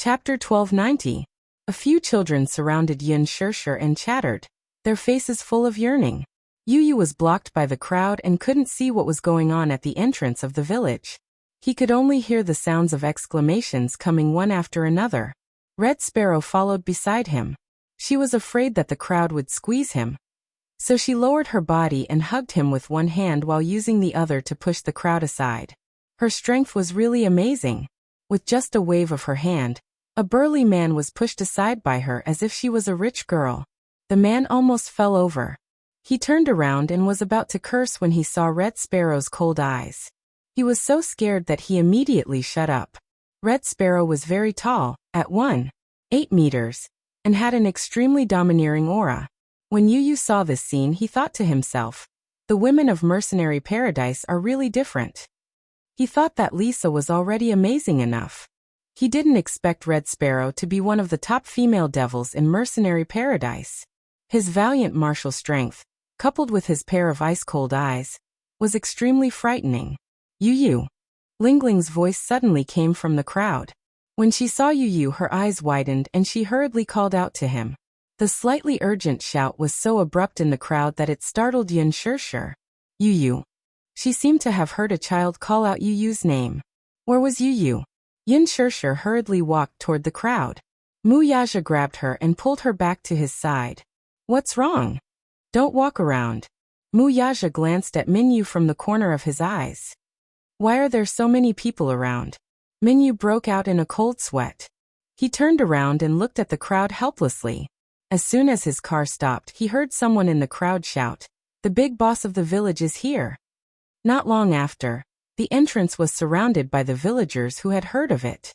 Chapter 1290. A few children surrounded Yin Shirshir and chattered, their faces full of yearning. Yu was blocked by the crowd and couldn't see what was going on at the entrance of the village. He could only hear the sounds of exclamations coming one after another. Red Sparrow followed beside him. She was afraid that the crowd would squeeze him. So she lowered her body and hugged him with one hand while using the other to push the crowd aside. Her strength was really amazing. With just a wave of her hand, a burly man was pushed aside by her as if she was a rich girl. The man almost fell over. He turned around and was about to curse when he saw Red Sparrow's cold eyes. He was so scared that he immediately shut up. Red Sparrow was very tall, at 1.8 meters, and had an extremely domineering aura. When Yu saw this scene, he thought to himself, the women of Mercenary Paradise are really different. He thought that Lisa was already amazing enough. He didn't expect Red Sparrow to be one of the top female devils in Mercenary Paradise. His valiant martial strength, coupled with his pair of ice-cold eyes, was extremely frightening. Yu. Lingling's voice suddenly came from the crowd. When she saw Yu, her eyes widened and she hurriedly called out to him. The slightly urgent shout was so abrupt in the crowd that it startled Yin Shirshir. Yu. She seemed to have heard a child call out Yu's name. Where was Yu? Yin Shirshir hurriedly walked toward the crowd. Muyaja grabbed her and pulled her back to his side. What's wrong? Don't walk around. Muyaja glanced at Minyu from the corner of his eyes. Why are there so many people around? Minyu broke out in a cold sweat. He turned around and looked at the crowd helplessly. As soon as his car stopped, he heard someone in the crowd shout, "The big boss of the village is here." Not long after, the entrance was surrounded by the villagers who had heard of it.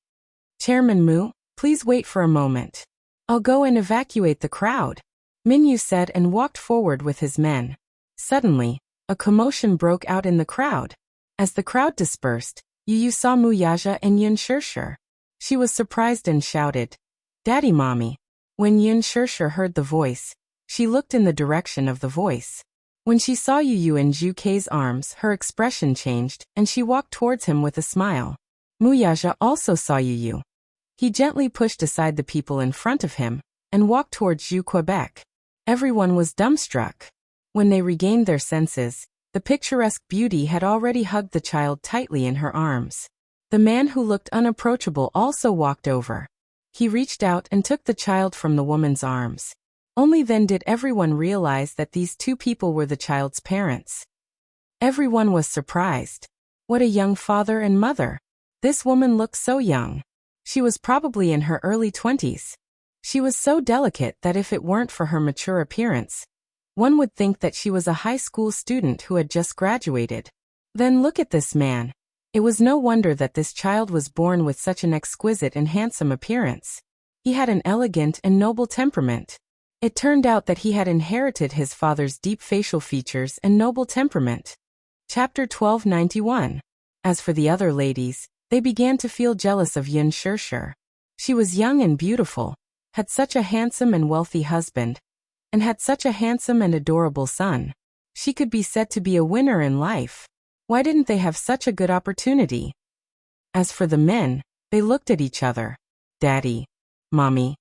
Chairman Mu, please wait for a moment. I'll go and evacuate the crowd, Minyu said and walked forward with his men. Suddenly, a commotion broke out in the crowd. As the crowd dispersed, Yu saw Muyaja and Yin Shirshir. She was surprised and shouted, "Daddy Mommy." When Yin Shirshir heard the voice, she looked in the direction of the voice. When she saw Yu in Zhu Kei's arms, her expression changed, and she walked towards him with a smile. Muyaja also saw Yu. He gently pushed aside the people in front of him, and walked towards Zhu Quebec. Everyone was dumbstruck. When they regained their senses, the picturesque beauty had already hugged the child tightly in her arms. The man who looked unapproachable also walked over. He reached out and took the child from the woman's arms. Only then did everyone realize that these two people were the child's parents. Everyone was surprised. What a young father and mother. This woman looked so young. She was probably in her early 20s. She was so delicate that if it weren't for her mature appearance, one would think that she was a high school student who had just graduated. Then look at this man. It was no wonder that this child was born with such an exquisite and handsome appearance. He had an elegant and noble temperament. It turned out that he had inherited his father's deep facial features and noble temperament. Chapter 1291. As for the other ladies, they began to feel jealous of Yin Shirshir. She was young and beautiful, had such a handsome and wealthy husband, and had such a handsome and adorable son. She could be said to be a winner in life. Why didn't they have such a good opportunity? As for the men, they looked at each other. Daddy, Mommy.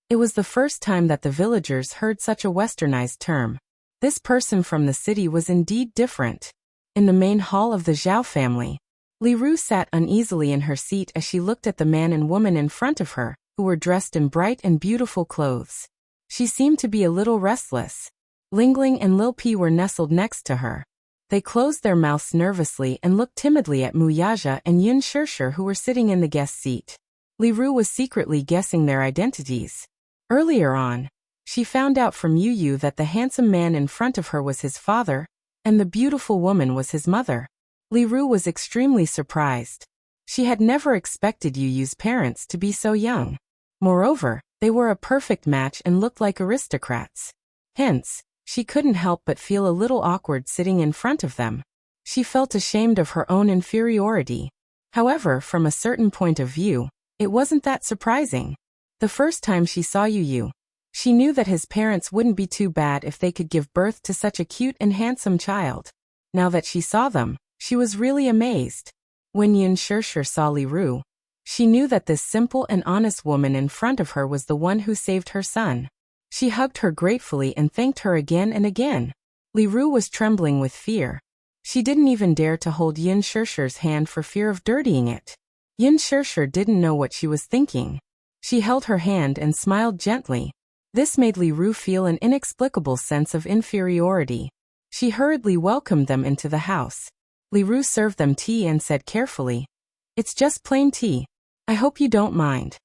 It was the first time that the villagers heard such a westernized term. This person from the city was indeed different. In the main hall of the Zhao family, Li Ru sat uneasily in her seat as she looked at the man and woman in front of her, who were dressed in bright and beautiful clothes. She seemed to be a little restless. Lingling and Lil Pi were nestled next to her. They closed their mouths nervously and looked timidly at Muyaja and Yin Shirshir, who were sitting in the guest seat. Li Ru was secretly guessing their identities. Earlier on, she found out from Yu that the handsome man in front of her was his father, and the beautiful woman was his mother. Li Ru was extremely surprised. She had never expected Yu's parents to be so young. Moreover, they were a perfect match and looked like aristocrats. Hence, she couldn't help but feel a little awkward sitting in front of them. She felt ashamed of her own inferiority. However, from a certain point of view, it wasn't that surprising. The first time she saw Yu, she knew that his parents wouldn't be too bad if they could give birth to such a cute and handsome child. Now that she saw them, she was really amazed. When Yin Shirshir saw Li Ru, She knew that this simple and honest woman in front of her was the one who saved her son. She hugged her gratefully and thanked her again and again. Li Ru was trembling with fear. She didn't even dare to hold Yin Shishir's hand for fear of dirtying it. Yin Shishir didn't know what she was thinking. She held her hand and smiled gently. This made Li Ru feel an inexplicable sense of inferiority. She hurriedly welcomed them into the house. Li Ru served them tea and said carefully, "It's just plain tea. I hope you don't mind."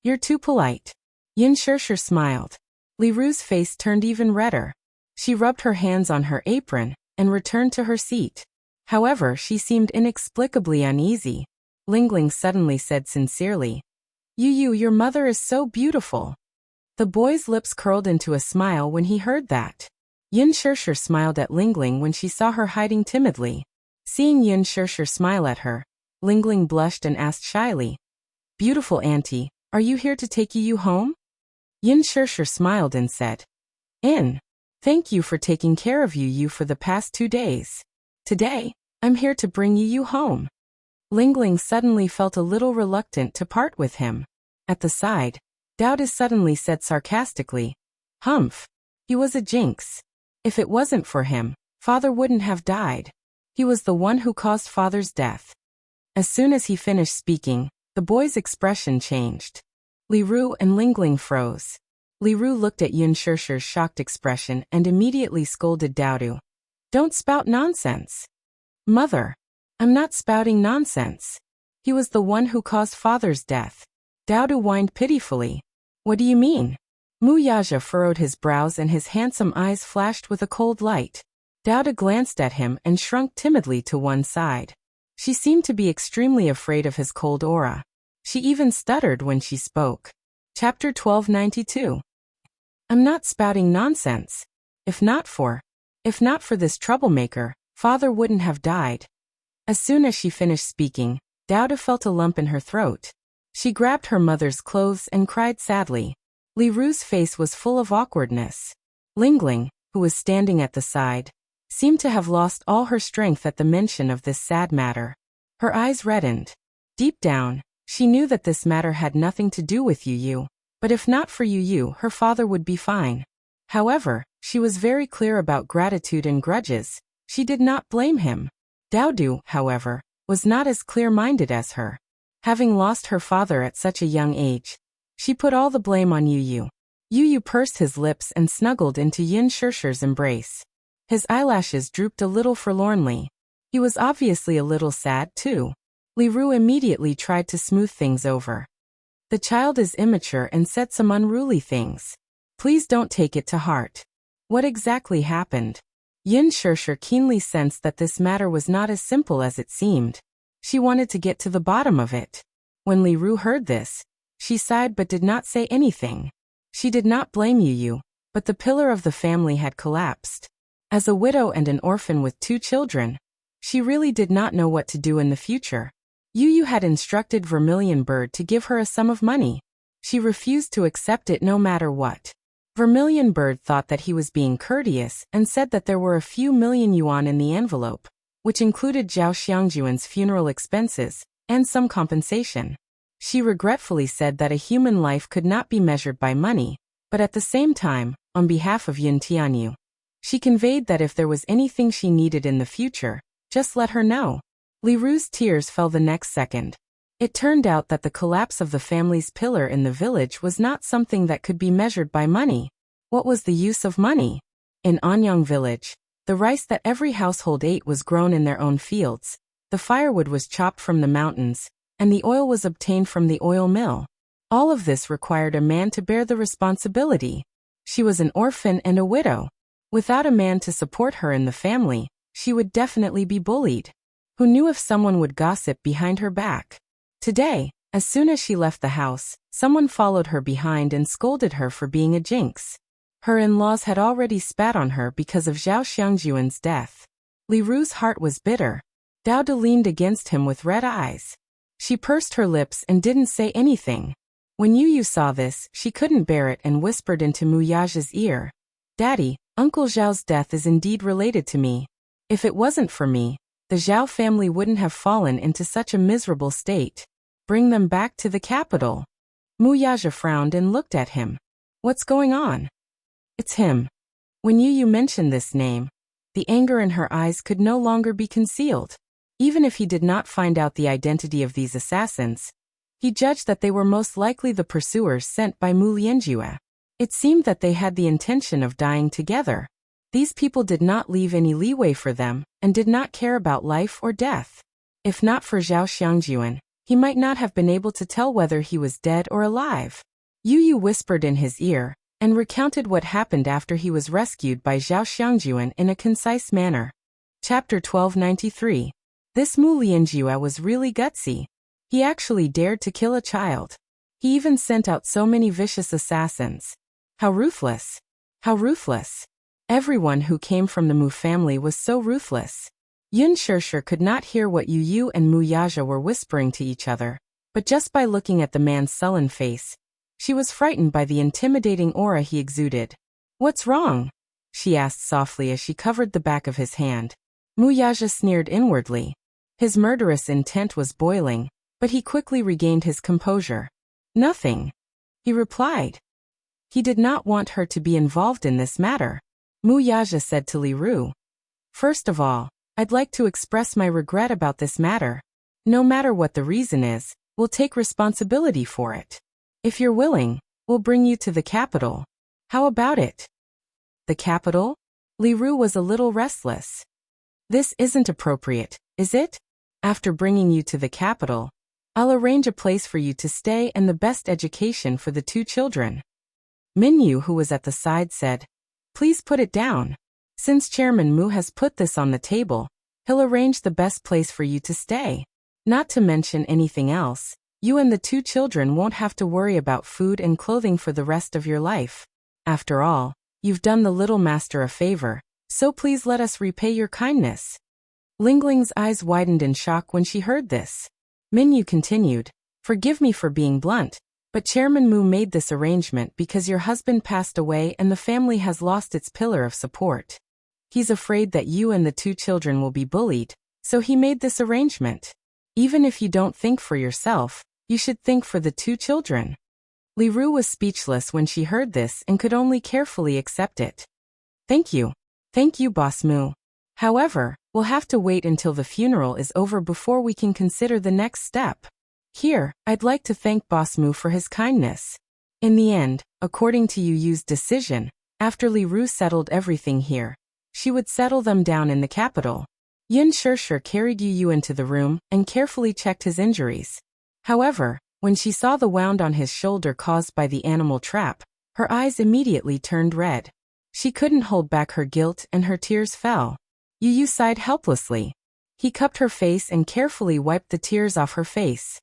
"You're too polite." Yin Shishir smiled. Li Ru's face turned even redder. She rubbed her hands on her apron and returned to her seat. However, she seemed inexplicably uneasy. Lingling suddenly said sincerely, "Yu, your mother is so beautiful." The boy's lips curled into a smile when he heard that. Yin Shishir smiled at Lingling when she saw her hiding timidly. Seeing Yin Shishir smile at her, Lingling blushed and asked shyly, "Beautiful auntie, are you here to take Yu home?" Yin Shishir smiled and said, "In. Thank you for taking care of Yu for the past 2 days. Today, I'm here to bring Yu home." Lingling suddenly felt a little reluctant to part with him. At the side, Dowda suddenly said sarcastically, "Humph. He was a jinx. If it wasn't for him, father wouldn't have died. He was the one who caused father's death." As soon as he finished speaking, the boy's expression changed. Li Ru and Lingling froze. Li Ru looked at Yin Shishir's shocked expression and immediately scolded Dowdu. "Don't spout nonsense." "Mother, I'm not spouting nonsense. He was the one who caused father's death." Dowdu whined pitifully. "What do you mean?" Muyaja furrowed his brows and his handsome eyes flashed with a cold light. Dowda glanced at him and shrunk timidly to one side. She seemed to be extremely afraid of his cold aura. She even stuttered when she spoke. Chapter 1292. "I'm not spouting nonsense. If not for this troublemaker, father wouldn't have died." As soon as she finished speaking, Dowda felt a lump in her throat. She grabbed her mother's clothes and cried sadly. Li Ru's face was full of awkwardness. Lingling, who was standing at the side, seemed to have lost all her strength at the mention of this sad matter. Her eyes reddened. Deep down, she knew that this matter had nothing to do with Yu, but if not for Yu, her father would be fine. However, she was very clear about gratitude and grudges. She did not blame him. Dowdu, however, was not as clear-minded as her. Having lost her father at such a young age, she put all the blame on Yu. Yu pursed his lips and snuggled into Yin Shishir's embrace. His eyelashes drooped a little forlornly. He was obviously a little sad, too. Li Ru immediately tried to smooth things over. "The child is immature and said some unruly things. Please don't take it to heart." What exactly happened? Yin Shishir keenly sensed that this matter was not as simple as it seemed. She wanted to get to the bottom of it. When Li Ru heard this, she sighed but did not say anything. She did not blame Yu, but the pillar of the family had collapsed. As a widow and an orphan with 2 children, she really did not know what to do in the future. Yu had instructed Vermilion Bird to give her a sum of money. She refused to accept it no matter what. Vermilion Bird thought that he was being courteous and said that there were a few million yuan in the envelope, which included Zhao Xiangjuan's funeral expenses and some compensation. She regretfully said that a human life could not be measured by money, but at the same time, on behalf of Yin Tianyu, she conveyed that if there was anything she needed in the future, just let her know. Li Ru's tears fell the next second. It turned out that the collapse of the family's pillar in the village was not something that could be measured by money. What was the use of money? In Anyang village, the rice that every household ate was grown in their own fields, the firewood was chopped from the mountains, and the oil was obtained from the oil mill. All of this required a man to bear the responsibility. She was an orphan and a widow. Without a man to support her in the family, she would definitely be bullied. Who knew if someone would gossip behind her back? Today, as soon as she left the house, someone followed her behind and scolded her for being a jinx. Her in-laws had already spat on her because of Zhao Xiangjuan's death. Li Ru's heart was bitter. Dowda leaned against him with red eyes. She pursed her lips and didn't say anything. When Yu saw this, she couldn't bear it and whispered into Muyaja's ear, "Daddy, Uncle Zhao's death is indeed related to me. If it wasn't for me, the Zhao family wouldn't have fallen into such a miserable state." Bring them back to the capital. Muyaja frowned and looked at him. What's going on? It's him. When Yu mentioned this name, the anger in her eyes could no longer be concealed. Even if he did not find out the identity of these assassins, he judged that they were most likely the pursuers sent by Mu Lianjue. It seemed that they had the intention of dying together. These people did not leave any leeway for them, and did not care about life or death. If not for Zhao Xiangjuan, he might not have been able to tell whether he was dead or alive. Yu whispered in his ear, and recounted what happened after he was rescued by Zhao Xiangjuan in a concise manner. Chapter 1293. This Mu Lianjue was really gutsy. He actually dared to kill a child. He even sent out so many vicious assassins. How ruthless! How ruthless! Everyone who came from the Mu family was so ruthless. Yun Shirshir could not hear what Yu and Mu Yaja were whispering to each other, but just by looking at the man's sullen face, she was frightened by the intimidating aura he exuded. What's wrong? She asked softly as she covered the back of his hand. Mu Yaja sneered inwardly. His murderous intent was boiling, but he quickly regained his composure. Nothing, he replied. He did not want her to be involved in this matter. Mu Yaja said to Li Ru. First of all, I'd like to express my regret about this matter. No matter what the reason is, we'll take responsibility for it. If you're willing, we'll bring you to the capital. How about it? The capital? Li Ru was a little restless. This isn't appropriate, is it? After bringing you to the capital, I'll arrange a place for you to stay and the best education for the two children. Minyu, who was at the side, said, Please put it down. Since Chairman Mu has put this on the table, he'll arrange the best place for you to stay. Not to mention anything else, you and the two children won't have to worry about food and clothing for the rest of your life. After all, you've done the little master a favor, so please let us repay your kindness. Lingling's eyes widened in shock when she heard this. Minyu continued, Forgive me for being blunt, but Chairman Mu made this arrangement because your husband passed away and the family has lost its pillar of support. He's afraid that you and the two children will be bullied, so he made this arrangement. Even if you don't think for yourself, you should think for the two children. Li Ru was speechless when she heard this and could only carefully accept it. Thank you. Thank you, Boss Mu. However, we'll have to wait until the funeral is over before we can consider the next step. Here, I'd like to thank Boss Mu for his kindness. In the end, according to Yu's decision, after Li Ru settled everything here, she would settle them down in the capital. Yun Shirshir carried Yu into the room and carefully checked his injuries. However, when she saw the wound on his shoulder caused by the animal trap, her eyes immediately turned red. She couldn't hold back her guilt and her tears fell. Yu sighed helplessly. He cupped her face and carefully wiped the tears off her face.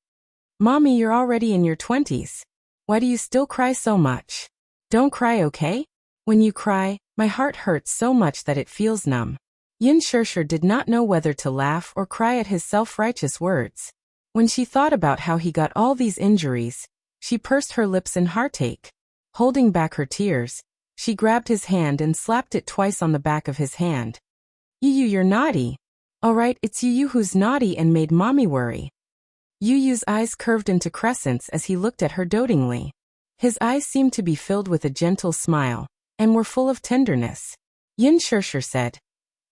Mommy, you're already in your 20s. Why do you still cry so much? Don't cry, okay? When you cry, my heart hurts so much that it feels numb. Yun Shirshir did not know whether to laugh or cry at his self-righteous words. When she thought about how he got all these injuries, she pursed her lips in heartache. Holding back her tears, she grabbed his hand and slapped it twice on the back of his hand. You're naughty. Alright, it's Yu who's naughty and made mommy worry. Yu's eyes curved into crescents as he looked at her dotingly. His eyes seemed to be filled with a gentle smile, and were full of tenderness. Yun Shirshir said,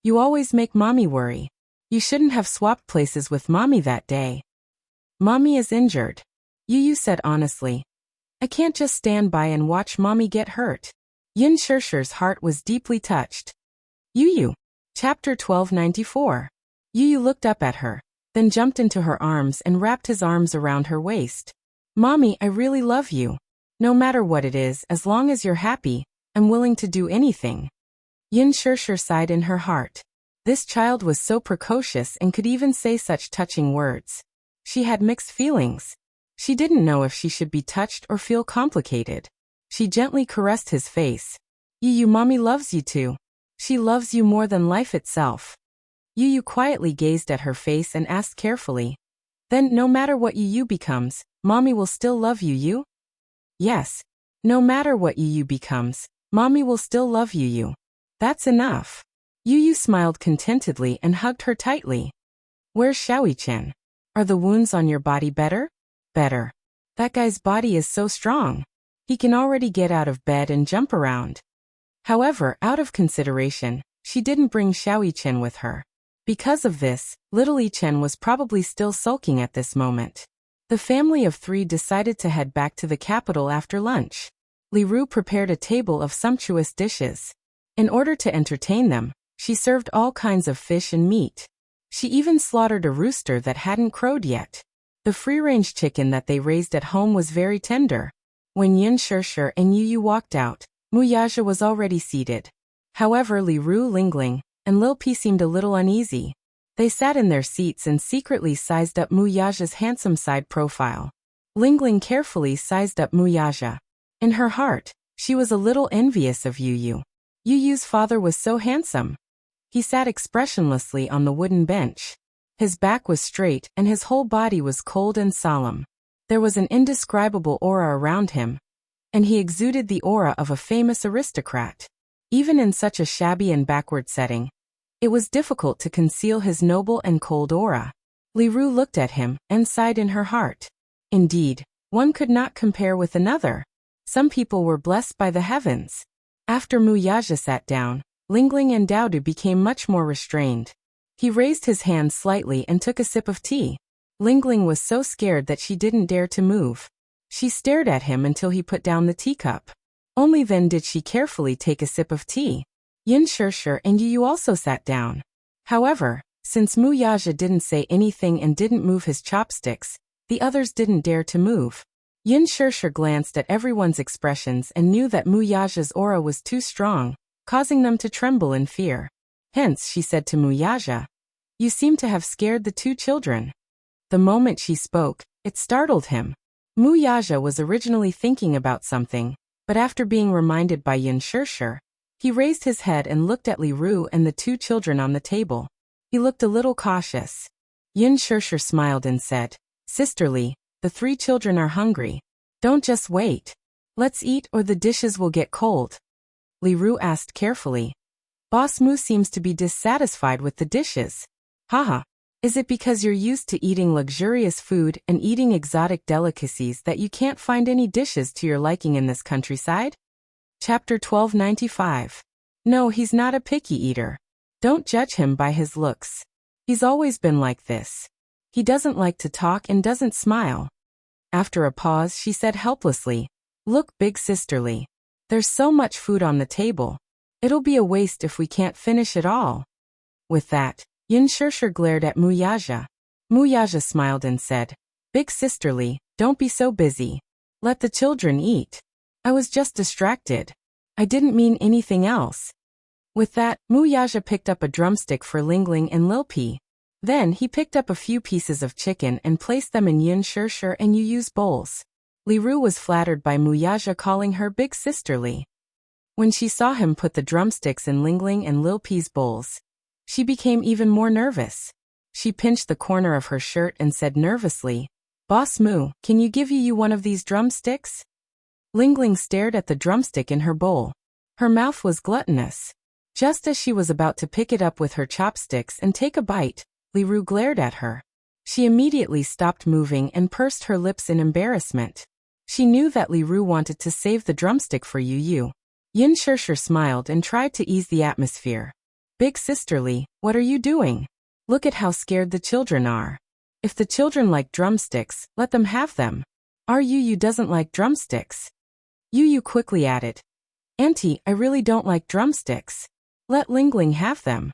You always make mommy worry. You shouldn't have swapped places with mommy that day. Mommy is injured. Yu said honestly. I can't just stand by and watch mommy get hurt. Yun Shirshir's heart was deeply touched. Yu. Chapter 1294. Yu looked up at her, then jumped into her arms and wrapped his arms around her waist. Mommy, I really love you. No matter what it is, as long as you're happy, I'm willing to do anything. Yun Shirshir sighed in her heart. This child was so precocious and could even say such touching words. She had mixed feelings. She didn't know if she should be touched or feel complicated. She gently caressed his face. Yu, mommy loves you too. She loves you more than life itself. Yu quietly gazed at her face and asked carefully. Then, no matter what Yu becomes, mommy will still love you, Yu? Yes. No matter what Yu becomes, mommy will still love you, Yu. That's enough. Yu smiled contentedly and hugged her tightly. Where's Xiaoyi-chen? Are the wounds on your body better? Better. That guy's body is so strong. He can already get out of bed and jump around. However, out of consideration, she didn't bring Xiao Chen with her. Because of this, little Chen was probably still sulking at this moment. The family of 3 decided to head back to the capital after lunch. Li Ru prepared a table of sumptuous dishes. In order to entertain them, she served all kinds of fish and meat. She even slaughtered a rooster that hadn't crowed yet. The free-range chicken that they raised at home was very tender. When Yin Shirshir and Yu Yu walked out, Mu Yaja was already seated. However, Li Ru, Lingling, and Lil Pi seemed a little uneasy. They sat in their seats and secretly sized up Mu Yaja's handsome side profile. Lingling carefully sized up Mu Yaja. In her heart, she was a little envious of Yu Yu. Yu Yu's father was so handsome. He sat expressionlessly on the wooden bench. His back was straight and his whole body was cold and solemn. There was an indescribable aura around him, and he exuded the aura of a famous aristocrat. Even in such a shabby and backward setting, it was difficult to conceal his noble and cold aura. Li Ru looked at him and sighed in her heart. Indeed, one could not compare with another. Some people were blessed by the heavens. After Mu Yaja sat down, Lingling and Daodu became much more restrained. He raised his hand slightly and took a sip of tea. Lingling was so scared that she didn't dare to move. She stared at him until he put down the teacup. Only then did she carefully take a sip of tea. Yin Shirshir and Yu Yu also sat down. However, since Mu Yaja didn't say anything and didn't move his chopsticks, the others didn't dare to move. Yin Shirshir glanced at everyone's expressions and knew that Mu Yaja's aura was too strong, causing them to tremble in fear. Hence, she said to Mu Yaja, "You seem to have scared the 2 children." The moment she spoke, it startled him. Mu Yaja was originally thinking about something, but after being reminded by Yin Shirshir, he raised his head and looked at Li Ru and the 2 children on the table. He looked a little cautious. Yin Shirshir smiled and said, "Sisterly, the 3 children are hungry. Don't just wait. Let's eat or the dishes will get cold." Li Ru asked carefully, "Boss Mu seems to be dissatisfied with the dishes. Haha. Is it because you're used to eating luxurious food and eating exotic delicacies that you can't find any dishes to your liking in this countryside?" Chapter 1295. No, he's not a picky eater. Don't judge him by his looks. He's always been like this. He doesn't like to talk and doesn't smile. After a pause, she said helplessly, "Look, big sisterly. There's so much food on the table. It'll be a waste if we can't finish it all." With that, Yin Shirshir glared at Mu Yaja. Mu Yaja smiled and said, "Big sisterly, don't be so busy. Let the children eat. I was just distracted. I didn't mean anything else." With that, Mu Yaja picked up a drumstick for Lingling and Lil Pi. Then he picked up a few pieces of chicken and placed them in Yin Shirshir and Yu Yu's bowls. Li Ru was flattered by Mu Yaja calling her big sisterly. When she saw him put the drumsticks in Lingling and Lil Pi's bowls, she became even more nervous. She pinched the corner of her shirt and said nervously, "Boss Mu, can you give Yu one of these drumsticks?" Lingling stared at the drumstick in her bowl. Her mouth was gluttonous. Just as she was about to pick it up with her chopsticks and take a bite, Li Ru glared at her. She immediately stopped moving and pursed her lips in embarrassment. She knew that Li Ru wanted to save the drumstick for Yu Yu. Yin Shirshir smiled and tried to ease the atmosphere. "Big sisterly, what are you doing? Look at how scared the children are. If the children like drumsticks, let them have them. Our Yu Yu doesn't like drumsticks." Yu Yu quickly added, "Auntie, I really don't like drumsticks. Let Lingling have them."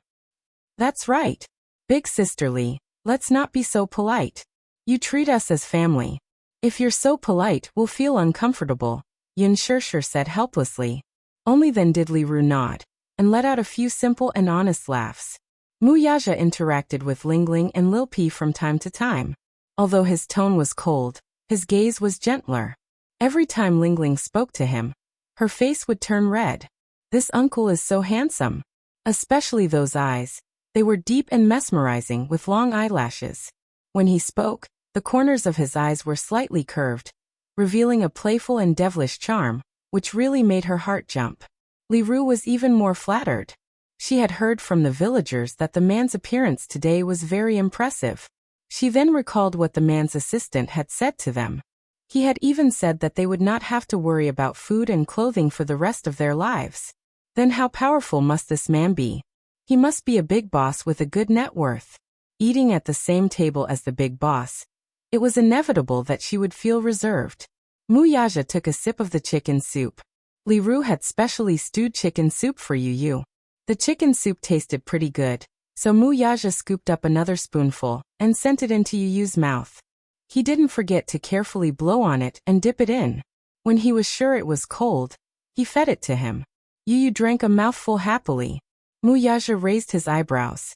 "That's right. Big sisterly, let's not be so polite. You treat us as family. If you're so polite, we'll feel uncomfortable," Yin Shirshir said helplessly. Only then did Li Ru nod, and let out a few simple and honest laughs. Mu Yaja interacted with Lingling and Lil Pi from time to time. Although his tone was cold, his gaze was gentler. Every time Lingling spoke to him, her face would turn red. This uncle is so handsome. Especially those eyes. They were deep and mesmerizing with long eyelashes. When he spoke, the corners of his eyes were slightly curved, revealing a playful and devilish charm, which really made her heart jump. Li Ru was even more flattered. She had heard from the villagers that the man's appearance today was very impressive. She then recalled what the man's assistant had said to them. He had even said that they would not have to worry about food and clothing for the rest of their lives. Then how powerful must this man be? He must be a big boss with a good net worth. Eating at the same table as the big boss, it was inevitable that she would feel reserved. Muyaja took a sip of the chicken soup. Li Ru had specially stewed chicken soup for Yu. The chicken soup tasted pretty good, so Muyaja scooped up another spoonful and sent it into Yu's mouth. He didn't forget to carefully blow on it and dip it in. When he was sure it was cold, he fed it to him. Yu drank a mouthful happily. Muyaja raised his eyebrows.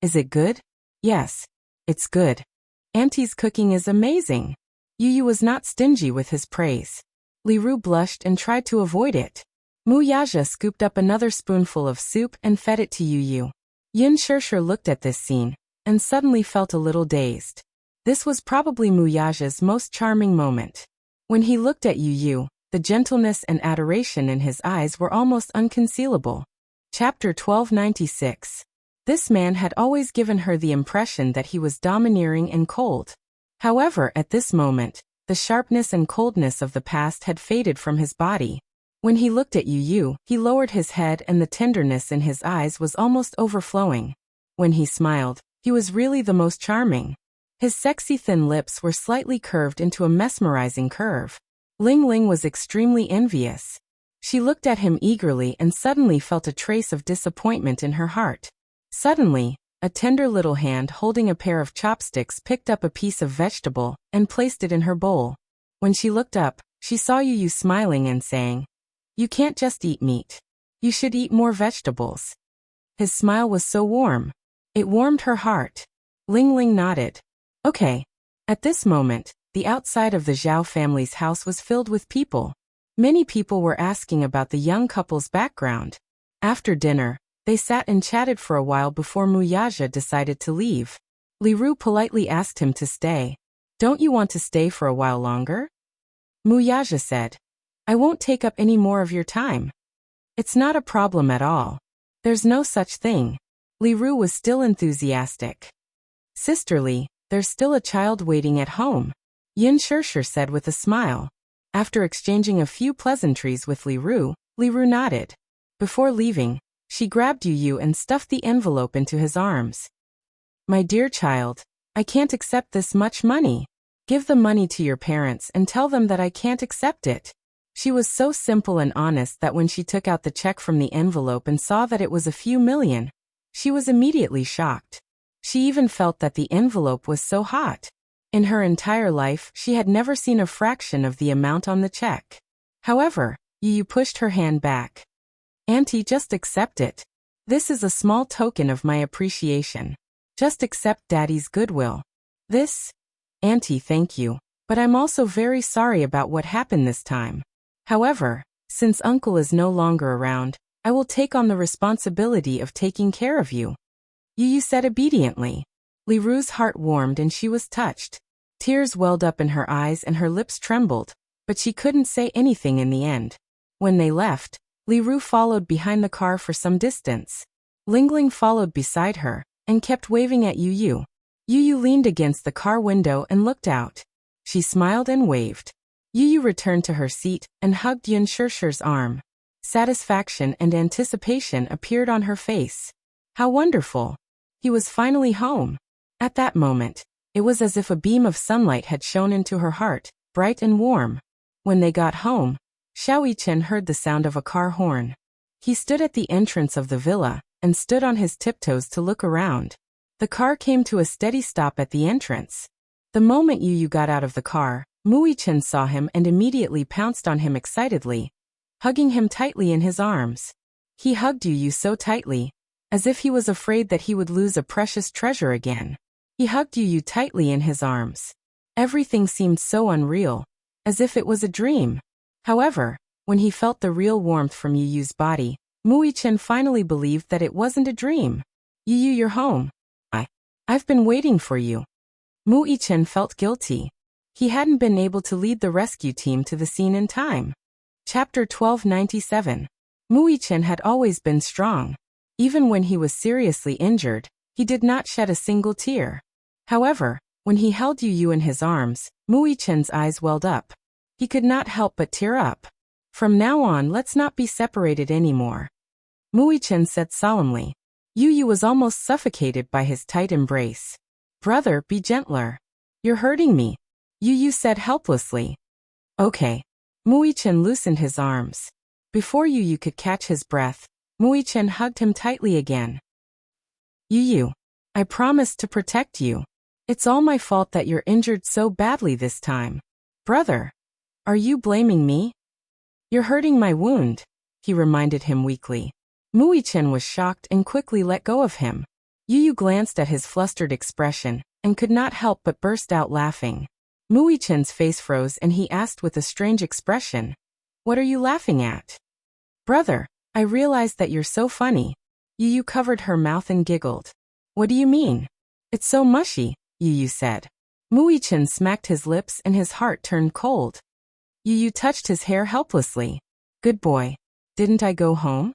Is it good? Yes, it's good. Auntie's cooking is amazing. Yu was not stingy with his praise. Li Ru blushed and tried to avoid it. Muyaja scooped up another spoonful of soup and fed it to Yu. Yin Shirshir looked at this scene and suddenly felt a little dazed. This was probably Muyaja's most charming moment. When he looked at Yu, the gentleness and adoration in his eyes were almost unconcealable. Chapter 1296. This man had always given her the impression that he was domineering and cold. However, at this moment, the sharpness and coldness of the past had faded from his body. When he looked at Yu, he lowered his head and the tenderness in his eyes was almost overflowing. When he smiled, he was really the most charming. His sexy thin lips were slightly curved into a mesmerizing curve. Ling Ling was extremely envious. She looked at him eagerly and suddenly felt a trace of disappointment in her heart. Suddenly, a tender little hand holding a pair of chopsticks picked up a piece of vegetable and placed it in her bowl. When she looked up, she saw Yu smiling and saying, "You can't just eat meat. You should eat more vegetables." His smile was so warm. It warmed her heart. Ling Ling nodded. Okay. At this moment, the outside of the Zhao family's house was filled with people. Many people were asking about the young couple's background. After dinner, they sat and chatted for a while before Muyaja decided to leave. Li Ru politely asked him to stay. "Don't you want to stay for a while longer?" Muyaja said, "I won't take up any more of your time." "It's not a problem at all. There's no such thing." Li Ru was still enthusiastic. "Sisterly, there's still a child waiting at home," Yin Shirshir said with a smile. After exchanging a few pleasantries with Li Ru nodded. Before leaving, she grabbed Yu and stuffed the envelope into his arms. "My dear child, I can't accept this much money. Give the money to your parents and tell them that I can't accept it." She was so simple and honest that when she took out the check from the envelope and saw that it was a few million, she was immediately shocked. She even felt that the envelope was so hot. In her entire life, she had never seen a fraction of the amount on the check. However, Yu pushed her hand back. "Auntie, just accept it. This is a small token of my appreciation. Just accept Daddy's goodwill." "This? Auntie, thank you, but I'm also very sorry about what happened this time. However, since Uncle is no longer around, I will take on the responsibility of taking care of you." Yu said obediently. Li Ru's heart warmed and she was touched. Tears welled up in her eyes and her lips trembled, but she couldn't say anything in the end. When they left, Li Ru followed behind the car for some distance. Ling Ling followed beside her and kept waving at Yu. Yu leaned against the car window and looked out. She smiled and waved. Yu returned to her seat and hugged Yin Shirshir's arm. Satisfaction and anticipation appeared on her face. How wonderful! He was finally home. At that moment, it was as if a beam of sunlight had shone into her heart, bright and warm. When they got home, Xiao Yichen heard the sound of a car horn. He stood at the entrance of the villa and stood on his tiptoes to look around. The car came to a steady stop at the entrance. The moment Yu got out of the car, Muyichen saw him and immediately pounced on him excitedly, hugging him tightly in his arms. He hugged Yu so tightly, as if he was afraid that he would lose a precious treasure again. He hugged Yu tightly in his arms. Everything seemed so unreal, as if it was a dream. However, when he felt the real warmth from Yu's body, Muyichen finally believed that it wasn't a dream. "Yu, you're home. I've been waiting for you." Muyichen felt guilty. He hadn't been able to lead the rescue team to the scene in time. Chapter 1297. Muyichen had always been strong. Even when he was seriously injured, he did not shed a single tear. However, when he held Yu Yu in his arms, Mui-chen's eyes welled up. He could not help but tear up. From now on, let's not be separated anymore, Mui-chen said solemnly. Yu Yu was almost suffocated by his tight embrace. Brother, be gentler. You're hurting me, Yu Yu said helplessly. Okay. Mui-chen loosened his arms. Before Yu Yu could catch his breath, Mui-chen hugged him tightly again. Yu Yu, I promised to protect you. It's all my fault that you're injured so badly this time. Brother, are you blaming me? You're hurting my wound, he reminded him weakly. Mui-chen was shocked and quickly let go of him. Yu Yu glanced at his flustered expression and could not help but burst out laughing. Mui-chen's face froze and he asked with a strange expression, What are you laughing at? Brother, I realized that you're so funny. Yu Yu covered her mouth and giggled. What do you mean? It's so mushy, Yu Yu said. Mui-chen smacked his lips and his heart turned cold. Yu Yu touched his hair helplessly. Good boy. Didn't I go home?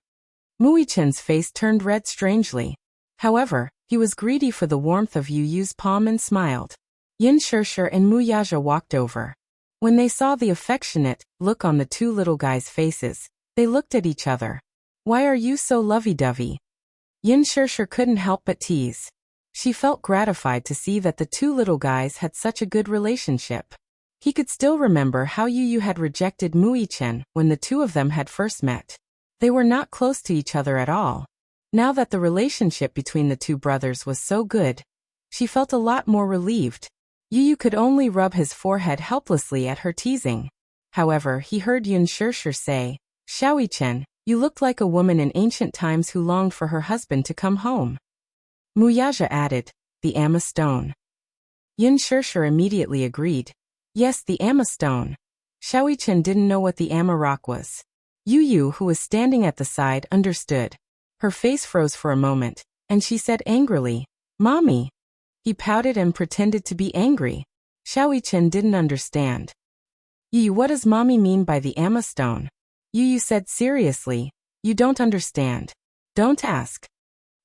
Mui-chen's face turned red strangely. However, he was greedy for the warmth of Yu Yu's palm and smiled. Yin Shirshir and Mu Yaja walked over. When they saw the affectionate look on the two little guys' faces, they looked at each other. Why are you so lovey-dovey? Yin Shirshir couldn't help but tease. She felt gratified to see that the two little guys had such a good relationship. He could still remember how Yu Yu had rejected Mui-chen when the two of them had first met. They were not close to each other at all. Now that the relationship between the two brothers was so good, she felt a lot more relieved. Yu Yu could only rub his forehead helplessly at her teasing. However, he heard Yin Shirshir say, Shaoi-chen, you looked like a woman in ancient times who longed for her husband to come home. Muyaja added, the Amma stone. Yin Shirshir immediately agreed. Yes, the Amma stone. Shaoi-chen didn't know what the Amma rock was. Yu Yu, who was standing at the side, understood. Her face froze for a moment, and she said angrily, Mommy. He pouted and pretended to be angry. Shaoi-chen didn't understand. Yu Yu, what does Mommy mean by the Amma stone? Yu Yu said seriously, you don't understand. Don't ask.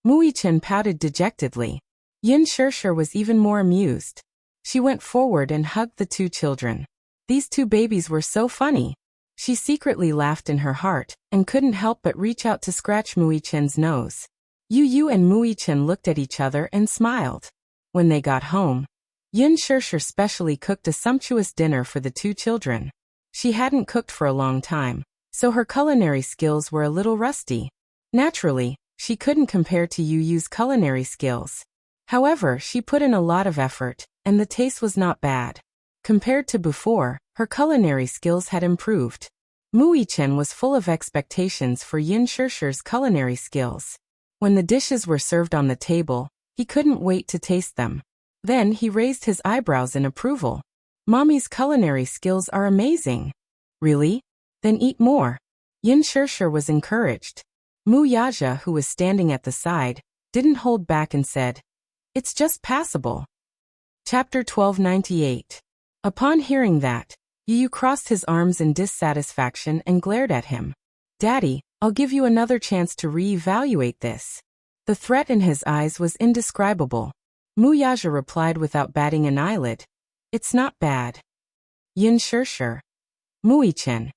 Mui-chen pouted dejectedly. Yin Shirshir was even more amused. She went forward and hugged the two children. These two babies were so funny. She secretly laughed in her heart, and couldn't help but reach out to scratch Mui-chen's nose. Yu Yu and Mui-chen looked at each other and smiled. When they got home, Yin Shirshir specially cooked a sumptuous dinner for the two children. She hadn't cooked for a long time, so her culinary skills were a little rusty. Naturally, she couldn't compare to Yu Yu's culinary skills. However, she put in a lot of effort, and the taste was not bad. Compared to before, her culinary skills had improved. Mui-chen was full of expectations for Yin Shirshir's culinary skills. When the dishes were served on the table, he couldn't wait to taste them. Then he raised his eyebrows in approval. Mommy's culinary skills are amazing. Really? Then eat more. Yin Shirshir was encouraged. Mu Yaja, who was standing at the side, didn't hold back and said, It's just passable. Chapter 1298. Upon hearing that, Yu Yu crossed his arms in dissatisfaction and glared at him. Daddy, I'll give you another chance to re-evaluate this. The threat in his eyes was indescribable. Mu Yaja replied without batting an eyelid. It's not bad. Yin Shirshir. Mui-chen.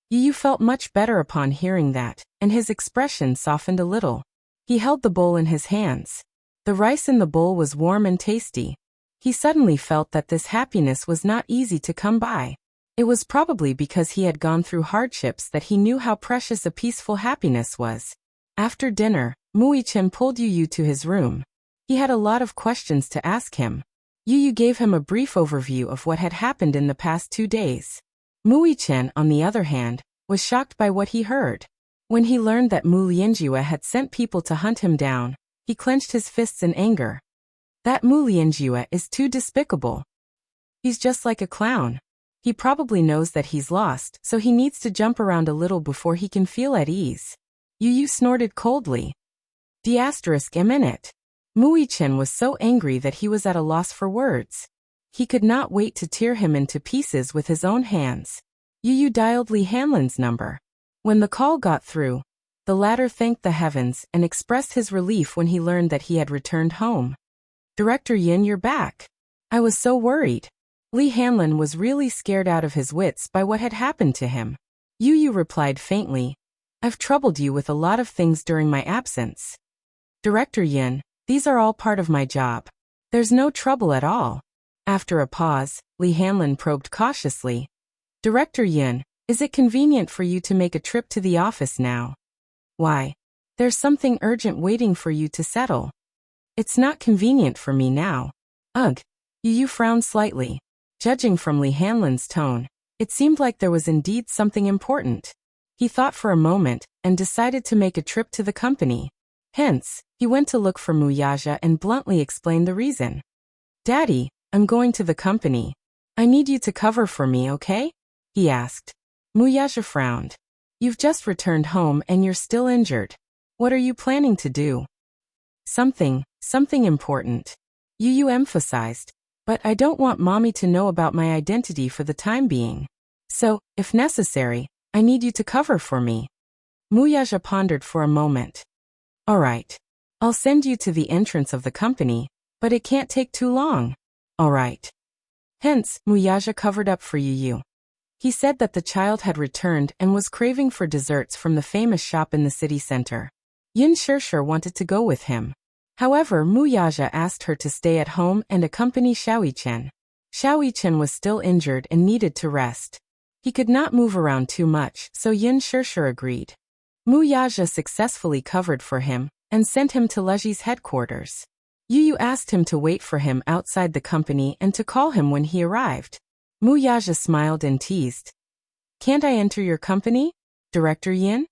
Yu Yu felt much better upon hearing that, and his expression softened a little. He held the bowl in his hands. The rice in the bowl was warm and tasty. He suddenly felt that this happiness was not easy to come by. It was probably because he had gone through hardships that he knew how precious a peaceful happiness was. After dinner, Mui-chen pulled Yu Yu to his room. He had a lot of questions to ask him. Yu Yu gave him a brief overview of what had happened in the past 2 days. Mui-chen, on the other hand, was shocked by what he heard. When he learned that Mu Lianjue had sent people to hunt him down, he clenched his fists in anger. That Mu Lianjue is too despicable. He's just like a clown. He probably knows that he's lost, so he needs to jump around a little before he can feel at ease. Yu Yu snorted coldly. D***. Mui-chen was so angry that he was at a loss for words. He could not wait to tear him into pieces with his own hands. Yu Yu dialed Li Hanlin's number. When the call got through, the latter thanked the heavens and expressed his relief when he learned that he had returned home. Director Yin, you're back. I was so worried. Li Hanlin was really scared out of his wits by what had happened to him. Yu Yu replied faintly, I've troubled you with a lot of things during my absence. Director Yin, these are all part of my job. There's no trouble at all. After a pause, Li Hanlin probed cautiously. Director Yin, is it convenient for you to make a trip to the office now? Why? There's something urgent waiting for you to settle. It's not convenient for me now. Ugh. Yu Yu frowned slightly. Judging from Li Hanlin's tone, it seemed like there was indeed something important. He thought for a moment and decided to make a trip to the company. Hence, he went to look for Muyaja and bluntly explained the reason. Daddy, I'm going to the company. I need you to cover for me, okay? He asked. Muyaja frowned. You've just returned home and you're still injured. What are you planning to do? Something important. Yu Yu emphasized. But I don't want mommy to know about my identity for the time being. So, if necessary, I need you to cover for me. Muyaja pondered for a moment. All right. I'll send you to the entrance of the company, but it can't take too long. All right. Hence, Muyaja covered up for Yu Yu. He said that the child had returned and was craving for desserts from the famous shop in the city center. Yin Shirshir wanted to go with him. However, Muyaja asked her to stay at home and accompany Xiaoyichen. Xiaoyichen was still injured and needed to rest. He could not move around too much, so Yin Shirshir agreed. Muyaja successfully covered for him and sent him to Leji's headquarters. Yu Yu asked him to wait for him outside the company and to call him when he arrived. Muyaja smiled and teased. Can't I enter your company, Director Yin?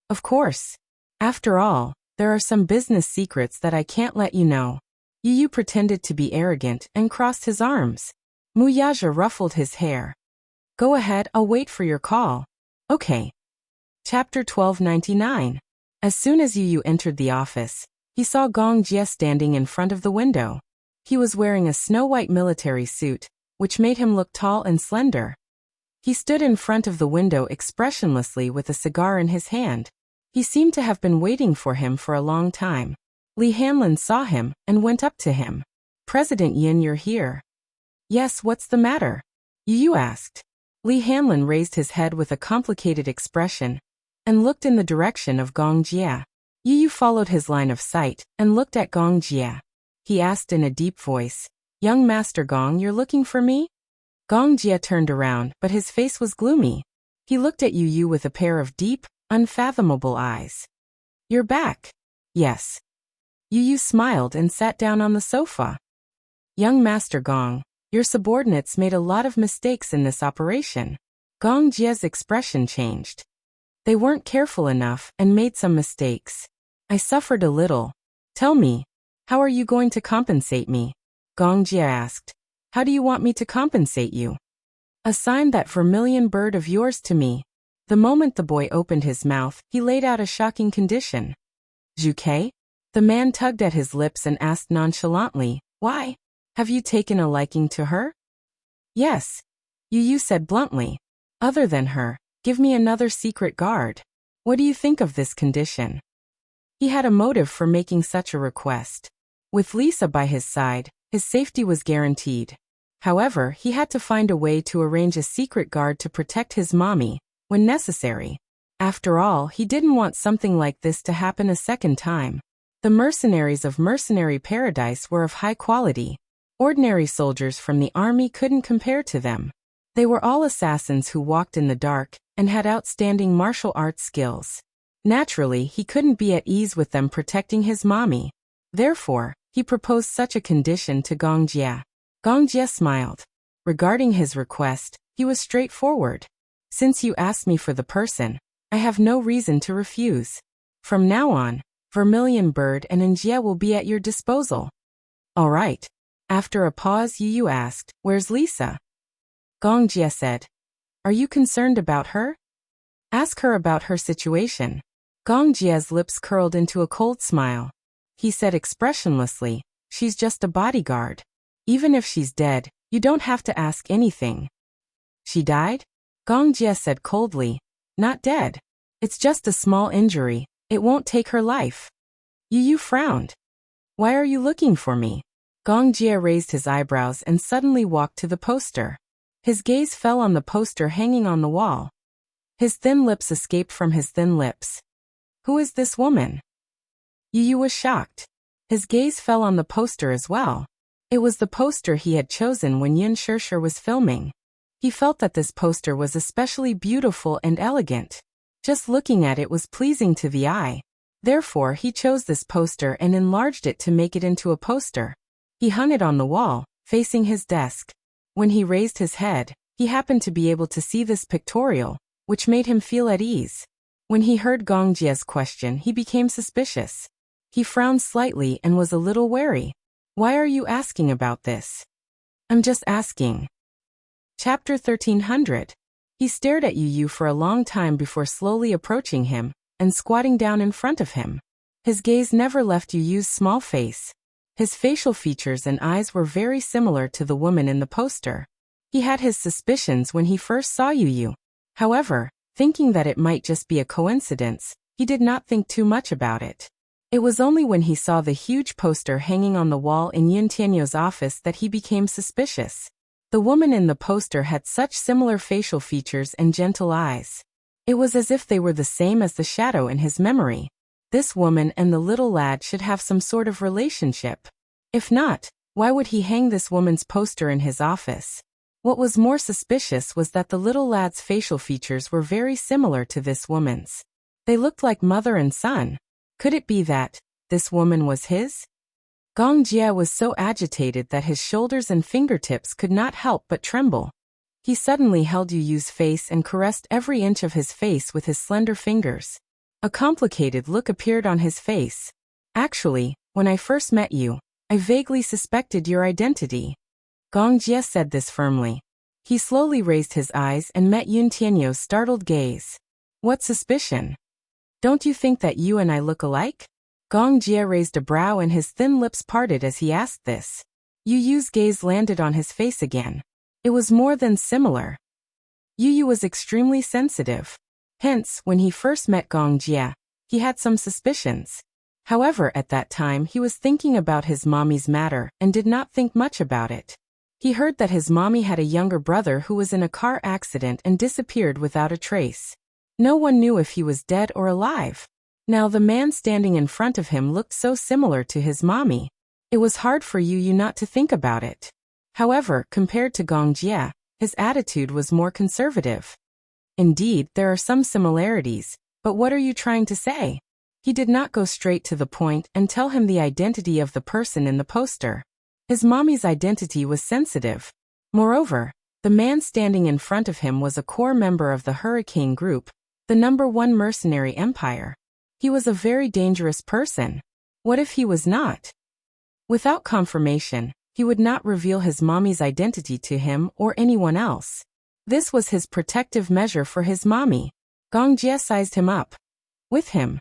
Of course. After all, there are some business secrets that I can't let you know. Yu Yu pretended to be arrogant and crossed his arms. Muyaja ruffled his hair. Go ahead, I'll wait for your call. Okay. Chapter 1299. As soon as Yu Yu entered the office, he saw Gong Jie standing in front of the window. He was wearing a snow-white military suit, which made him look tall and slender. He stood in front of the window expressionlessly with a cigar in his hand. He seemed to have been waiting for him for a long time. Li Hanlin saw him and went up to him. President Yin, you're here. Yes, what's the matter? Yu Yu asked. Li Hanlin raised his head with a complicated expression and looked in the direction of Gong Jie. Yu Yu followed his line of sight and looked at Gong Jie. He asked in a deep voice, Young Master Gong, you're looking for me? Gong Jie turned around, but his face was gloomy. He looked at Yu Yu with a pair of deep, unfathomable eyes. You're back. Yes. Yu Yu smiled and sat down on the sofa. Young Master Gong, your subordinates made a lot of mistakes in this operation. Gong Jie's expression changed. They weren't careful enough and made some mistakes. I suffered a little. Tell me, how are you going to compensate me? Gong Jie asked. How do you want me to compensate you? Assign that vermilion bird of yours to me. The moment the boy opened his mouth, he laid out a shocking condition. Juke? The man tugged at his lips and asked nonchalantly, Why? Have you taken a liking to her? Yes. Yu Yu said bluntly. Other than her, give me another secret guard. What do you think of this condition? He had a motive for making such a request. With Lisa by his side, his safety was guaranteed. However, he had to find a way to arrange a secret guard to protect his mommy, when necessary. After all, he didn't want something like this to happen a second time. The mercenaries of Mercenary Paradise were of high quality. Ordinary soldiers from the army couldn't compare to them. They were all assassins who walked in the dark and had outstanding martial arts skills. Naturally, he couldn't be at ease with them protecting his mommy. Therefore, he proposed such a condition to Gong Jie. Gong Jie smiled. Regarding his request, he was straightforward. Since you asked me for the person, I have no reason to refuse. From now on, Vermilion Bird and Njie will be at your disposal. All right. After a pause, Yu Yu asked, Where's Lisa? Gong Jie said, Are you concerned about her? Ask her about her situation. Gong Jie's lips curled into a cold smile. He said expressionlessly, She's just a bodyguard. Even if she's dead, you don't have to ask anything. She died? Gong Jie said coldly, Not dead. It's just a small injury. It won't take her life. Yu Yu frowned. Why are you looking for me? Gong Jie raised his eyebrows and suddenly walked to the poster. His gaze fell on the poster hanging on the wall. His thin lips escaped from his thin lips. Who is this woman? Yu Yu was shocked. His gaze fell on the poster as well. It was the poster he had chosen when Yun Shirshir was filming. He felt that this poster was especially beautiful and elegant. Just looking at it was pleasing to the eye. Therefore, he chose this poster and enlarged it to make it into a poster. He hung it on the wall, facing his desk. When he raised his head, he happened to be able to see this pictorial, which made him feel at ease. When he heard Gong Jie's question, he became suspicious. He frowned slightly and was a little wary. Why are you asking about this? I'm just asking. Chapter 1300. He stared at Yu Yu for a long time before slowly approaching him and squatting down in front of him. His gaze never left Yu Yu's small face. His facial features and eyes were very similar to the woman in the poster. He had his suspicions when he first saw Yu Yu. However, thinking that it might just be a coincidence, he did not think too much about it. It was only when he saw the huge poster hanging on the wall in Yun Tianyou's office that he became suspicious. The woman in the poster had such similar facial features and gentle eyes. It was as if they were the same as the shadow in his memory. This woman and the little lad should have some sort of relationship. If not, why would he hang this woman's poster in his office? What was more suspicious was that the little lad's facial features were very similar to this woman's. They looked like mother and son. Could it be that this woman was his? Gong Jie was so agitated that his shoulders and fingertips could not help but tremble. He suddenly held Yu Yu's face and caressed every inch of his face with his slender fingers. A complicated look appeared on his face. Actually, when I first met you, I vaguely suspected your identity. Gong Jie said this firmly. He slowly raised his eyes and met Yun Tianyou's startled gaze. What suspicion? Don't you think that you and I look alike? Gong Jie raised a brow and his thin lips parted as he asked this. Yu Yu's gaze landed on his face again. It was more than similar. Yu Yu was extremely sensitive. Hence, when he first met Gong Jie, he had some suspicions. However, at that time he was thinking about his mommy's matter and did not think much about it. He heard that his mommy had a younger brother who was in a car accident and disappeared without a trace. No one knew if he was dead or alive. Now the man standing in front of him looked so similar to his mommy. It was hard for Yu Yu not to think about it. However, compared to Gong Jie, his attitude was more conservative. Indeed, there are some similarities, but what are you trying to say? He did not go straight to the point and tell him the identity of the person in the poster. His mommy's identity was sensitive. Moreover, the man standing in front of him was a core member of the Hurricane Group, the #1 mercenary empire. He was a very dangerous person. What if he was not? Without confirmation, he would not reveal his mommy's identity to him or anyone else. This was his protective measure for his mommy. Gong Jie sized him up. With him.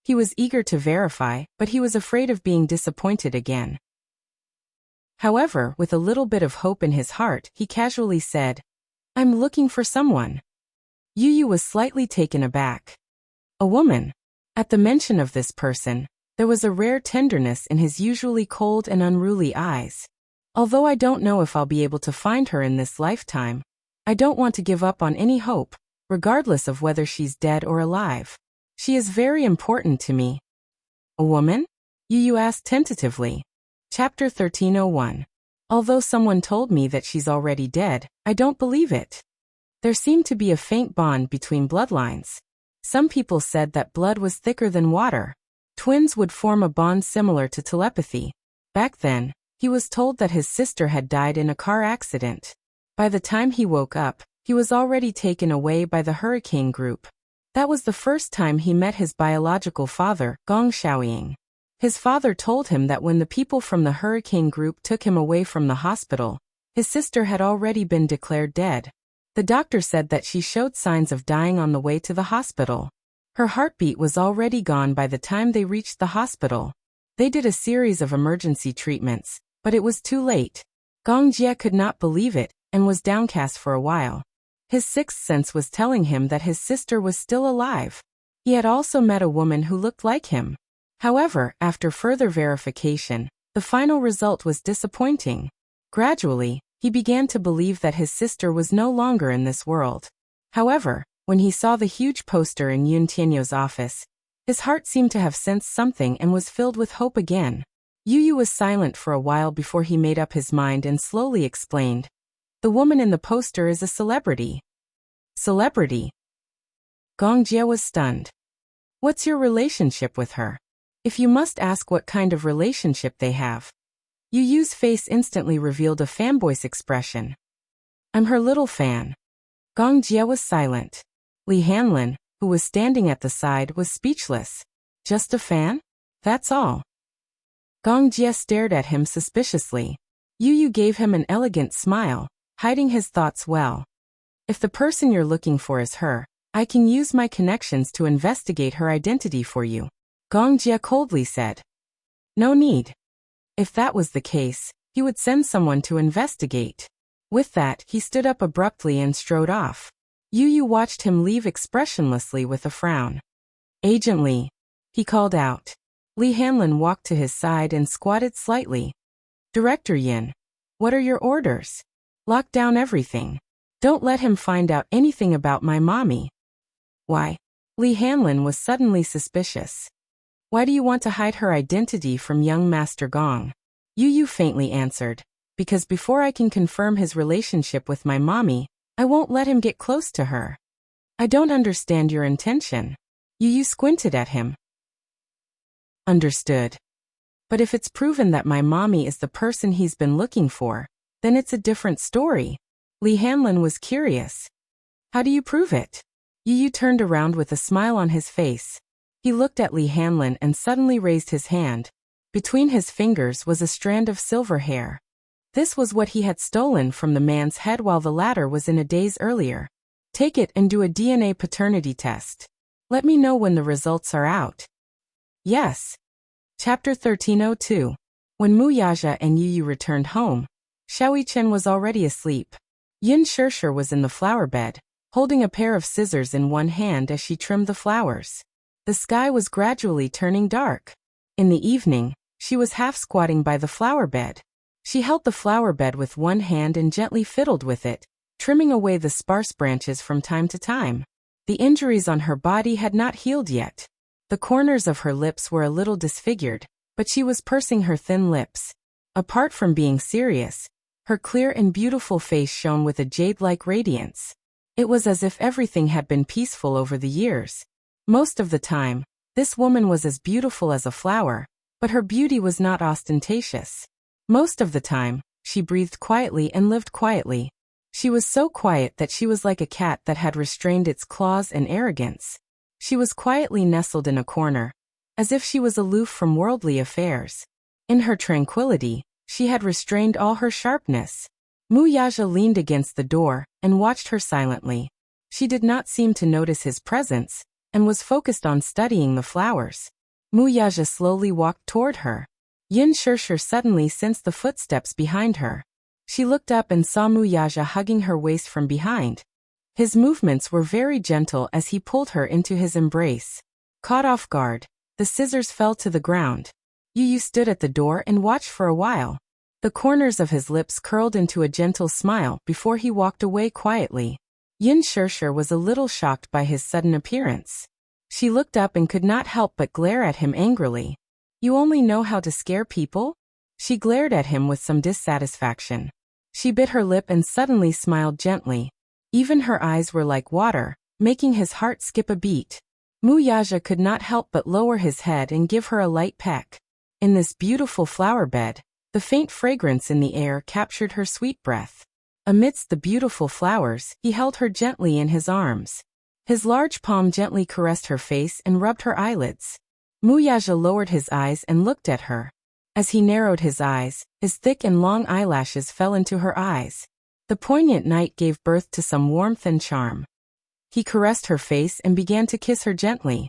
He was eager to verify, but he was afraid of being disappointed again. However, with a little bit of hope in his heart, he casually said, I'm looking for someone. Yu Yu was slightly taken aback. A woman. At the mention of this person, there was a rare tenderness in his usually cold and unruly eyes. Although I don't know if I'll be able to find her in this lifetime, I don't want to give up on any hope, regardless of whether she's dead or alive. She is very important to me. A woman? Yu Yu asked tentatively. Chapter 1301. Although someone told me that she's already dead, I don't believe it. There seemed to be a faint bond between bloodlines. Some people said that blood was thicker than water. Twins would form a bond similar to telepathy. Back then, he was told that his sister had died in a car accident. By the time he woke up, he was already taken away by the Hurricane Group. That was the first time he met his biological father, Gong Xiaoying. His father told him that when the people from the Hurricane Group took him away from the hospital, his sister had already been declared dead. The doctor said that she showed signs of dying on the way to the hospital. Her heartbeat was already gone by the time they reached the hospital. They did a series of emergency treatments, but it was too late. Gong Jie could not believe it and was downcast for a while. His sixth sense was telling him that his sister was still alive. He had also met a woman who looked like him. However, after further verification, The final result was disappointing. Gradually, he began to believe that his sister was no longer in this world. However, when he saw the huge poster in Yun Tianyo's office, his heart seemed to have sensed something and was filled with hope again. Yu was silent for a while before he made up his mind and slowly explained, "The woman in the poster is a celebrity." "Celebrity?" Gong Jie was stunned. "What's your relationship with her? If you must ask what kind of relationship they have." Yu's face instantly revealed a fanboy's expression. "I'm her little fan." Gong Jie was silent. Li Hanlin, who was standing at the side, was speechless. "Just a fan? That's all?" Gong Jie stared at him suspiciously. Yu gave him an elegant smile, hiding his thoughts well. "If the person you're looking for is her, I can use my connections to investigate her identity for you," Gong Jie coldly said. "No need. If that was the case, he would send someone to investigate." With that, he stood up abruptly and strode off. Yu watched him leave expressionlessly with a frown. "Agent Li," he called out. Li Hanlin walked to his side and squatted slightly. "Director Yin, what are your orders? Lock down everything. Don't let him find out anything about my mommy." "Why?" Li Hanlin was suddenly suspicious. "Why do you want to hide her identity from young Master Gong?" Yu faintly answered, "Because before I can confirm his relationship with my mommy, I won't let him get close to her." "I don't understand your intention." Yu squinted at him. "Understood. But if it's proven that my mommy is the person he's been looking for, then it's a different story." Li Hanlin was curious. "How do you prove it?" Yu turned around with a smile on his face. He looked at Li Hanlin and suddenly raised his hand. Between his fingers was a strand of silver hair. This was what he had stolen from the man's head while the latter was in a daze earlier. "Take it and do a DNA paternity test. Let me know when the results are out." "Yes." Chapter 1302. When Mu Yaja and Yu returned home, Xiaoi Chen was already asleep. Yin Shirshir was in the flower bed, holding a pair of scissors in one hand as she trimmed the flowers. The sky was gradually turning dark. In the evening, she was half squatting by the flower bed. She held the flower bed with one hand and gently fiddled with it, trimming away the sparse branches from time to time. The injuries on her body had not healed yet. The corners of her lips were a little disfigured, but she was pursing her thin lips. Apart from being serious, her clear and beautiful face shone with a jade-like radiance. It was as if everything had been peaceful over the years. Most of the time, this woman was as beautiful as a flower, but her beauty was not ostentatious. Most of the time, she breathed quietly and lived quietly. She was so quiet that she was like a cat that had restrained its claws and arrogance. She was quietly nestled in a corner, as if she was aloof from worldly affairs. In her tranquility, she had restrained all her sharpness. Mu Yaja leaned against the door and watched her silently. She did not seem to notice his presence, and was focused on studying the flowers. Mu Yaja slowly walked toward her. Yin Shirshir suddenly sensed the footsteps behind her. She looked up and saw Mu Yaja hugging her waist from behind. His movements were very gentle as he pulled her into his embrace. Caught off guard, the scissors fell to the ground. Yu stood at the door and watched for a while. The corners of his lips curled into a gentle smile before he walked away quietly. Yin Shirshir was a little shocked by his sudden appearance. She looked up and could not help but glare at him angrily. "You only know how to scare people?" She glared at him with some dissatisfaction. She bit her lip and suddenly smiled gently. Even her eyes were like water, making his heart skip a beat. Mu Yaja could not help but lower his head and give her a light peck. In this beautiful flower bed, the faint fragrance in the air captured her sweet breath. Amidst the beautiful flowers, he held her gently in his arms. His large palm gently caressed her face and rubbed her eyelids. Mu Yaja lowered his eyes and looked at her. As he narrowed his eyes, his thick and long eyelashes fell into her eyes. The poignant night gave birth to some warmth and charm. He caressed her face and began to kiss her gently.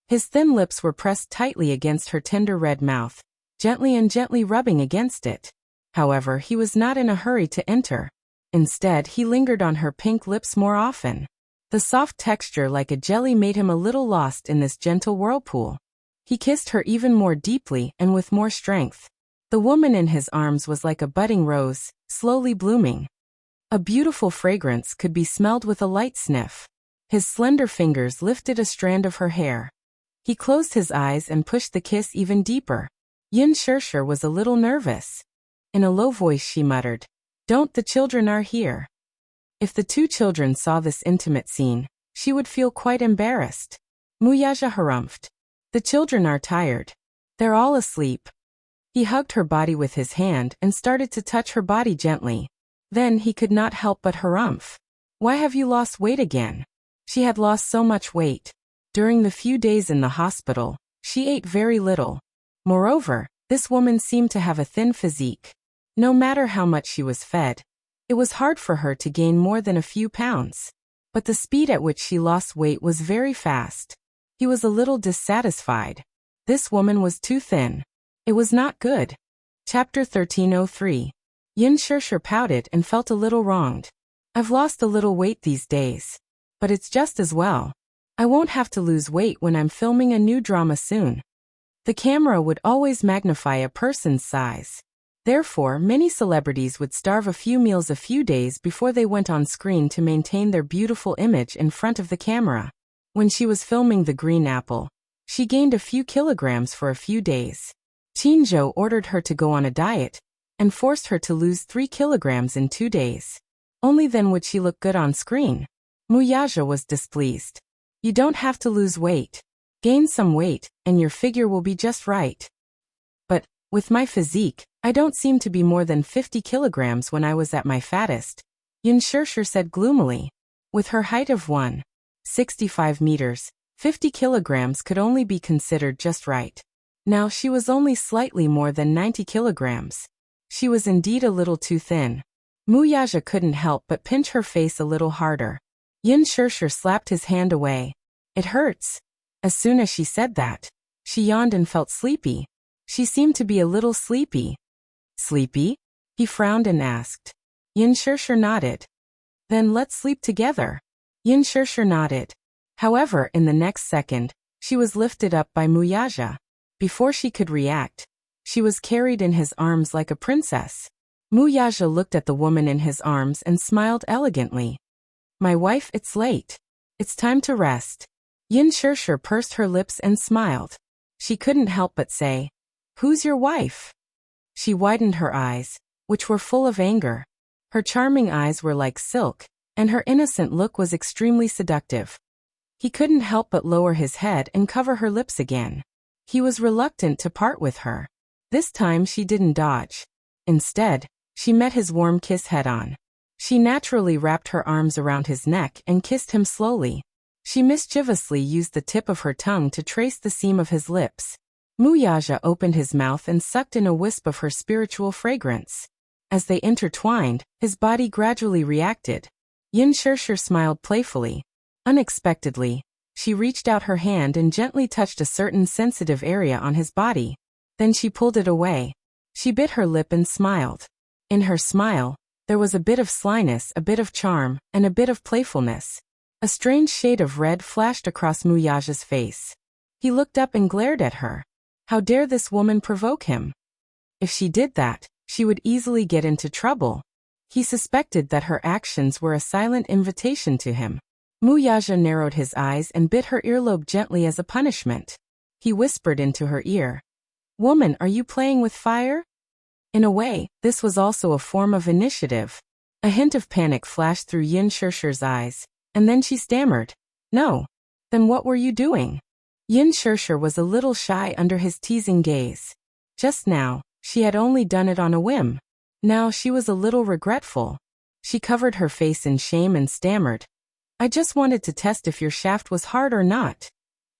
His thin lips were pressed tightly against her tender red mouth, gently rubbing against it. However, he was not in a hurry to enter. Instead, he lingered on her pink lips more often. The soft texture like a jelly made him a little lost in this gentle whirlpool. He kissed her even more deeply and with more strength. The The woman in his arms was like a budding rose, slowly blooming. A beautiful fragrance could be smelled with a light sniff. His slender fingers lifted a strand of her hair. He closed his eyes and pushed the kiss even deeper. Yin Shirshir was a little nervous. In a low voice she muttered, "Don't, the children are here." If the two children saw this intimate scene, she would feel quite embarrassed. Muyaja harumphed. "The children are tired. They're all asleep." He hugged her body with his hand and started to touch her body gently. Then he could not help but harumph. "Why have you lost weight again?" She had lost so much weight. During the few days in the hospital, she ate very little. Moreover, this woman seemed to have a thin physique. No matter how much she was fed, it was hard for her to gain more than a few pounds. But the speed at which she lost weight was very fast. He was a little dissatisfied. This woman was too thin. It was not good. Chapter 1303. Yin Shirshir pouted and felt a little wronged. "I've lost a little weight these days. But it's just as well. I won't have to lose weight when I'm filming a new drama soon." The camera would always magnify a person's size. Therefore, many celebrities would starve a few meals a few days before they went on screen to maintain their beautiful image in front of the camera. When she was filming The Green Apple, she gained a few kilograms for a few days. Chinzhou ordered her to go on a diet and forced her to lose 3 kilograms in 2 days. Only then would she look good on screen. Muyaja was displeased. "You don't have to lose weight. Gain some weight, and your figure will be just right." "But, with my physique, I don't seem to be more than 50 kilograms when I was at my fattest," Yin Shirshir said gloomily. With her height of 1.65 meters, 50 kilograms could only be considered just right. Now she was only slightly more than 90 kilograms. She was indeed a little too thin. Muyaja couldn't help but pinch her face a little harder. Yin Shirshir slapped his hand away. "It hurts." As soon as she said that, she yawned and felt sleepy. She seemed to be a little sleepy. "Sleepy?" He frowned and asked. Yin Shirshir nodded. "Then let's sleep together." Yin Shirshir nodded. However, in the next second, she was lifted up by Muyaja. Before she could react, she was carried in his arms like a princess. Muyaja looked at the woman in his arms and smiled elegantly. "My wife, it's late. It's time to rest." Yin Shirshir pursed her lips and smiled. She couldn't help but say, "Who's your wife?" She widened her eyes, which were full of anger. Her charming eyes were like silk, and her innocent look was extremely seductive. He couldn't help but lower his head and cover her lips again. He was reluctant to part with her. This time she didn't dodge. Instead, she met his warm kiss head-on. She naturally wrapped her arms around his neck and kissed him slowly. She mischievously used the tip of her tongue to trace the seam of his lips. Muyaja opened his mouth and sucked in a wisp of her spiritual fragrance. As they intertwined, his body gradually reacted. Yin Shirshir smiled playfully. Unexpectedly, she reached out her hand and gently touched a certain sensitive area on his body. Then she pulled it away. She bit her lip and smiled. In her smile, there was a bit of slyness, a bit of charm, and a bit of playfulness. A strange shade of red flashed across Muyaja's face. He looked up and glared at her. How dare this woman provoke him? If she did that, she would easily get into trouble. He suspected that her actions were a silent invitation to him. Muyaja narrowed his eyes and bit her earlobe gently as a punishment. He whispered into her ear, "Woman, are you playing with fire?" In a way, this was also a form of initiative. A hint of panic flashed through Yin Shirshir's eyes, and then she stammered, "No." "Then what were you doing?" Yin Shirshir was a little shy under his teasing gaze. Just now, she had only done it on a whim. Now she was a little regretful. She covered her face in shame and stammered, "I just wanted to test if your shaft was hard or not."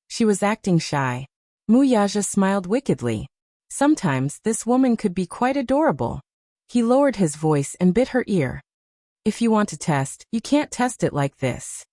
She was acting shy. Muyaja smiled wickedly. Sometimes this woman could be quite adorable. He lowered his voice and bit her ear. "If you want to test, you can't test it like this."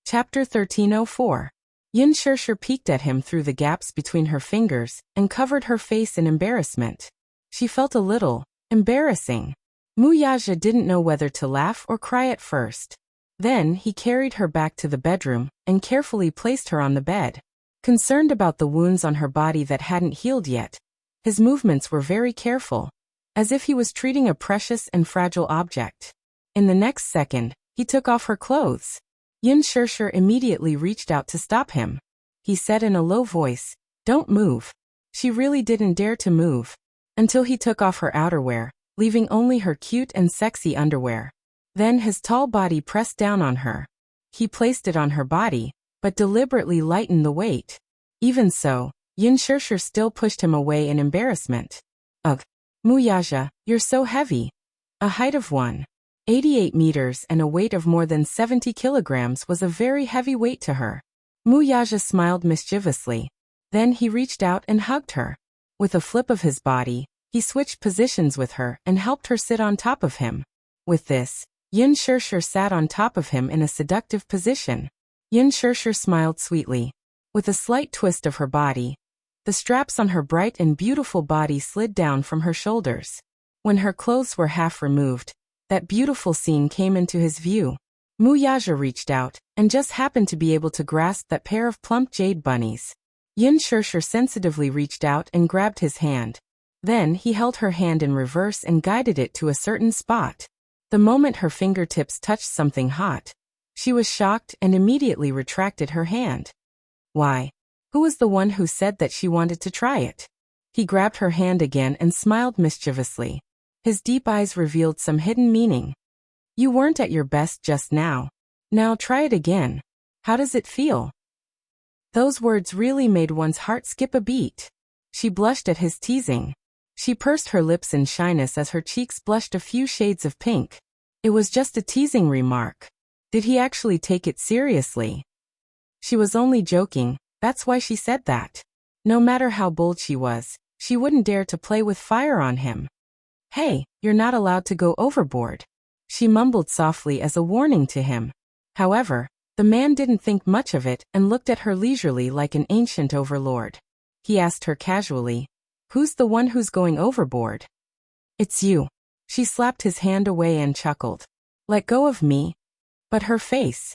Chapter 1304. Yin Shirshir peeked at him through the gaps between her fingers and covered her face in embarrassment. She felt a little embarrassing. Muyaja didn't know whether to laugh or cry at first. Then he carried her back to the bedroom and carefully placed her on the bed. Concerned about the wounds on her body that hadn't healed yet, His movements were very careful, as if he was treating a precious and fragile object. In the next second, he took off her clothes. Yin Shirshir immediately reached out to stop him. He said in a low voice, "Don't move." She really didn't dare to move, until he took off her outerwear, leaving only her cute and sexy underwear. Then his tall body pressed down on her. He placed it on her body, but deliberately lightened the weight. Even so, Yin Shirshir still pushed him away in embarrassment. Ugh. Muyaja, you're so heavy. A height of 188 meters and a weight of more than 70 kilograms was a very heavy weight to her. Muyaja smiled mischievously. Then he reached out and hugged her. With a flip of his body, he switched positions with her and helped her sit on top of him. With this, Yin Shirshir sat on top of him in a seductive position. Yin Shirshir smiled sweetly. With a slight twist of her body, the straps on her bright and beautiful body slid down from her shoulders. When her clothes were half removed, that beautiful scene came into his view. Muyaja reached out, and just happened to be able to grasp that pair of plump jade bunnies. Yin Shirshir sensitively reached out and grabbed his hand. Then he held her hand in reverse and guided it to a certain spot. The moment her fingertips touched something hot, she was shocked and immediately retracted her hand. Why? Who was the one who said that she wanted to try it? He grabbed her hand again and smiled mischievously. His deep eyes revealed some hidden meaning. You weren't at your best just now. Now try it again. How does it feel? Those words really made one's heart skip a beat. She blushed at his teasing. She pursed her lips in shyness as her cheeks blushed a few shades of pink. It was just a teasing remark. Did he actually take it seriously? She was only joking, that's why she said that. No matter how bold she was, she wouldn't dare to play with fire on him. Hey, you're not allowed to go overboard. She mumbled softly as a warning to him. However, the man didn't think much of it and looked at her leisurely like an ancient overlord. He asked her casually, "Who's the one who's going overboard?" "It's you." She slapped his hand away and chuckled. "Let go of me." But her face.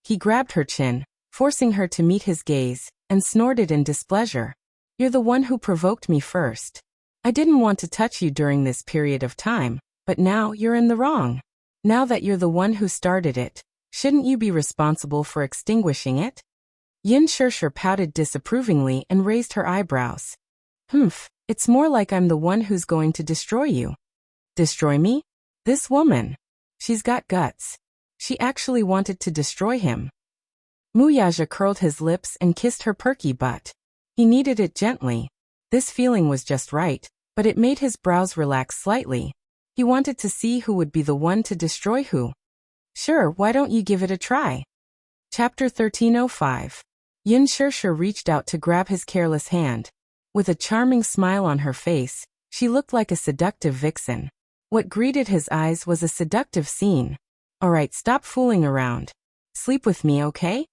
He grabbed her chin, forcing her to meet his gaze, and snorted in displeasure. "You're the one who provoked me first. I didn't want to touch you during this period of time, but now you're in the wrong. Now that you're the one who started it, shouldn't you be responsible for extinguishing it?" Yin Shirshir pouted disapprovingly and raised her eyebrows. It's more like I'm the one who's going to destroy you." "Destroy me? This woman. She's got guts. She actually wanted to destroy him." Muyaja curled his lips and kissed her perky butt. He kneaded it gently. This feeling was just right, but it made his brows relax slightly. He wanted to see who would be the one to destroy who. "Sure, why don't you give it a try?" Chapter 1305. Yin Shirshir reached out to grab his careless hand. With a charming smile on her face, she looked like a seductive vixen. What greeted his eyes was a seductive scene. "Alright, stop fooling around. Sleep with me, okay?"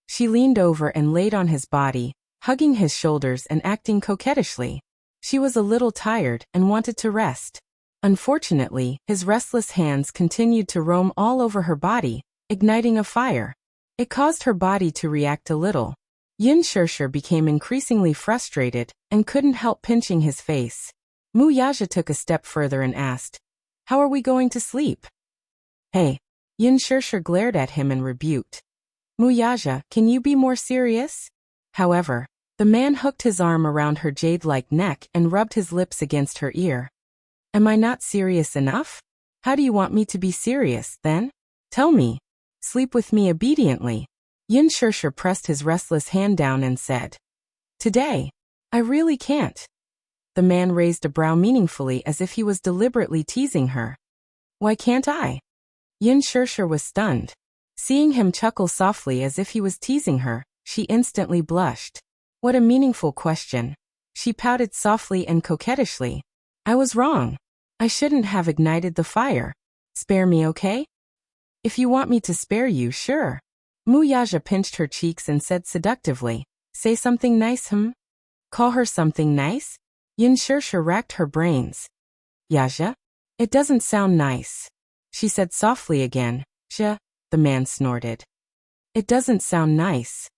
She leaned over and laid on his body, hugging his shoulders and acting coquettishly. She was a little tired and wanted to rest. Unfortunately, his restless hands continued to roam all over her body, igniting a fire. It caused her body to react a little. Yin Shirshir became increasingly frustrated and couldn't help pinching his face. Muyaja took a step further and asked, "How are we going to sleep?" "Hey." Yin Shirshir glared at him and rebuked. "Muyaja, can you be more serious?" However, the man hooked his arm around her jade-like neck and rubbed his lips against her ear. "Am I not serious enough? How do you want me to be serious, then? Tell me. Sleep with me obediently." Yin Shirshir pressed his restless hand down and said, "Today. I really can't." The man raised a brow meaningfully as if he was deliberately teasing her. "Why can't I?" Yin Shirshir was stunned. Seeing him chuckle softly as if he was teasing her, she instantly blushed. What a meaningful question. She pouted softly and coquettishly. "I was wrong. I shouldn't have ignited the fire. Spare me, okay?" "If you want me to spare you, sure." Muyaja pinched her cheeks and said seductively, "Say something nice, Call her something nice?" Yin Shirshir racked her brains. "Yaja? It doesn't sound nice." She said softly again, "Ja," the man snorted. "It doesn't sound nice."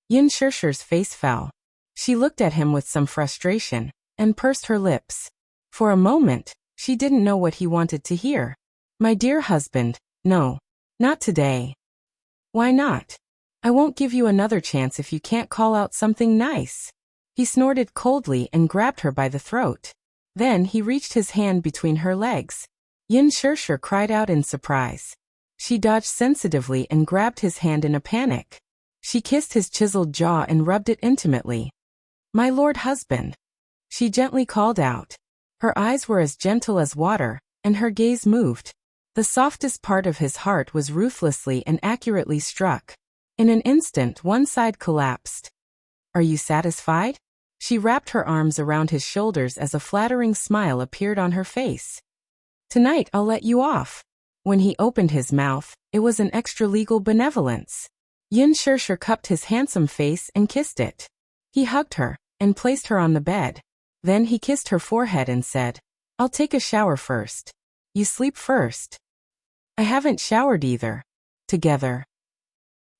Yin Shirshir's face fell. She looked at him with some frustration. and pursed her lips. For a moment, she didn't know what he wanted to hear. My dear husband, no. Not today. Why not? I won't give you another chance if you can't call out something nice. He snorted coldly and grabbed her by the throat. Then he reached his hand between her legs. Yin Shirshir cried out in surprise. She dodged sensitively and grabbed his hand in a panic. She kissed his chiseled jaw and rubbed it intimately. My lord husband. She gently called out. Her eyes were as gentle as water, and her gaze moved. The softest part of his heart was ruthlessly and accurately struck. In an instant, one side collapsed. Are you satisfied? She wrapped her arms around his shoulders as a flattering smile appeared on her face. Tonight I'll let you off. When he opened his mouth, it was an extra-legal benevolence. Yin Shirshir cupped his handsome face and kissed it. He hugged her, and placed her on the bed. Then he kissed her forehead and said, I'll take a shower first. You sleep first. I haven't showered either. Together.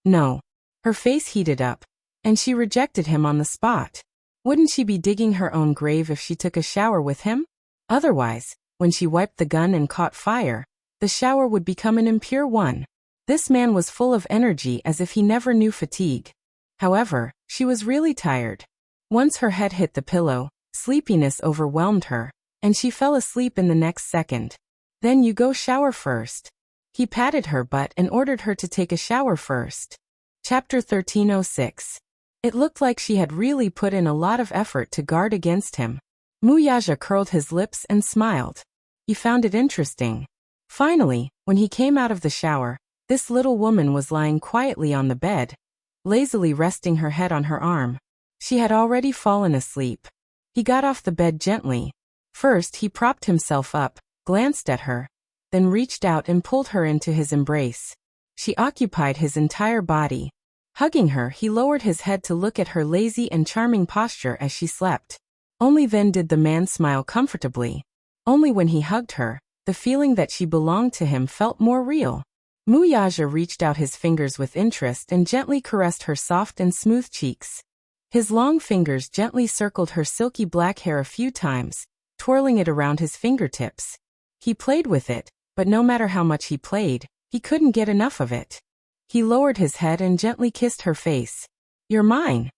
No. Her face heated up, and she rejected him on the spot. Wouldn't she be digging her own grave if she took a shower with him? Otherwise, when she wiped the gun and caught fire, the shower would become an impure one. This man was full of energy as if he never knew fatigue. However, she was really tired. Once her head hit the pillow, sleepiness overwhelmed her, and she fell asleep in the next second. Then you go shower first. He patted her butt and ordered her to take a shower first. Chapter 1306. It looked like she had really put in a lot of effort to guard against him. Muyaja curled his lips and smiled. He found it interesting. Finally, when he came out of the shower, this little woman was lying quietly on the bed, lazily resting her head on her arm. She had already fallen asleep. He got off the bed gently. First he propped himself up, glanced at her, then reached out and pulled her into his embrace. She occupied his entire body. Hugging her, he lowered his head to look at her lazy and charming posture as she slept. Only then did the man smile comfortably. Only when he hugged her, the feeling that she belonged to him felt more real. Muyaja reached out his fingers with interest and gently caressed her soft and smooth cheeks. His long fingers gently circled her silky black hair a few times, twirling it around his fingertips. He played with it, but no matter how much he played, he couldn't get enough of it. He lowered his head and gently kissed her face. You're mine.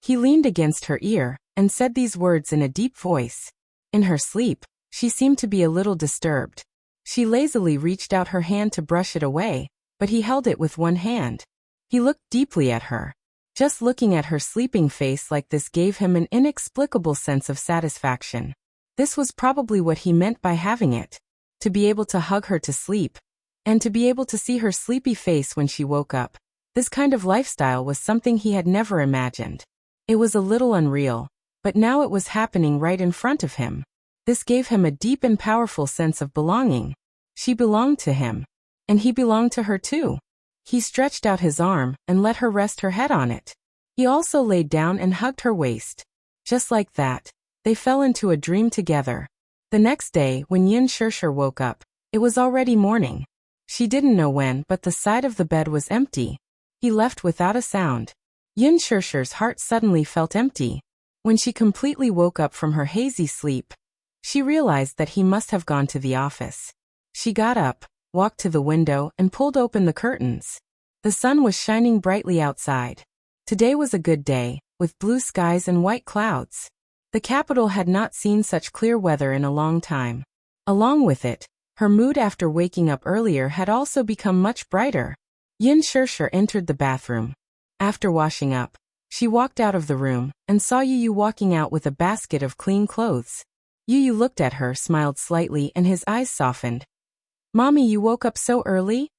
He leaned against her ear and said these words in a deep voice. In her sleep, she seemed to be a little disturbed. She lazily reached out her hand to brush it away, but he held it with one hand. He looked deeply at her. Just looking at her sleeping face like this gave him an inexplicable sense of satisfaction. This was probably what he meant by having it. To be able to hug her to sleep, and to be able to see her sleepy face when she woke up. This kind of lifestyle was something he had never imagined. It was a little unreal, but now it was happening right in front of him. This gave him a deep and powerful sense of belonging. She belonged to him, and he belonged to her too. He stretched out his arm and let her rest her head on it. He also laid down and hugged her waist. Just like that, they fell into a dream together. The next day, when Yin Shirshir woke up, it was already morning. She didn't know when, but the side of the bed was empty. He left without a sound. Yin Shirshir's heart suddenly felt empty. When she completely woke up from her hazy sleep, she realized that he must have gone to the office. She got up, walked to the window, and pulled open the curtains. The sun was shining brightly outside. Today was a good day, with blue skies and white clouds. The capital had not seen such clear weather in a long time. Along with it, her mood after waking up earlier had also become much brighter. Yin Shirshir entered the bathroom. After washing up, she walked out of the room and saw Yu walking out with a basket of clean clothes. Yu looked at her, smiled slightly, and his eyes softened. Mommy, you woke up so early?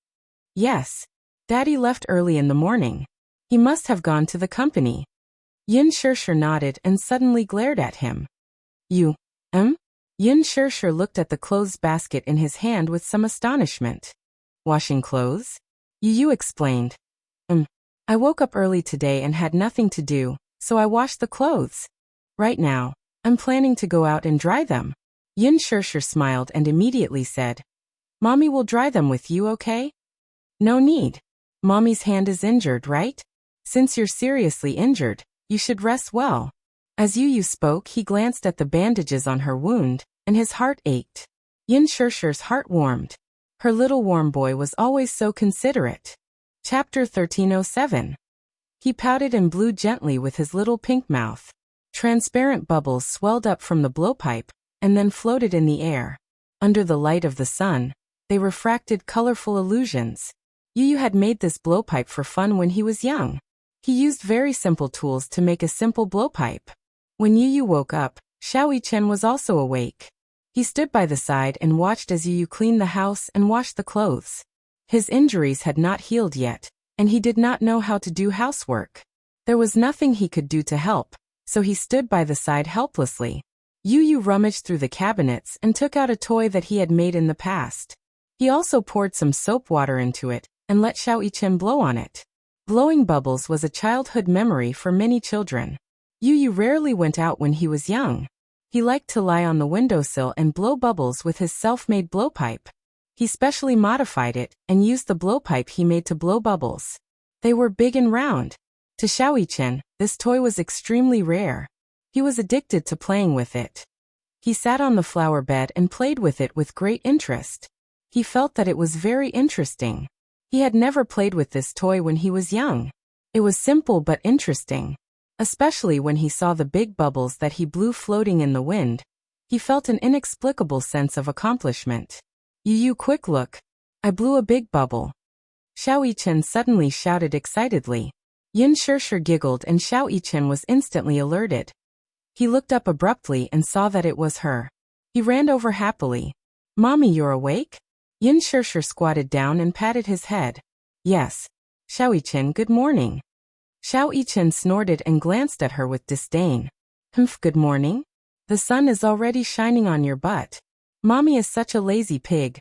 Yes. Daddy left early in the morning. He must have gone to the company. Yin Shirshir nodded and suddenly glared at him. You, Yin Shirshir looked at the clothes basket in his hand with some astonishment. Washing clothes? Yu explained. I woke up early today and had nothing to do, so I washed the clothes. Right now, I'm planning to go out and dry them. Yin Shirshir smiled and immediately said, Mommy will dry them with you, okay? No need. Mommy's hand is injured, right? Since you're seriously injured, you should rest well. As Yu Yu spoke, he glanced at the bandages on her wound, and his heart ached. Yin Shirshir's heart warmed. Her little warm boy was always so considerate. Chapter 1307. He pouted and blew gently with his little pink mouth. Transparent bubbles swelled up from the blowpipe, and then floated in the air. Under the light of the sun, they refracted colorful illusions. Yu Yu had made this blowpipe for fun when he was young. He used very simple tools to make a simple blowpipe. When Yu Yu woke up, Xiao Yichen was also awake. He stood by the side and watched as Yu Yu cleaned the house and washed the clothes. His injuries had not healed yet, and he did not know how to do housework. There was nothing he could do to help, so he stood by the side helplessly. Yu Yu rummaged through the cabinets and took out a toy that he had made in the past. He also poured some soap water into it and let Xiao Yichen blow on it. Blowing bubbles was a childhood memory for many children. Yu Yu rarely went out when he was young. He liked to lie on the windowsill and blow bubbles with his self-made blowpipe. He specially modified it and used the blowpipe he made to blow bubbles. They were big and round. To Xiao Yichen, this toy was extremely rare. He was addicted to playing with it. He sat on the flower bed and played with it with great interest. He felt that it was very interesting. He had never played with this toy when he was young. It was simple but interesting. Especially when he saw the big bubbles that he blew floating in the wind. He felt an inexplicable sense of accomplishment. Yu Yu, quick look. I blew a big bubble. Xiao Yichen suddenly shouted excitedly. Yin Shirshir giggled and Xiao Yichen was instantly alerted. He looked up abruptly and saw that it was her. He ran over happily. Mommy, you're awake? Yin Shirshir squatted down and patted his head. Yes. Xiao Yichen, good morning. Xiao Yichen snorted and glanced at her with disdain. Humph, good morning? The sun is already shining on your butt. Mommy is such a lazy pig.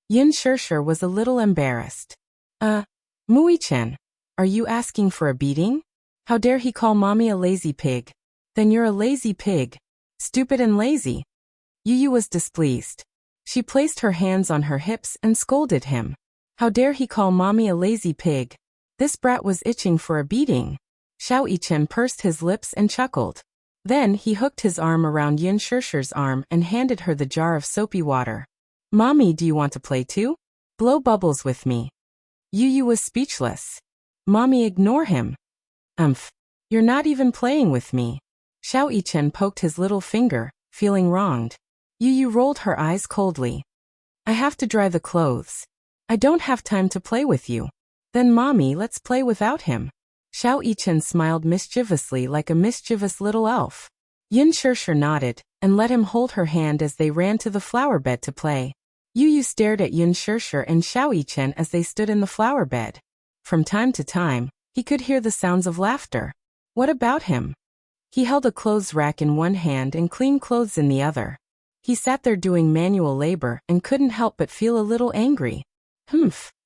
Yin Shirshir was a little embarrassed. Mu Yichen, are you asking for a beating? How dare he call Mommy a lazy pig? Then you're a lazy pig. Stupid and lazy. Yu Yu was displeased. She placed her hands on her hips and scolded him. How dare he call Mommy a lazy pig? This brat was itching for a beating. Xiao Yichen pursed his lips and chuckled. Then he hooked his arm around Yin Shirshir's arm and handed her the jar of soapy water. Mommy, do you want to play too? Blow bubbles with me. Yu Yu was speechless. Mommy, ignore him. You're not even playing with me. Xiao Yichen poked his little finger, feeling wronged. Yu Yu rolled her eyes coldly. I have to dry the clothes. I don't have time to play with you. Then Mommy, let's play without him. Xiao Yichen smiled mischievously like a mischievous little elf. Yin Shirshir nodded, and let him hold her hand as they ran to the flower bed to play. Yu Yu stared at Yin Shirshir and Xiao Yichen as they stood in the flower bed. From time to time, he could hear the sounds of laughter. What about him? He held a clothes rack in one hand and clean clothes in the other. He sat there doing manual labor and couldn't help but feel a little angry.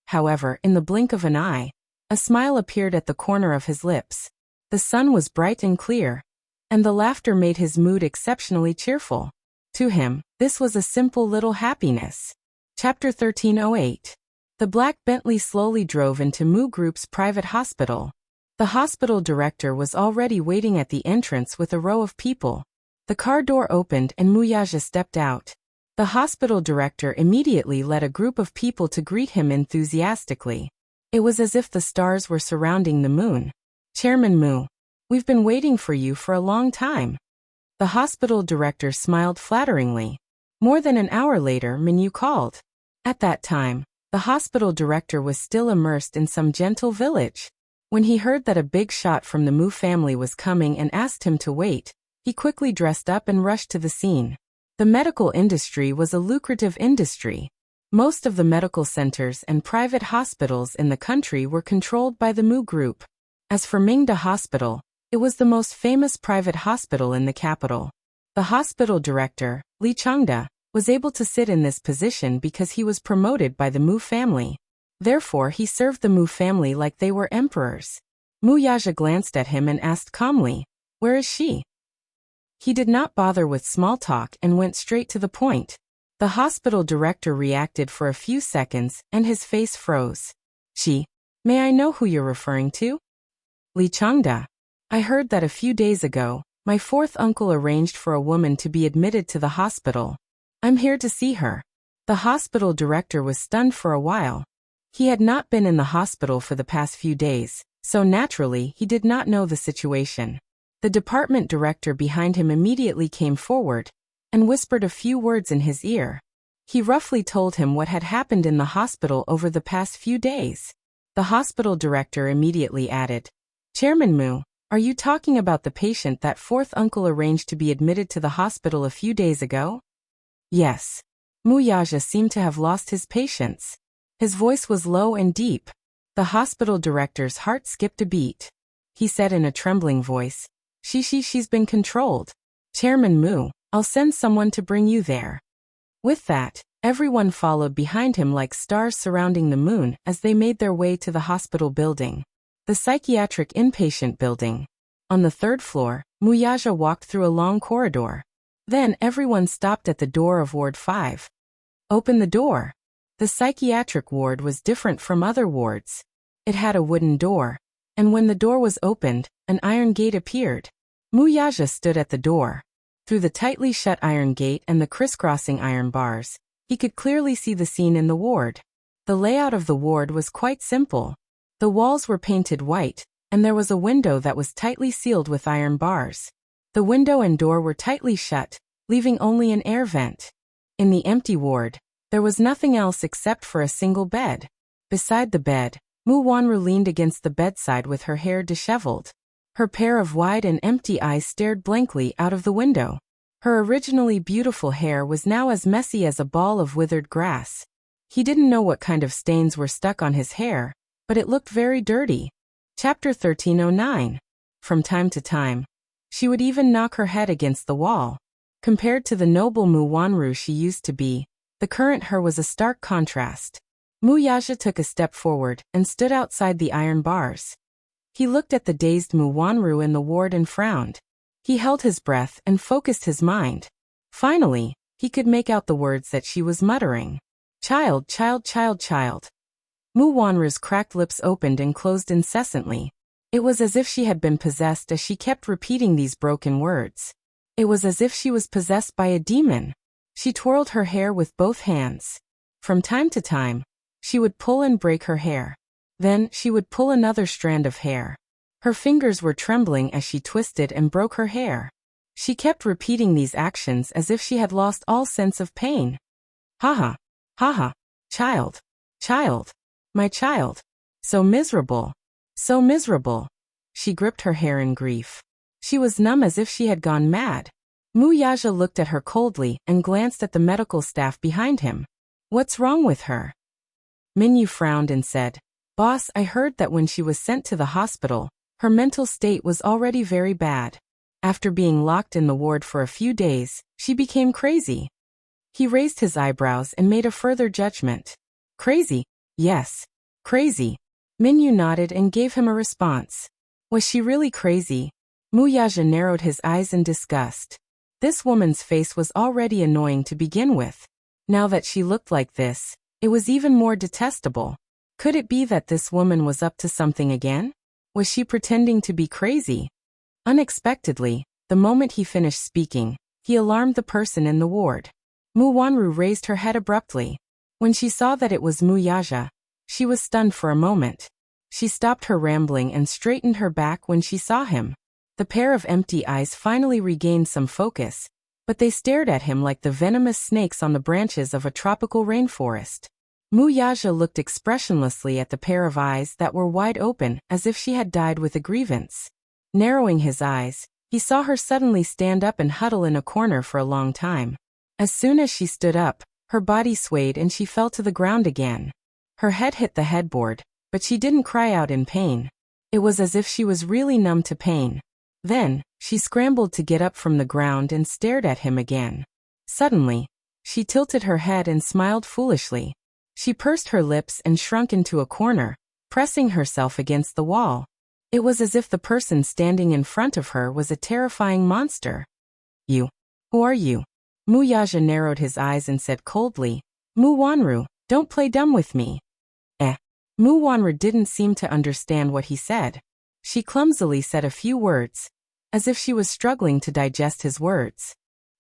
However, in the blink of an eye, a smile appeared at the corner of his lips. The sun was bright and clear, and the laughter made his mood exceptionally cheerful. To him, this was a simple little happiness. Chapter 1308. The black Bentley slowly drove into Mu Group's private hospital. The hospital director was already waiting at the entrance with a row of people. The car door opened and Mu Yaja stepped out. The hospital director immediately led a group of people to greet him enthusiastically. It was as if the stars were surrounding the moon. Chairman Mu, we've been waiting for you for a long time. The hospital director smiled flatteringly. More than an hour later, Minyu called. At that time, the hospital director was still immersed in some gentle village. When he heard that a big shot from the Mu family was coming and asked him to wait, he quickly dressed up and rushed to the scene. The medical industry was a lucrative industry. Most of the medical centers and private hospitals in the country were controlled by the Mu Group. As for Mingda Hospital, it was the most famous private hospital in the capital. The hospital director, Li Changda, was able to sit in this position because he was promoted by the Mu family. Therefore, he served the Mu family like they were emperors. Mu Yaja glanced at him and asked calmly, "Where is she?" He did not bother with small talk and went straight to the point. The hospital director reacted for a few seconds and his face froze. "She? May I know who you're referring to?" "Li Changda. I heard that a few days ago, My fourth uncle arranged for a woman to be admitted to the hospital. I'm here to see her. The hospital director was stunned for a while. He had not been in the hospital for the past few days, so naturally he did not know the situation. The department director behind him immediately came forward and whispered a few words in his ear. He roughly told him what had happened in the hospital over the past few days. The hospital director immediately added, Chairman Mu, are you talking about the patient that fourth uncle arranged to be admitted to the hospital a few days ago? Yes. Mu Yaja seemed to have lost his patience. His voice was low and deep. The hospital director's heart skipped a beat. He said in a trembling voice, She's been controlled. Chairman Mu, I'll send someone to bring you there. With that, everyone followed behind him like stars surrounding the moon as they made their way to the hospital building. The psychiatric inpatient building. On the third floor, Muyaja walked through a long corridor. Then everyone stopped at the door of Ward 5. Open the door. The psychiatric ward was different from other wards. It had a wooden door, and when the door was opened, an iron gate appeared. Muyaja stood at the door. Through the tightly shut iron gate and the crisscrossing iron bars, he could clearly see the scene in the ward. The layout of the ward was quite simple. The walls were painted white, and there was a window that was tightly sealed with iron bars. The window and door were tightly shut, leaving only an air vent. In the empty ward, there was nothing else except for a single bed. Beside the bed, Mu Wanru leaned against the bedside with her hair disheveled. Her pair of wide and empty eyes stared blankly out of the window. Her originally beautiful hair was now as messy as a ball of withered grass. He didn't know what kind of stains were stuck on his hair, but it looked very dirty. Chapter 1309. From time to time, she would even knock her head against the wall. Compared to the noble Mu Wanru she used to be, the current her was a stark contrast. Mu Yaja took a step forward and stood outside the iron bars. He looked at the dazed Mu Wanru in the ward and frowned. He held his breath and focused his mind. Finally, he could make out the words that she was muttering. Child, child, child, child. Mu Wanru's cracked lips opened and closed incessantly. It was as if she had been possessed as she kept repeating these broken words. It was as if she was possessed by a demon. She twirled her hair with both hands. From time to time, she would pull and break her hair. Then she would pull another strand of hair. Her fingers were trembling as she twisted and broke her hair. She kept repeating these actions as if she had lost all sense of pain. Ha ha, child, child, my child. So miserable, so miserable. She gripped her hair in grief. She was numb as if she had gone mad. Mu Yaja looked at her coldly and glanced at the medical staff behind him. What's wrong with her? Minyu frowned and said, Boss, I heard that when she was sent to the hospital, her mental state was already very bad. After being locked in the ward for a few days, she became crazy. He raised his eyebrows and made a further judgment. Crazy? Yes. Crazy. Minyu nodded and gave him a response. Was she really crazy? Mu Yaja narrowed his eyes in disgust. This woman's face was already annoying to begin with. Now that she looked like this, it was even more detestable. Could it be that this woman was up to something again? Was she pretending to be crazy? Unexpectedly, the moment he finished speaking, he alarmed the person in the ward. Mu Wanru raised her head abruptly. When she saw that it was Mu Yaja, she was stunned for a moment. She stopped her rambling and straightened her back when she saw him. The pair of empty eyes finally regained some focus, but they stared at him like the venomous snakes on the branches of a tropical rainforest. Mu Yaja looked expressionlessly at the pair of eyes that were wide open as if she had died with a grievance. Narrowing his eyes, he saw her suddenly stand up and huddle in a corner for a long time. As soon as she stood up, her body swayed and she fell to the ground again. Her head hit the headboard, but she didn't cry out in pain. It was as if she was really numb to pain. Then, she scrambled to get up from the ground and stared at him again. Suddenly, she tilted her head and smiled foolishly. She pursed her lips and shrunk into a corner, pressing herself against the wall. It was as if the person standing in front of her was a terrifying monster. You. Who are you? Mu Yaja narrowed his eyes and said coldly, Mu Wanru, don't play dumb with me. Mu Wanru didn't seem to understand what he said. She clumsily said a few words, as if she was struggling to digest his words.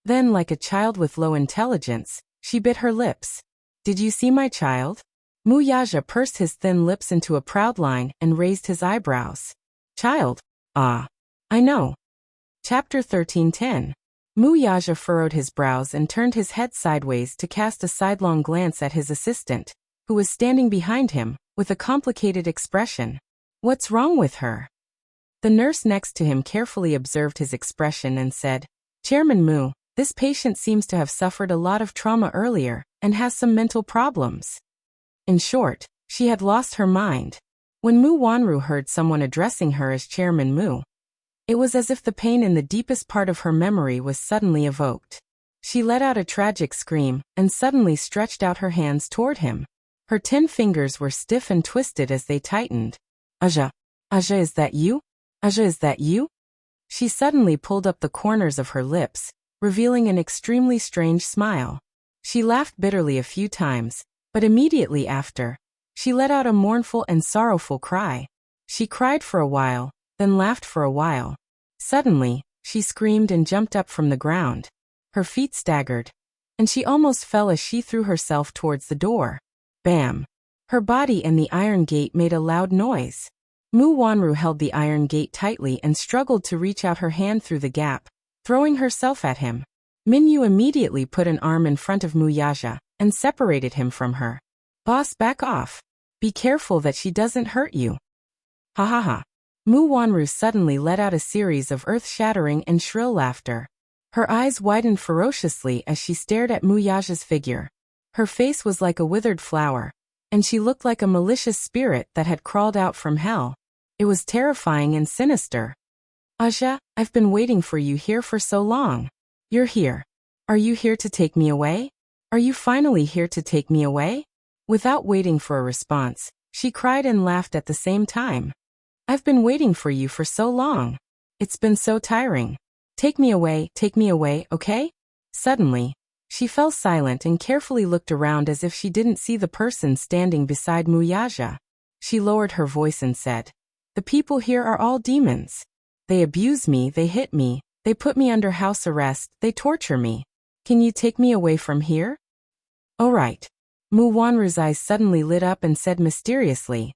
Then, like a child with low intelligence, she bit her lips. Did you see my child? Muyaja pursed his thin lips into a proud line and raised his eyebrows. Child? Ah. I know. Chapter 13:10. Muyaja furrowed his brows and turned his head sideways to cast a sidelong glance at his assistant, who was standing behind him, with a complicated expression. What's wrong with her? The nurse next to him carefully observed his expression and said, Chairman Mu, this patient seems to have suffered a lot of trauma earlier and has some mental problems. In short, she had lost her mind. When Mu Wanru heard someone addressing her as Chairman Mu, it was as if the pain in the deepest part of her memory was suddenly evoked. She let out a tragic scream and suddenly stretched out her hands toward him. Her 10 fingers were stiff and twisted as they tightened. Aja, is that you? Aja, is that you? She suddenly pulled up the corners of her lips, revealing an extremely strange smile. She laughed bitterly a few times, but immediately after, she let out a mournful and sorrowful cry. She cried for a while, then laughed for a while. Suddenly, she screamed and jumped up from the ground. Her feet staggered, and she almost fell as she threw herself towards the door. Bam! Her body and the iron gate made a loud noise. Mu Wanru held the iron gate tightly and struggled to reach out her hand through the gap, throwing herself at him. Minyu immediately put an arm in front of Muyaja and separated him from her. Boss, back off. Be careful that she doesn't hurt you. Ha ha ha. Mu Wanru suddenly let out a series of earth-shattering and shrill laughter. Her eyes widened ferociously as she stared at Muyaja's figure. Her face was like a withered flower, and she looked like a malicious spirit that had crawled out from hell. It was terrifying and sinister. Aja, I've been waiting for you here for so long. You're here. Are you here to take me away? Are you finally here to take me away? Without waiting for a response, she cried and laughed at the same time. I've been waiting for you for so long. It's been so tiring. Take me away, okay? Suddenly, she fell silent and carefully looked around as if she didn't see the person standing beside Muyaja. She lowered her voice and said, The people here are all demons. They abuse me, they hit me, they put me under house arrest, they torture me. Can you take me away from here? All right. Mu Wanru's eyes suddenly lit up and said mysteriously,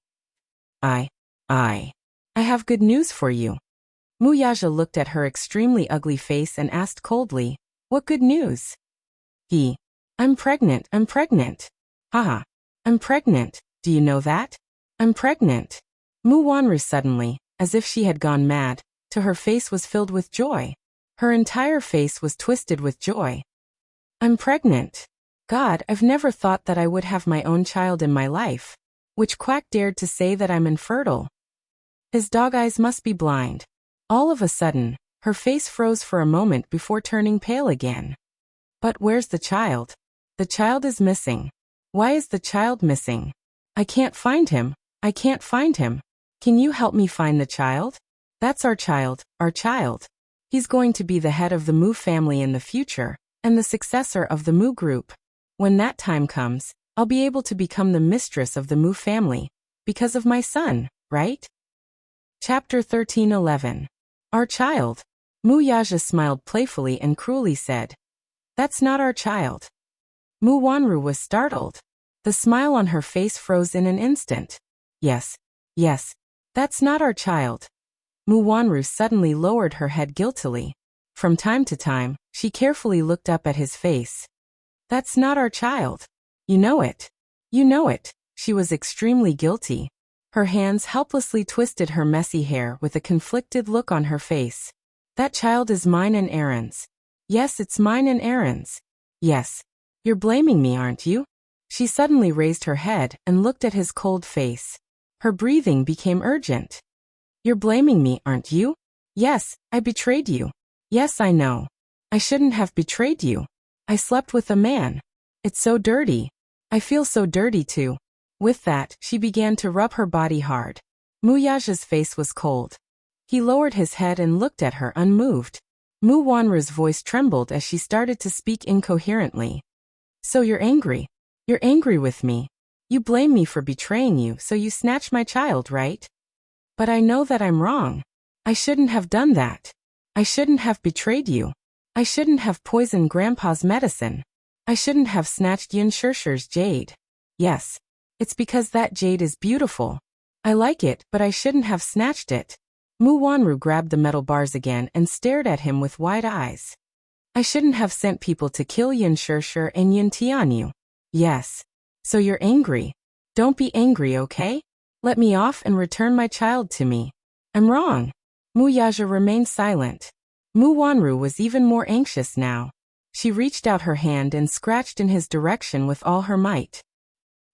I have good news for you. Muyaja looked at her extremely ugly face and asked coldly, What good news? I'm pregnant. Haha. I'm pregnant. Do you know that? I'm pregnant. Mu Wanru suddenly, as if she had gone mad, to her face was filled with joy. Her entire face was twisted with joy. I'm pregnant. God, I've never thought that I would have my own child in my life. Which quack dared to say that I'm infertile? His dog eyes must be blind. All of a sudden, her face froze for a moment before turning pale again. But where's the child? The child is missing. Why is the child missing? I can't find him. Can you help me find the child? That's our child. He's going to be the head of the Mu family in the future, and the successor of the Mu group. When that time comes, I'll be able to become the mistress of the Mu family, because of my son, right? Chapter 13:11. Our child. Muyaja smiled playfully and cruelly said, That's not our child. Mu Wanru was startled. The smile on her face froze in an instant. Yes, that's not our child. Mu Wanru suddenly lowered her head guiltily. From time to time, she carefully looked up at his face. That's not our child. You know it. She was extremely guilty. Her hands helplessly twisted her messy hair with a conflicted look on her face. That child is mine and Aaron's. Yes, it's mine and Aaron's. Yes. You're blaming me, aren't you? She suddenly raised her head and looked at his cold face. Her breathing became urgent. You're blaming me, aren't you? Yes, I betrayed you. Yes, I know. I shouldn't have betrayed you. I slept with a man. It's so dirty. I feel so dirty too. With that, she began to rub her body hard. Muyaja's face was cold. He lowered his head and looked at her unmoved. Mu Wanru's voice trembled as she started to speak incoherently. So you're angry. You're angry with me. You blame me for betraying you, so you snatched my child, right? But I know that I'm wrong. I shouldn't have done that. I shouldn't have betrayed you. I shouldn't have poisoned Grandpa's medicine. I shouldn't have snatched Yin Shirshir's jade. Yes. It's because that jade is beautiful. I like it, but I shouldn't have snatched it. Mu Wanru grabbed the metal bars again and stared at him with wide eyes. I shouldn't have sent people to kill Yin Shirshir and Yin Tianyu. Yes. So you're angry. Don't be angry, okay? Let me off and return my child to me. I'm wrong. Mu Yaja remained silent. Mu Wanru was even more anxious now. She reached out her hand and scratched in his direction with all her might.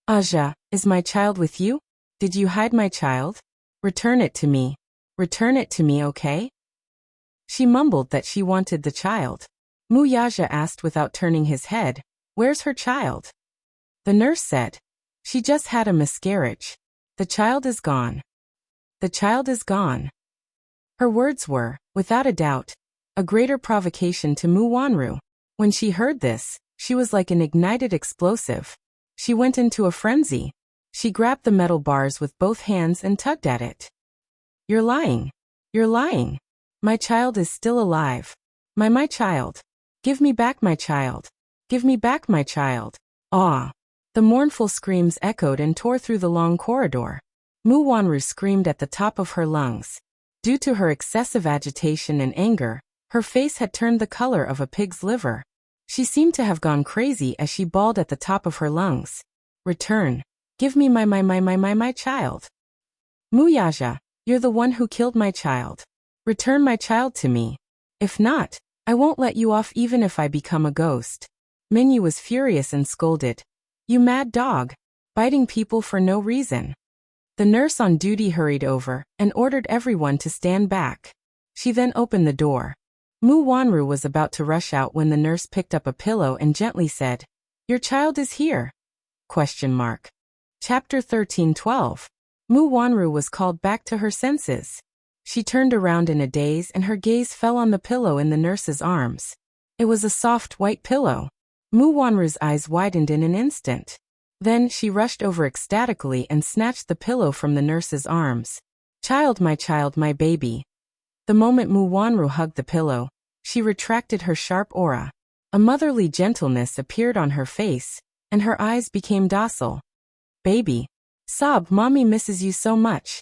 Aja, is my child with you? Did you hide my child? Return it to me. Return it to me, okay? She mumbled that she wanted the child. Mu Yaja asked without turning his head, where's her child? The nurse said, she just had a miscarriage. The child is gone. The child is gone. Her words were, without a doubt, a greater provocation to Mu Wanru. When she heard this, she was like an ignited explosive. She went into a frenzy. She grabbed the metal bars with both hands and tugged at it. You're lying. You're lying. My child is still alive. My child. Give me back my child. Give me back my child. Ah! The mournful screams echoed and tore through the long corridor. Mu Wanru screamed at the top of her lungs. Due to her excessive agitation and anger, her face had turned the color of a pig's liver. She seemed to have gone crazy as she bawled at the top of her lungs. Return. Give me my child. Mu Yaja, you're the one who killed my child. Return my child to me. If not, I won't let you off even if I become a ghost. Minyu was furious and scolded. You mad dog. Biting people for no reason. The nurse on duty hurried over and ordered everyone to stand back. She then opened the door. Mu Wanru was about to rush out when the nurse picked up a pillow and gently said, Your child is here? ? Chapter 13:12. Mu Wanru was called back to her senses. She turned around in a daze and her gaze fell on the pillow in the nurse's arms. It was a soft white pillow. Mu Wanru's eyes widened in an instant. Then she rushed over ecstatically and snatched the pillow from the nurse's arms. Child, my baby. The moment Mu Wanru hugged the pillow, she retracted her sharp aura. A motherly gentleness appeared on her face, and her eyes became docile. Baby. Sob, Mommy misses you so much.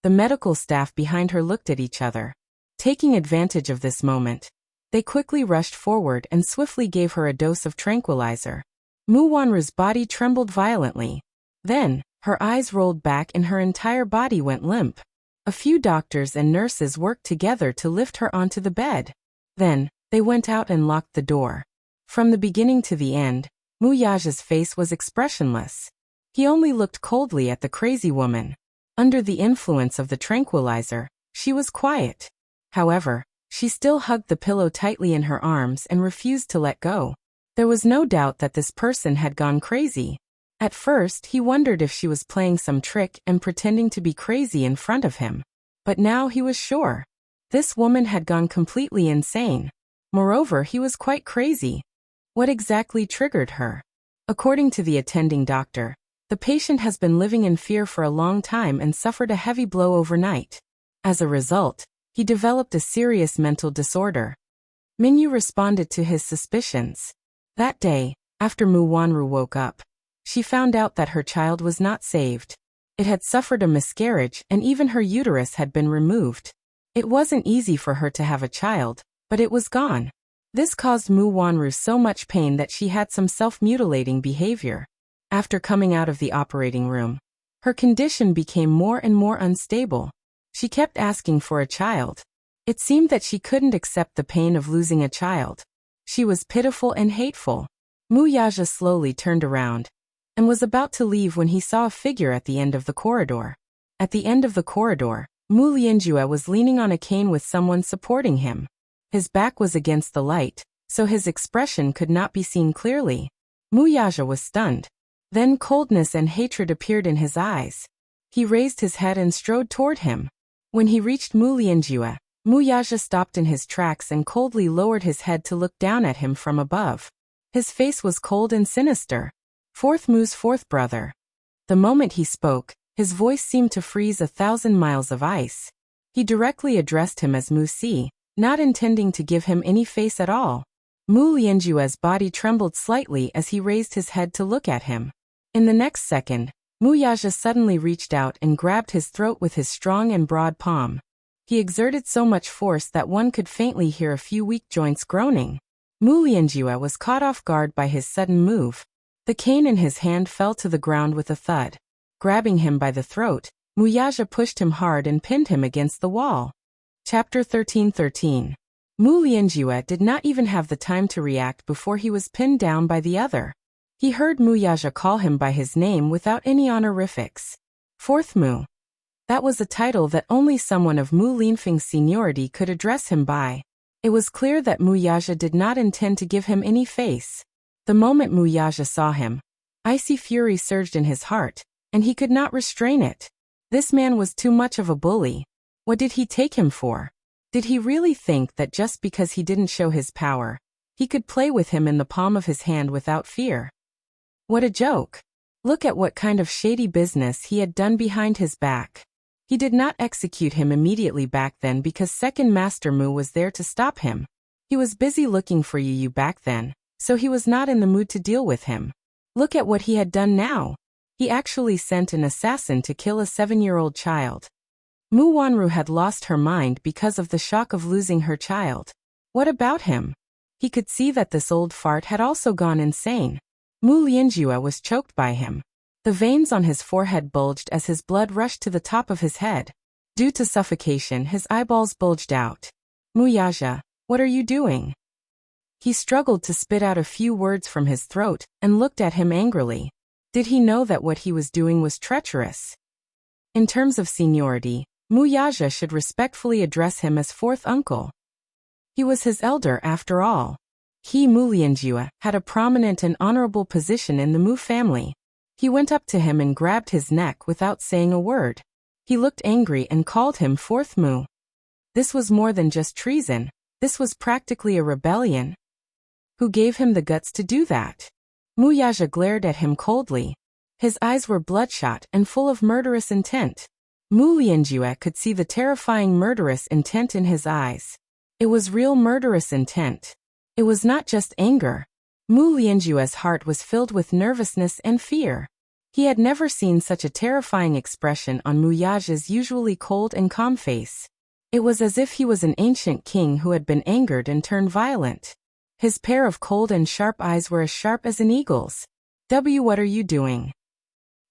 The medical staff behind her looked at each other. Taking advantage of this moment, they quickly rushed forward and swiftly gave her a dose of tranquilizer. Mu Wanru's body trembled violently. Then, her eyes rolled back and her entire body went limp. A few doctors and nurses worked together to lift her onto the bed. Then, they went out and locked the door. From the beginning to the end, Mu Yaja's face was expressionless. He only looked coldly at the crazy woman. Under the influence of the tranquilizer, she was quiet. However, she still hugged the pillow tightly in her arms and refused to let go. There was no doubt that this person had gone crazy. At first, he wondered if she was playing some trick and pretending to be crazy in front of him. But now he was sure. This woman had gone completely insane. Moreover, he was quite crazy. What exactly triggered her? According to the attending doctor, the patient has been living in fear for a long time and suffered a heavy blow overnight. As a result, he developed a serious mental disorder. Minyu responded to his suspicions. That day, after Mu Wanru woke up, she found out that her child was not saved. It had suffered a miscarriage and even her uterus had been removed. It wasn't easy for her to have a child, but it was gone. This caused Mu Wanru so much pain that she had some self-mutilating behavior. After coming out of the operating room, her condition became more and more unstable. She kept asking for a child. It seemed that she couldn't accept the pain of losing a child. She was pitiful and hateful. Mu Yaja slowly turned around and was about to leave when he saw a figure at the end of the corridor. At the end of the corridor, Mu Lianjue was leaning on a cane with someone supporting him. His back was against the light, so his expression could not be seen clearly. Mu Yaja was stunned. Then coldness and hatred appeared in his eyes. He raised his head and strode toward him. When he reached Mu Lianjue, Mu Yaja stopped in his tracks and coldly lowered his head to look down at him from above. His face was cold and sinister. Fourth Mu's fourth brother. The moment he spoke, his voice seemed to freeze 1,000 miles of ice. He directly addressed him as Mu Si, not intending to give him any face at all. Mu Lianjue's body trembled slightly as he raised his head to look at him. In the next second, Mu Yaja suddenly reached out and grabbed his throat with his strong and broad palm. He exerted so much force that one could faintly hear a few weak joints groaning. Mu Lianjue was caught off guard by his sudden move. The cane in his hand fell to the ground with a thud. Grabbing him by the throat, Mu Yaja pushed him hard and pinned him against the wall. Chapter 13:13. Mu Lianjue did not even have the time to react before he was pinned down by the other. He heard Mu Yaja call him by his name without any honorifics. Fourth Mu. That was a title that only someone of Mu Linfeng's seniority could address him by. It was clear that Mu Yaja did not intend to give him any face. The moment Mu Yaja saw him, icy fury surged in his heart, and he could not restrain it. This man was too much of a bully. What did he take him for? Did he really think that just because he didn't show his power, he could play with him in the palm of his hand without fear? What a joke. Look at what kind of shady business he had done behind his back. He did not execute him immediately back then because Second Master Mu was there to stop him. He was busy looking for Yu back then, so he was not in the mood to deal with him. Look at what he had done now. He actually sent an assassin to kill a 7-year-old child. Mu Wanru had lost her mind because of the shock of losing her child. What about him? He could see that this old fart had also gone insane. Mu Lianjue was choked by him. The veins on his forehead bulged as his blood rushed to the top of his head. Due to suffocation, his eyeballs bulged out. Mu Yaja, what are you doing? He struggled to spit out a few words from his throat and looked at him angrily. Did he know that what he was doing was treacherous? In terms of seniority, Mu Yaja should respectfully address him as fourth uncle. He was his elder after all. He, Mu Lianjue, had a prominent and honorable position in the Mu family. He went up to him and grabbed his neck without saying a word. He looked angry and called him fourth Mu. This was more than just treason. This was practically a rebellion. Who gave him the guts to do that? Mu Yaja glared at him coldly. His eyes were bloodshot and full of murderous intent. Mu Lianjue could see the terrifying murderous intent in his eyes. It was real murderous intent. It was not just anger. Mu Lianjue's heart was filled with nervousness and fear. He had never seen such a terrifying expression on Mu Yaja's usually cold and calm face. It was as if he was an ancient king who had been angered and turned violent. His pair of cold and sharp eyes were as sharp as an eagle's. What are you doing?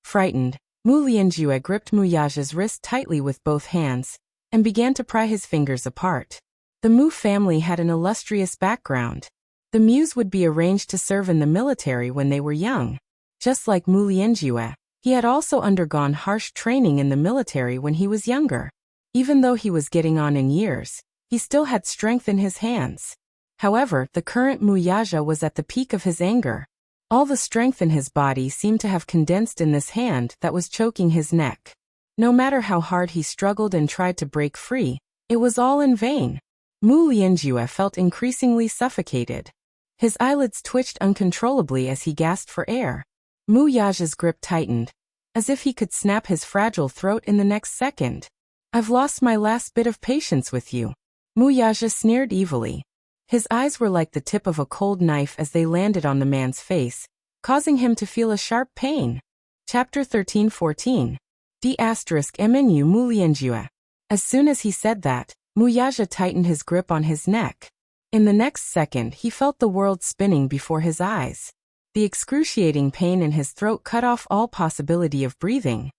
Frightened, Mu Lianjue gripped Mu Yaja's wrist tightly with both hands and began to pry his fingers apart. The Mu family had an illustrious background. The Muse would be arranged to serve in the military when they were young. Just like Mu Lianjue, he had also undergone harsh training in the military when he was younger. Even though he was getting on in years, he still had strength in his hands. However, the current Mu Yaja was at the peak of his anger. All the strength in his body seemed to have condensed in this hand that was choking his neck. No matter how hard he struggled and tried to break free, it was all in vain. Mu Lianjue felt increasingly suffocated. His eyelids twitched uncontrollably as he gasped for air. Mu Yaja's grip tightened, as if he could snap his fragile throat in the next second. I've lost my last bit of patience with you. Mu Yaja sneered evilly. His eyes were like the tip of a cold knife as they landed on the man's face, causing him to feel a sharp pain. Chapter 13:14. D***menu Mu Lianjue. As soon as he said that, Mu Yaja tightened his grip on his neck. In the next second, he felt the world spinning before his eyes. The excruciating pain in his throat cut off all possibility of breathing.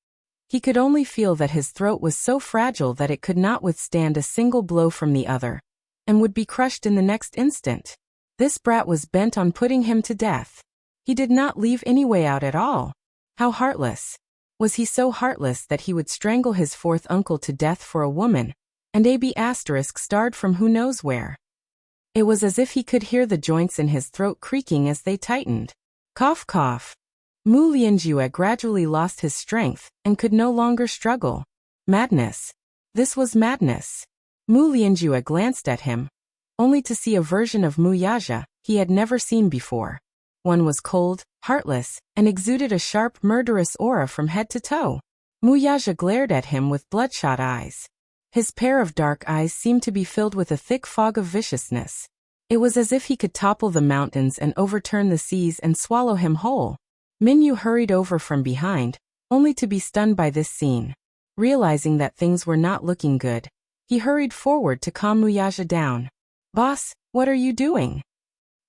He could only feel that his throat was so fragile that it could not withstand a single blow from the other, and would be crushed in the next instant. This brat was bent on putting him to death. He did not leave any way out at all. How heartless. Was he so heartless that he would strangle his fourth uncle to death for a woman, and AB** starred from who knows where? It was as if he could hear the joints in his throat creaking as they tightened. Cough cough. Mu Lianjue gradually lost his strength and could no longer struggle. Madness. This was madness. Mu Lianjue glanced at him, only to see a version of Mu Yaja he had never seen before. One was cold, heartless, and exuded a sharp, murderous aura from head to toe. Mu Yaja glared at him with bloodshot eyes. His pair of dark eyes seemed to be filled with a thick fog of viciousness. It was as if he could topple the mountains and overturn the seas and swallow him whole. Minyu hurried over from behind, only to be stunned by this scene. Realizing that things were not looking good, he hurried forward to calm Muyaja down. "Boss, what are you doing?"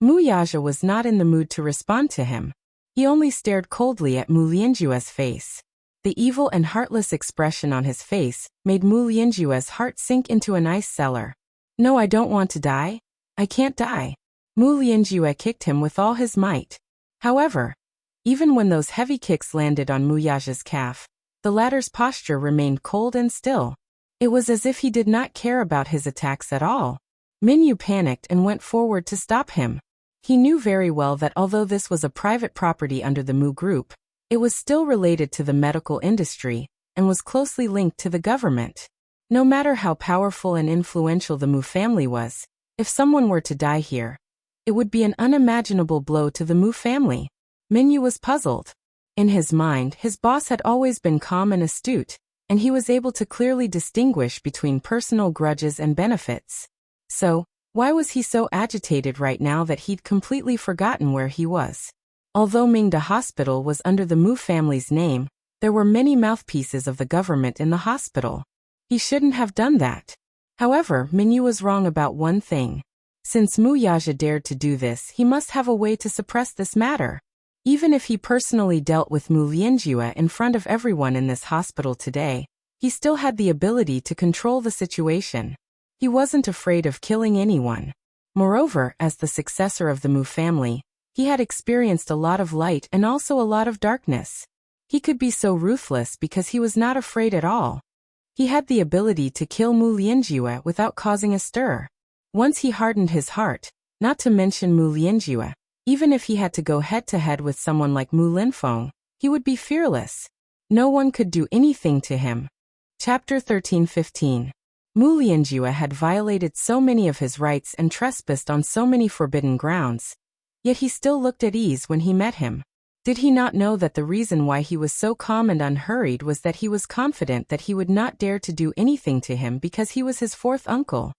Muyaja was not in the mood to respond to him. He only stared coldly at Mu Lianjue's face. The evil and heartless expression on his face made Mu Lianjue's heart sink into an ice cellar. "No, I don't want to die. I can't die." Mu Lianjue kicked him with all his might. However, even when those heavy kicks landed on Muyaja's calf, the latter's posture remained cold and still. It was as if he did not care about his attacks at all. Minyu panicked and went forward to stop him. He knew very well that although this was a private property under the Mu Group, it was still related to the medical industry and was closely linked to the government. No matter how powerful and influential the Mu family was, if someone were to die here, it would be an unimaginable blow to the Mu family. Minyu was puzzled. In his mind, his boss had always been calm and astute, and he was able to clearly distinguish between personal grudges and benefits. So, why was he so agitated right now that he'd completely forgotten where he was? Although Mingda Hospital was under the Mu family's name, there were many mouthpieces of the government in the hospital. He shouldn't have done that. However, Minyu was wrong about one thing. Since Muyaja dared to do this, he must have a way to suppress this matter. Even if he personally dealt with Mu Lianjue in front of everyone in this hospital today, he still had the ability to control the situation. He wasn't afraid of killing anyone. Moreover, as the successor of the Mu family, he had experienced a lot of light and also a lot of darkness. He could be so ruthless because he was not afraid at all. He had the ability to kill Mu Lianjue without causing a stir. Once he hardened his heart, not to mention Mu Lianjue, even if he had to go head-to-head with someone like Mu Linfeng, he would be fearless. No one could do anything to him. Chapter 13-15. Mu Lianjue had violated so many of his rights and trespassed on so many forbidden grounds. Yet he still looked at ease when he met him. Did he not know that the reason why he was so calm and unhurried was that he was confident that he would not dare to do anything to him because he was his fourth uncle?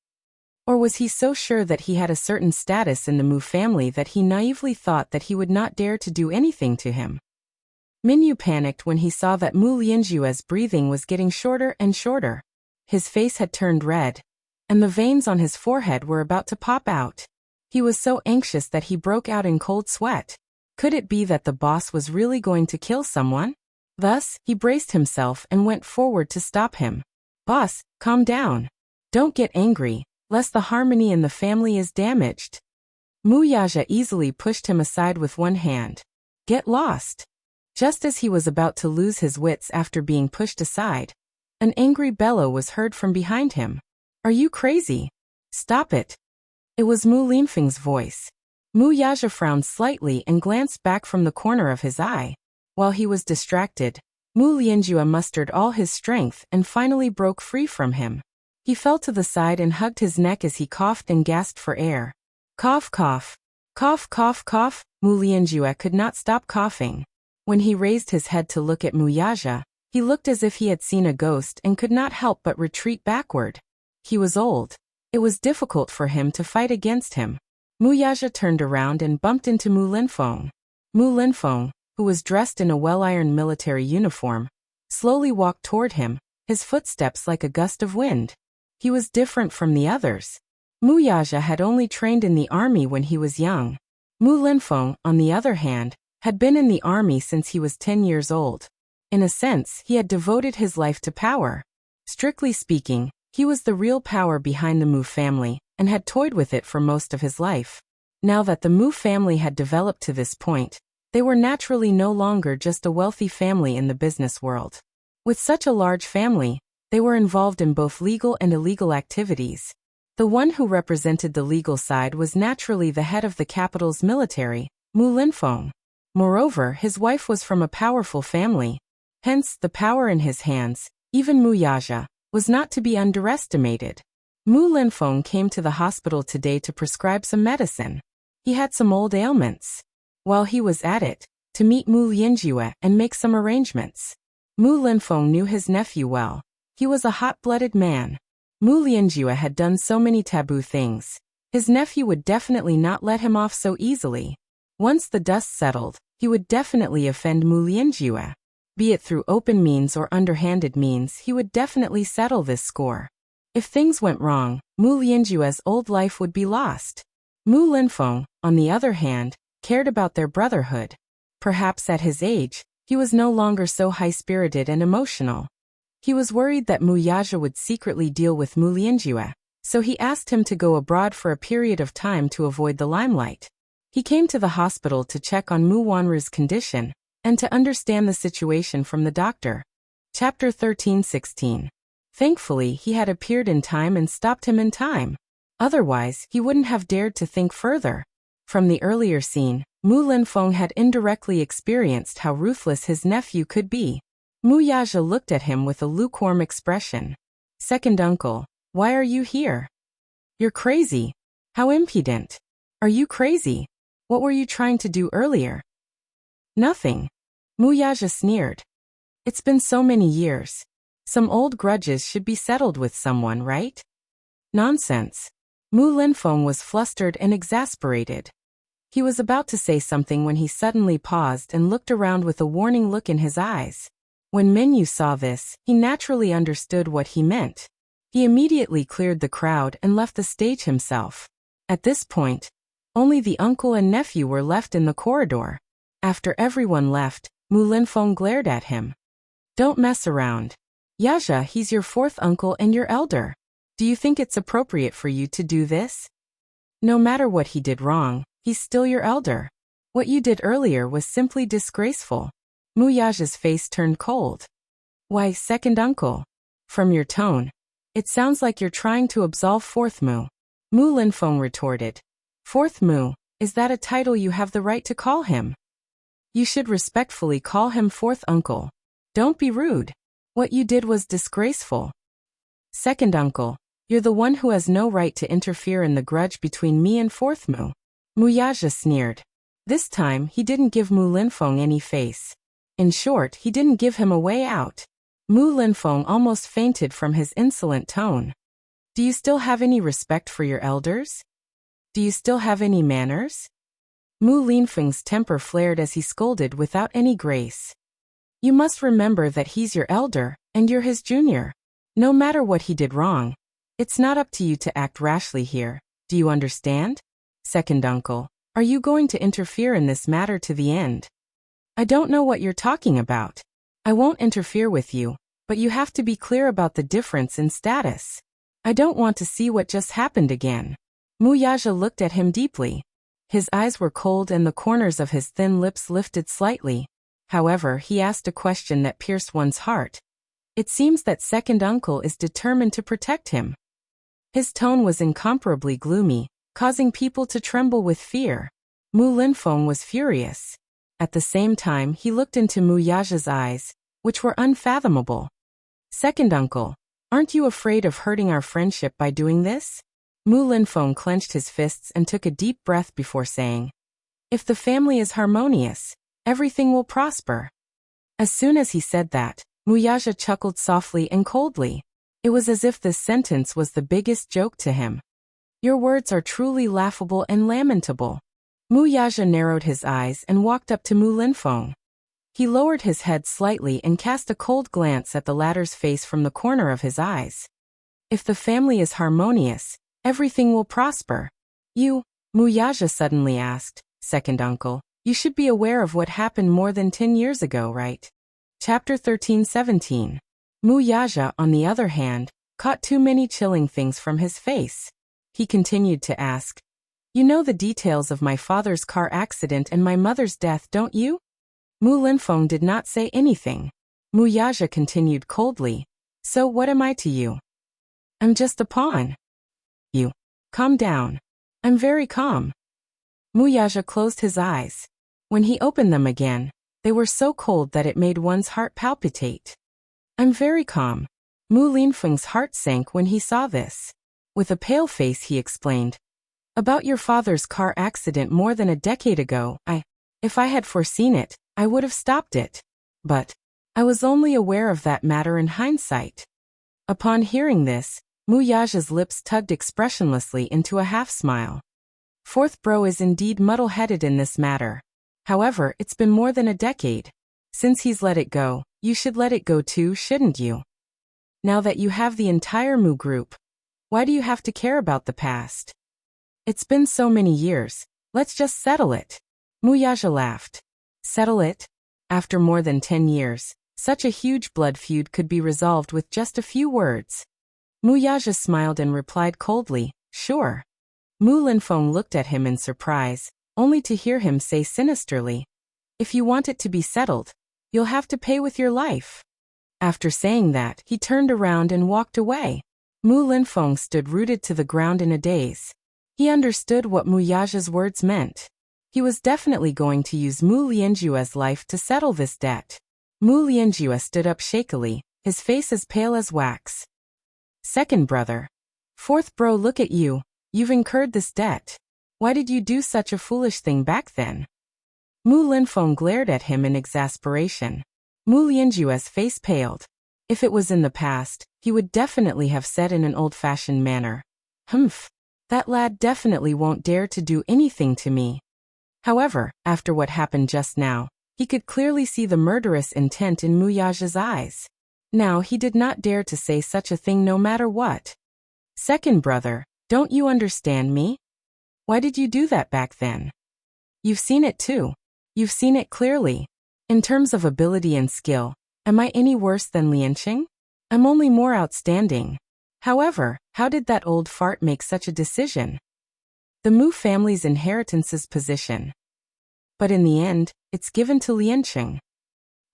Or was he so sure that he had a certain status in the Mu family that he naively thought that he would not dare to do anything to him? Minyu panicked when he saw that Mu Lianjue's breathing was getting shorter and shorter. His face had turned red, and the veins on his forehead were about to pop out. He was so anxious that he broke out in cold sweat. Could it be that the boss was really going to kill someone? Thus, he braced himself and went forward to stop him. "Boss, calm down. Don't get angry, lest the harmony in the family is damaged." Muyaja easily pushed him aside with one hand. "Get lost." Just as he was about to lose his wits after being pushed aside, an angry bellow was heard from behind him. "Are you crazy? Stop it." It was Mu Linfeng's voice. Muyaja frowned slightly and glanced back from the corner of his eye. While he was distracted, Mu Lianjue mustered all his strength and finally broke free from him. He fell to the side and hugged his neck as he coughed and gasped for air. Cough, cough. Cough, cough, cough. Mu Lianjue could not stop coughing. When he raised his head to look at Muyaja, he looked as if he had seen a ghost and could not help but retreat backward. He was old. It was difficult for him to fight against him. Muyaja turned around and bumped into Mu Linfeng. Mu Linfeng, who was dressed in a well-ironed military uniform, slowly walked toward him, his footsteps like a gust of wind. He was different from the others. Muyaja had only trained in the army when he was young. Mu Linfeng, on the other hand, had been in the army since he was 10 years old. In a sense, he had devoted his life to power. Strictly speaking, he was the real power behind the Mu family, and had toyed with it for most of his life. Now that the Mu family had developed to this point, they were naturally no longer just a wealthy family in the business world. With such a large family, they were involved in both legal and illegal activities. The one who represented the legal side was naturally the head of the capital's military, Mu Linfeng. Moreover, his wife was from a powerful family. Hence, the power in his hands, even Muyaja, was not to be underestimated. Mu Linfeng came to the hospital today to prescribe some medicine. He had some old ailments. While he was at it, to meet Mu Lianjue and make some arrangements. Mu Linfeng knew his nephew well. He was a hot-blooded man. Mu Lianjue had done so many taboo things. His nephew would definitely not let him off so easily. Once the dust settled, he would definitely offend Mu Lianjue. Be it through open means or underhanded means, he would definitely settle this score. If things went wrong, Mu Lianjue's old life would be lost. Mu Linfeng, on the other hand, cared about their brotherhood. Perhaps at his age, he was no longer so high-spirited and emotional. He was worried that Mu Yaja would secretly deal with Mu Lianjue, so he asked him to go abroad for a period of time to avoid the limelight. He came to the hospital to check on Mu Wanru's condition, and to understand the situation from the doctor. Chapter 13:16. Thankfully, he had appeared in time and stopped him in time. Otherwise, he wouldn't have dared to think further. From the earlier scene, Mu Linfeng had indirectly experienced how ruthless his nephew could be. Mu Yaja looked at him with a lukewarm expression. "Second uncle, why are you here? You're crazy. How impudent. Are you crazy? What were you trying to do earlier?" "Nothing." Mu Yaja sneered. "It's been so many years. Some old grudges should be settled with someone, right?" "Nonsense." Mu Linfeng was flustered and exasperated. He was about to say something when he suddenly paused and looked around with a warning look in his eyes. When Minyu saw this, he naturally understood what he meant. He immediately cleared the crowd and left the stage himself. At this point, only the uncle and nephew were left in the corridor. After everyone left, Mu Linfeng glared at him. "Don't mess around. Yaja, he's your fourth uncle and your elder. Do you think it's appropriate for you to do this? No matter what he did wrong, he's still your elder. What you did earlier was simply disgraceful." Mu Yaja's face turned cold. "Why, second uncle? From your tone, it sounds like you're trying to absolve fourth Mu." Mu Linfeng retorted. "Fourth Mu, is that a title you have the right to call him? You should respectfully call him fourth uncle. Don't be rude. What you did was disgraceful. Second uncle, you're the one who has no right to interfere in the grudge between me and fourth Mu." Mu Yaja sneered. This time, he didn't give Mu Linfeng any face. In short, he didn't give him a way out. Mu Linfeng almost fainted from his insolent tone. "Do you still have any respect for your elders? Do you still have any manners?" Mu Linfeng's temper flared as he scolded without any grace. "You must remember that he's your elder, and you're his junior. No matter what he did wrong, it's not up to you to act rashly here. Do you understand? Second uncle, are you going to interfere in this matter to the end?" "I don't know what you're talking about. I won't interfere with you, but you have to be clear about the difference in status. I don't want to see what just happened again." Mu Yaja looked at him deeply. His eyes were cold and the corners of his thin lips lifted slightly. However, he asked a question that pierced one's heart. It seems that second uncle is determined to protect him. His tone was incomparably gloomy, causing people to tremble with fear. Mu Linfeng was furious. At the same time, he looked into Mu Yaja's eyes, which were unfathomable. "Second uncle, aren't you afraid of hurting our friendship by doing this?" Mu Linfeng clenched his fists and took a deep breath before saying, "If the family is harmonious, everything will prosper." As soon as he said that, Mu Yaja chuckled softly and coldly. It was as if this sentence was the biggest joke to him. "Your words are truly laughable and lamentable." Mu Yaja narrowed his eyes and walked up to Mu Linfeng. He lowered his head slightly and cast a cold glance at the latter's face from the corner of his eyes. "If the family is harmonious, everything will prosper." "You," Mu Yaja suddenly asked, "Second uncle, you should be aware of what happened more than 10 years ago, right?" Chapter 13:17. Mu Yaja, on the other hand, caught too many chilling things from his face. He continued to ask, "You know the details of my father's car accident and my mother's death, don't you?" Mu Linfeng did not say anything. Mu Yaja continued coldly, "So what am I to you?" "I'm just a pawn." "You. Calm down." "I'm very calm." Mu Yaja closed his eyes. When he opened them again, they were so cold that it made one's heart palpitate. "I'm very calm." Mu Linfeng's heart sank when he saw this. With a pale face he explained, "About your father's car accident more than a decade ago, if I had foreseen it, I would have stopped it. But I was only aware of that matter in hindsight." Upon hearing this, Muyaja's lips tugged expressionlessly into a half-smile. Fourth bro is indeed muddle-headed in this matter. However, it's been more than a decade. Since he's let it go, you should let it go too, shouldn't you? Now that you have the entire Mu group, why do you have to care about the past? It's been so many years, let's just settle it. Muyaja laughed. Settle it? After more than 10 years, such a huge blood feud could be resolved with just a few words. Muyaja smiled and replied coldly, sure. Mu Linfeng looked at him in surprise, only to hear him say sinisterly, if you want it to be settled, you'll have to pay with your life. After saying that, he turned around and walked away. Mu Linfeng stood rooted to the ground in a daze. He understood what Muyaja's words meant. He was definitely going to use Mu Lianjue's life to settle this debt. Mu Lianjue stood up shakily, his face as pale as wax. Second brother. Fourth bro, look at you, you've incurred this debt. Why did you do such a foolish thing back then? Mu Linfeng glared at him in exasperation. Mu Lianjue's face paled. If it was in the past, he would definitely have said in an old-fashioned manner, Humph, that lad definitely won't dare to do anything to me. However, after what happened just now, he could clearly see the murderous intent in Muyaja's eyes. Now he did not dare to say such a thing no matter what. Second brother, don't you understand me? Why did you do that back then? You've seen it too. You've seen it clearly. In terms of ability and skill, am I any worse than Lianqing? I'm only more outstanding. However, how did that old fart make such a decision? The Mu family's inheritance's position. But in the end, it's given to Lianqing.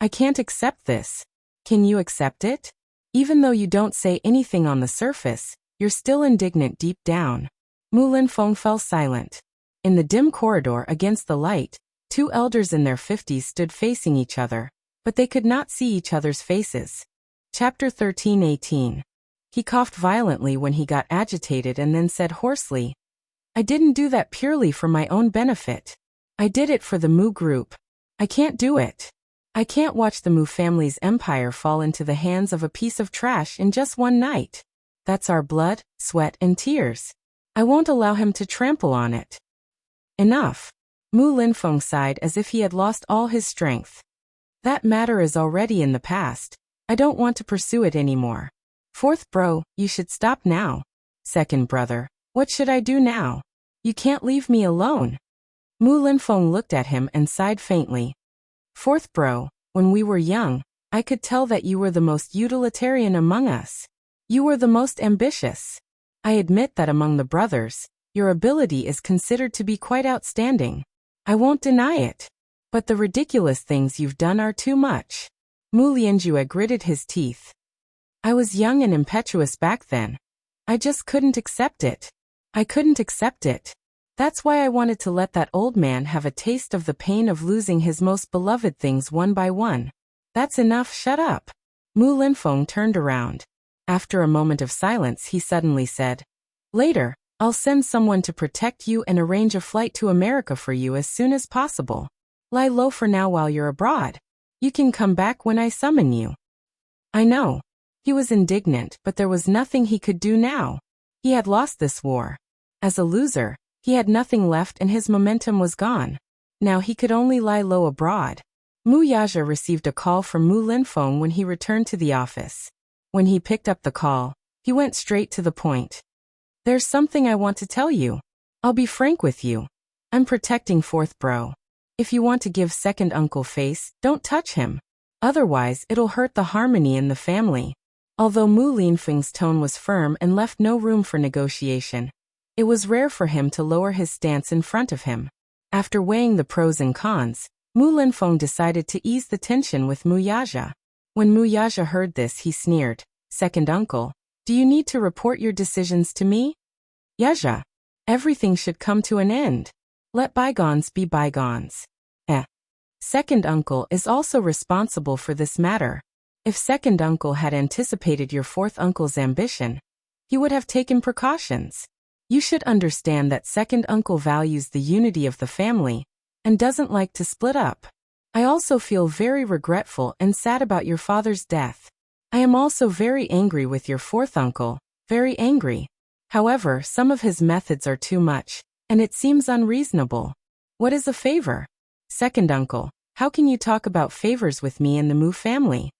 I can't accept this. Can you accept it? Even though you don't say anything on the surface, you're still indignant deep down. Mu Linfeng fell silent. In the dim corridor against the light, two elders in their 50s stood facing each other, but they could not see each other's faces. Chapter 13:18. He coughed violently when he got agitated and then said hoarsely, I didn't do that purely for my own benefit. I did it for the Mu group. I can't do it. I can't watch the Mu family's empire fall into the hands of a piece of trash in just one night. That's our blood, sweat, and tears. I won't allow him to trample on it. Enough. Mu Linfeng sighed as if he had lost all his strength. That matter is already in the past. I don't want to pursue it anymore. Fourth bro, you should stop now. Second brother, what should I do now? You can't leave me alone. Mu Linfeng looked at him and sighed faintly. Fourth bro, when we were young, I could tell that you were the most utilitarian among us. You were the most ambitious. I admit that among the brothers, your ability is considered to be quite outstanding. I won't deny it. But the ridiculous things you've done are too much. Mu Lianjue gritted his teeth. I was young and impetuous back then. I just couldn't accept it. I couldn't accept it. That's why I wanted to let that old man have a taste of the pain of losing his most beloved things one by one. That's enough, shut up. Mu Linfeng turned around. After a moment of silence, he suddenly said, Later, I'll send someone to protect you and arrange a flight to America for you as soon as possible. Lie low for now while you're abroad. You can come back when I summon you. I know. He was indignant, but there was nothing he could do now. He had lost this war. As a loser, he had nothing left and his momentum was gone. Now he could only lie low abroad. Muyaja received a call from Mu Linfeng when he returned to the office. When he picked up the call, he went straight to the point. There's something I want to tell you. I'll be frank with you. I'm protecting fourth bro. If you want to give second uncle face, don't touch him. Otherwise, it'll hurt the harmony in the family. Although Mu Linfeng's tone was firm and left no room for negotiation, it was rare for him to lower his stance in front of him. After weighing the pros and cons, Mu Linfeng decided to ease the tension with Muyaja. When Muyaja heard this, he sneered, Second uncle, do you need to report your decisions to me? Yaja, everything should come to an end. Let bygones be bygones. Second uncle is also responsible for this matter. If second uncle had anticipated your fourth uncle's ambition, he would have taken precautions. You should understand that second uncle values the unity of the family and doesn't like to split up. I also feel very regretful and sad about your father's death. I am also very angry with your fourth uncle, very angry. However, some of his methods are too much, and it seems unreasonable. What is a favor? Second uncle, how can you talk about favors with me and the Mu family?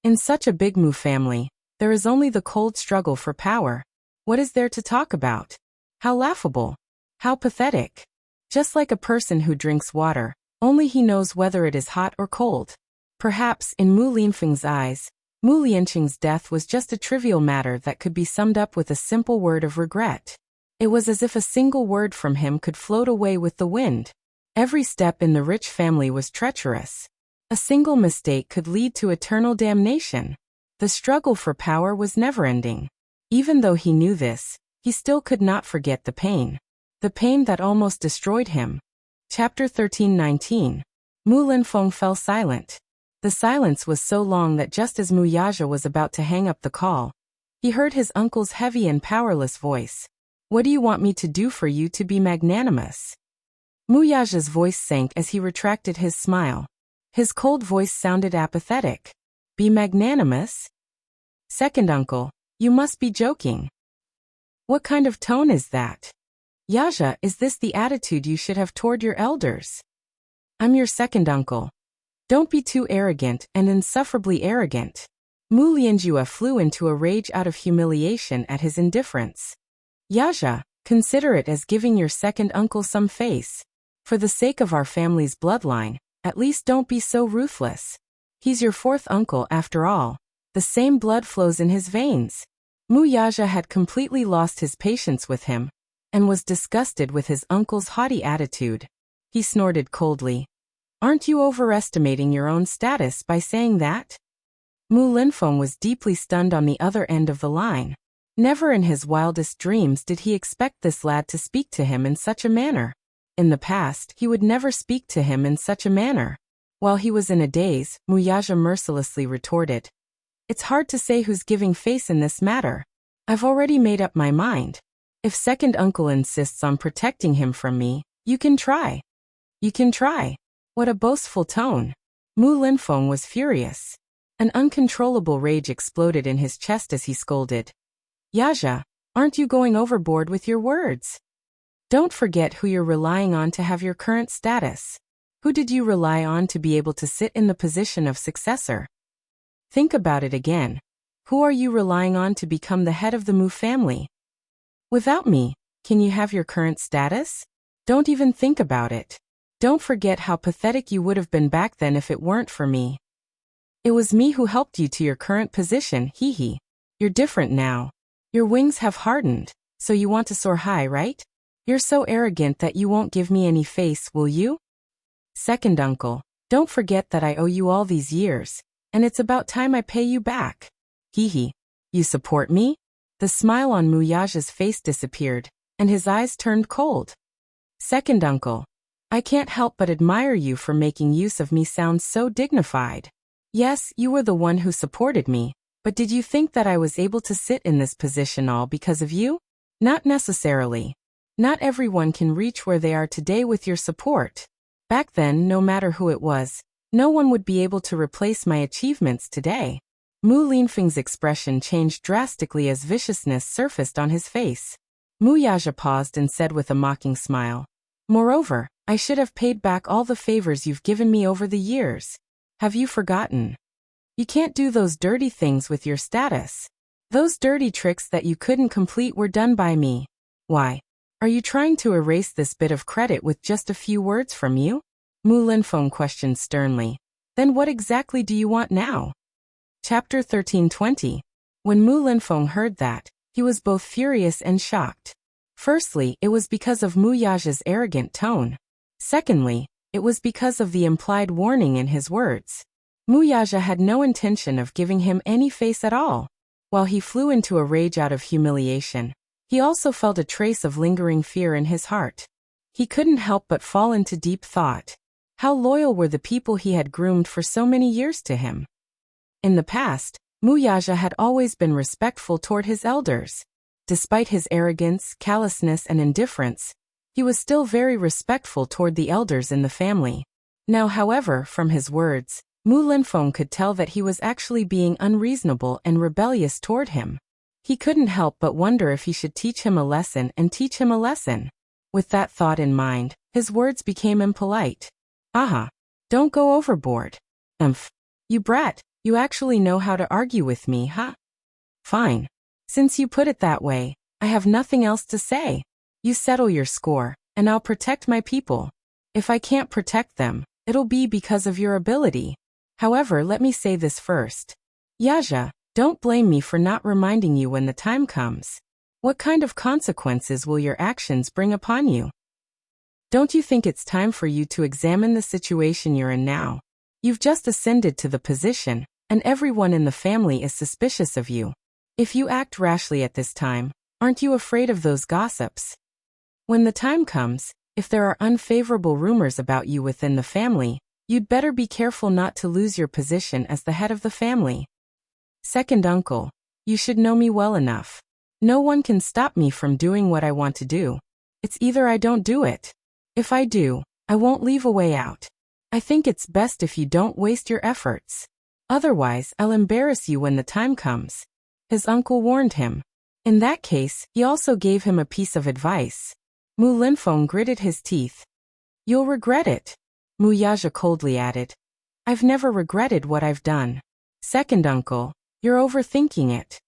In such a big Mu family, there is only the cold struggle for power. What is there to talk about? How laughable. How pathetic. Just like a person who drinks water, only he knows whether it is hot or cold. Perhaps, in Mu Linfeng's eyes, Mu Lianqing's death was just a trivial matter that could be summed up with a simple word of regret. It was as if a single word from him could float away with the wind. Every step in the rich family was treacherous. A single mistake could lead to eternal damnation. The struggle for power was never-ending. Even though he knew this, he still could not forget the pain. The pain that almost destroyed him. Chapter 13:19. Mu Linfeng fell silent. The silence was so long that just as Mu Yaja was about to hang up the call, he heard his uncle's heavy and powerless voice. What do you want me to do for you to be magnanimous? Mu Yaja's voice sank as he retracted his smile. His cold voice sounded apathetic. Be magnanimous? Second uncle, you must be joking. What kind of tone is that? Yaja, is this the attitude you should have toward your elders? I'm your second uncle. Don't be too arrogant and insufferably arrogant. Mu Lianjue flew into a rage out of humiliation at his indifference. Yaja, consider it as giving your second uncle some face. For the sake of our family's bloodline, at least don't be so ruthless. He's your fourth uncle after all. The same blood flows in his veins. Mu Yaja had completely lost his patience with him, and was disgusted with his uncle's haughty attitude. He snorted coldly. Aren't you overestimating your own status by saying that? Mu Linfeng was deeply stunned on the other end of the line. Never in his wildest dreams did he expect this lad to speak to him in such a manner. In the past, he would never speak to him in such a manner. While he was in a daze, Mu Yaja mercilessly retorted. It's hard to say who's giving face in this matter. I've already made up my mind. If second uncle insists on protecting him from me, you can try. You can try. What a boastful tone. Mu Linfeng was furious. An uncontrollable rage exploded in his chest as he scolded. Yaja, aren't you going overboard with your words? Don't forget who you're relying on to have your current status. Who did you rely on to be able to sit in the position of successor? Think about it again. Who are you relying on to become the head of the Mu family? Without me, can you have your current status? Don't even think about it. Don't forget how pathetic you would have been back then if it weren't for me. It was me who helped you to your current position, hee. You're different now. Your wings have hardened, so you want to soar high, right? You're so arrogant that you won't give me any face, will you? Second uncle, don't forget that I owe you all these years, and it's about time I pay you back. Hee. You support me? The smile on Mu Yaja's face disappeared, and his eyes turned cold. Second uncle, I can't help but admire you for making use of me sound so dignified. Yes, you were the one who supported me, but did you think that I was able to sit in this position all because of you? Not necessarily. Not everyone can reach where they are today with your support. Back then, no matter who it was, no one would be able to replace my achievements today. Mu Linfeng's expression changed drastically as viciousness surfaced on his face. Mu Yaja paused and said with a mocking smile, Moreover, I should have paid back all the favors you've given me over the years. Have you forgotten? You can't do those dirty things with your status. Those dirty tricks that you couldn't complete were done by me. Why? Are you trying to erase this bit of credit with just a few words from you? Mu Linfeng questioned sternly. Then what exactly do you want now? Chapter 13:20. When Mu Linfeng heard that, he was both furious and shocked. Firstly, it was because of Mu Yaja's arrogant tone. Secondly, it was because of the implied warning in his words. Mu Yaja had no intention of giving him any face at all. While he flew into a rage out of humiliation, he also felt a trace of lingering fear in his heart. He couldn't help but fall into deep thought. How loyal were the people he had groomed for so many years to him? In the past, Mu Yaja had always been respectful toward his elders. Despite his arrogance, callousness, and indifference, he was still very respectful toward the elders in the family. Now, however, from his words, Mu Linfeng could tell that he was actually being unreasonable and rebellious toward him. He couldn't help but wonder if he should teach him a lesson and teach him a lesson. With that thought in mind, his words became impolite. Aha! Don't go overboard. Umph. You brat, you actually know how to argue with me, huh? Fine. Since you put it that way, I have nothing else to say. You settle your score, and I'll protect my people. If I can't protect them, it'll be because of your ability. However, let me say this first. Yaja, don't blame me for not reminding you when the time comes. What kind of consequences will your actions bring upon you? Don't you think it's time for you to examine the situation you're in now? You've just ascended to the position, and everyone in the family is suspicious of you. If you act rashly at this time, aren't you afraid of those gossips? When the time comes, if there are unfavorable rumors about you within the family, you'd better be careful not to lose your position as the head of the family. Second uncle, you should know me well enough. No one can stop me from doing what I want to do. It's either I don't do it. If I do, I won't leave a way out. I think it's best if you don't waste your efforts. Otherwise, I'll embarrass you when the time comes. His uncle warned him. In that case, he also gave him a piece of advice. Mu Linfeng gritted his teeth. You'll regret it. Mu Yaja coldly added. I've never regretted what I've done. Second uncle, you're overthinking it.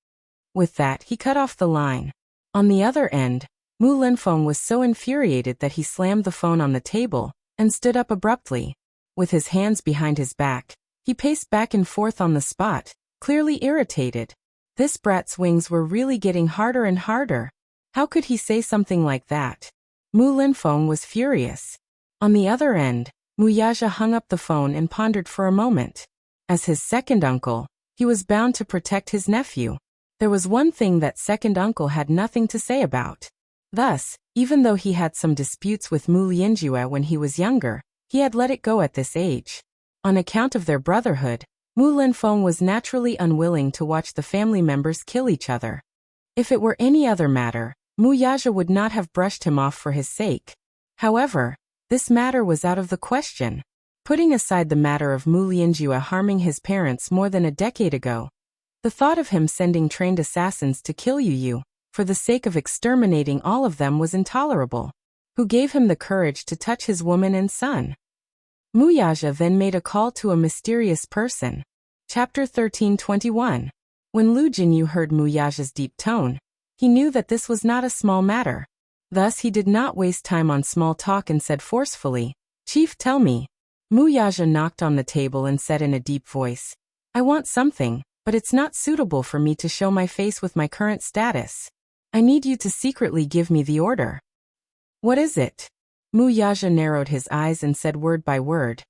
With that, he cut off the line. On the other end, Mu Linfeng was so infuriated that he slammed the phone on the table and stood up abruptly. With his hands behind his back, he paced back and forth on the spot, clearly irritated. This brat's wings were really getting harder and harder. How could he say something like that? Mu Linfeng was furious. On the other end, Mu Yaja hung up the phone and pondered for a moment. As his second uncle, he was bound to protect his nephew. There was one thing that second uncle had nothing to say about. Thus, even though he had some disputes with Mu Lianjue when he was younger, he had let it go at this age. On account of their brotherhood, Mu Linfeng was naturally unwilling to watch the family members kill each other. If it were any other matter, Mu Yaja would not have brushed him off for his sake. However, this matter was out of the question. Putting aside the matter of Mu Lianjue harming his parents more than a decade ago, the thought of him sending trained assassins to kill Yu, for the sake of exterminating all of them, was intolerable. Who gave him the courage to touch his woman and son? Mu Yaja then made a call to a mysterious person. Chapter 13:21. When Lu Jinyu heard Mu Yaja's deep tone, he knew that this was not a small matter. Thus he did not waste time on small talk and said forcefully, Chief, tell me. Mu Yaja knocked on the table and said in a deep voice, I want something, but it's not suitable for me to show my face with my current status. I need you to secretly give me the order. What is it? Mu Yaja narrowed his eyes and said word by word.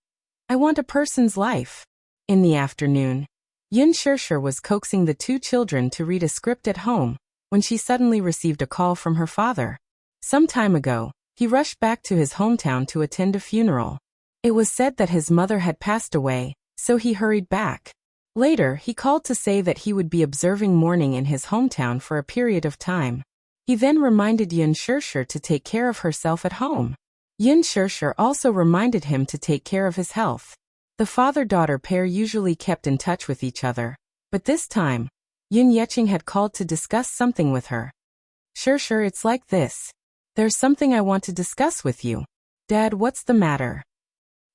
I want a person's life. In the afternoon, Yin Shirshir was coaxing the two children to read a script at home, when she suddenly received a call from her father. Some time ago, he rushed back to his hometown to attend a funeral. It was said that his mother had passed away, so he hurried back. Later, he called to say that he would be observing mourning in his hometown for a period of time. He then reminded Yin Shirshir to take care of herself at home. Yin Shirshir also reminded him to take care of his health. The father-daughter pair usually kept in touch with each other, but this time, Yin Yeqing had called to discuss something with her. Shirshir, it's like this. There's something I want to discuss with you. Dad, what's the matter?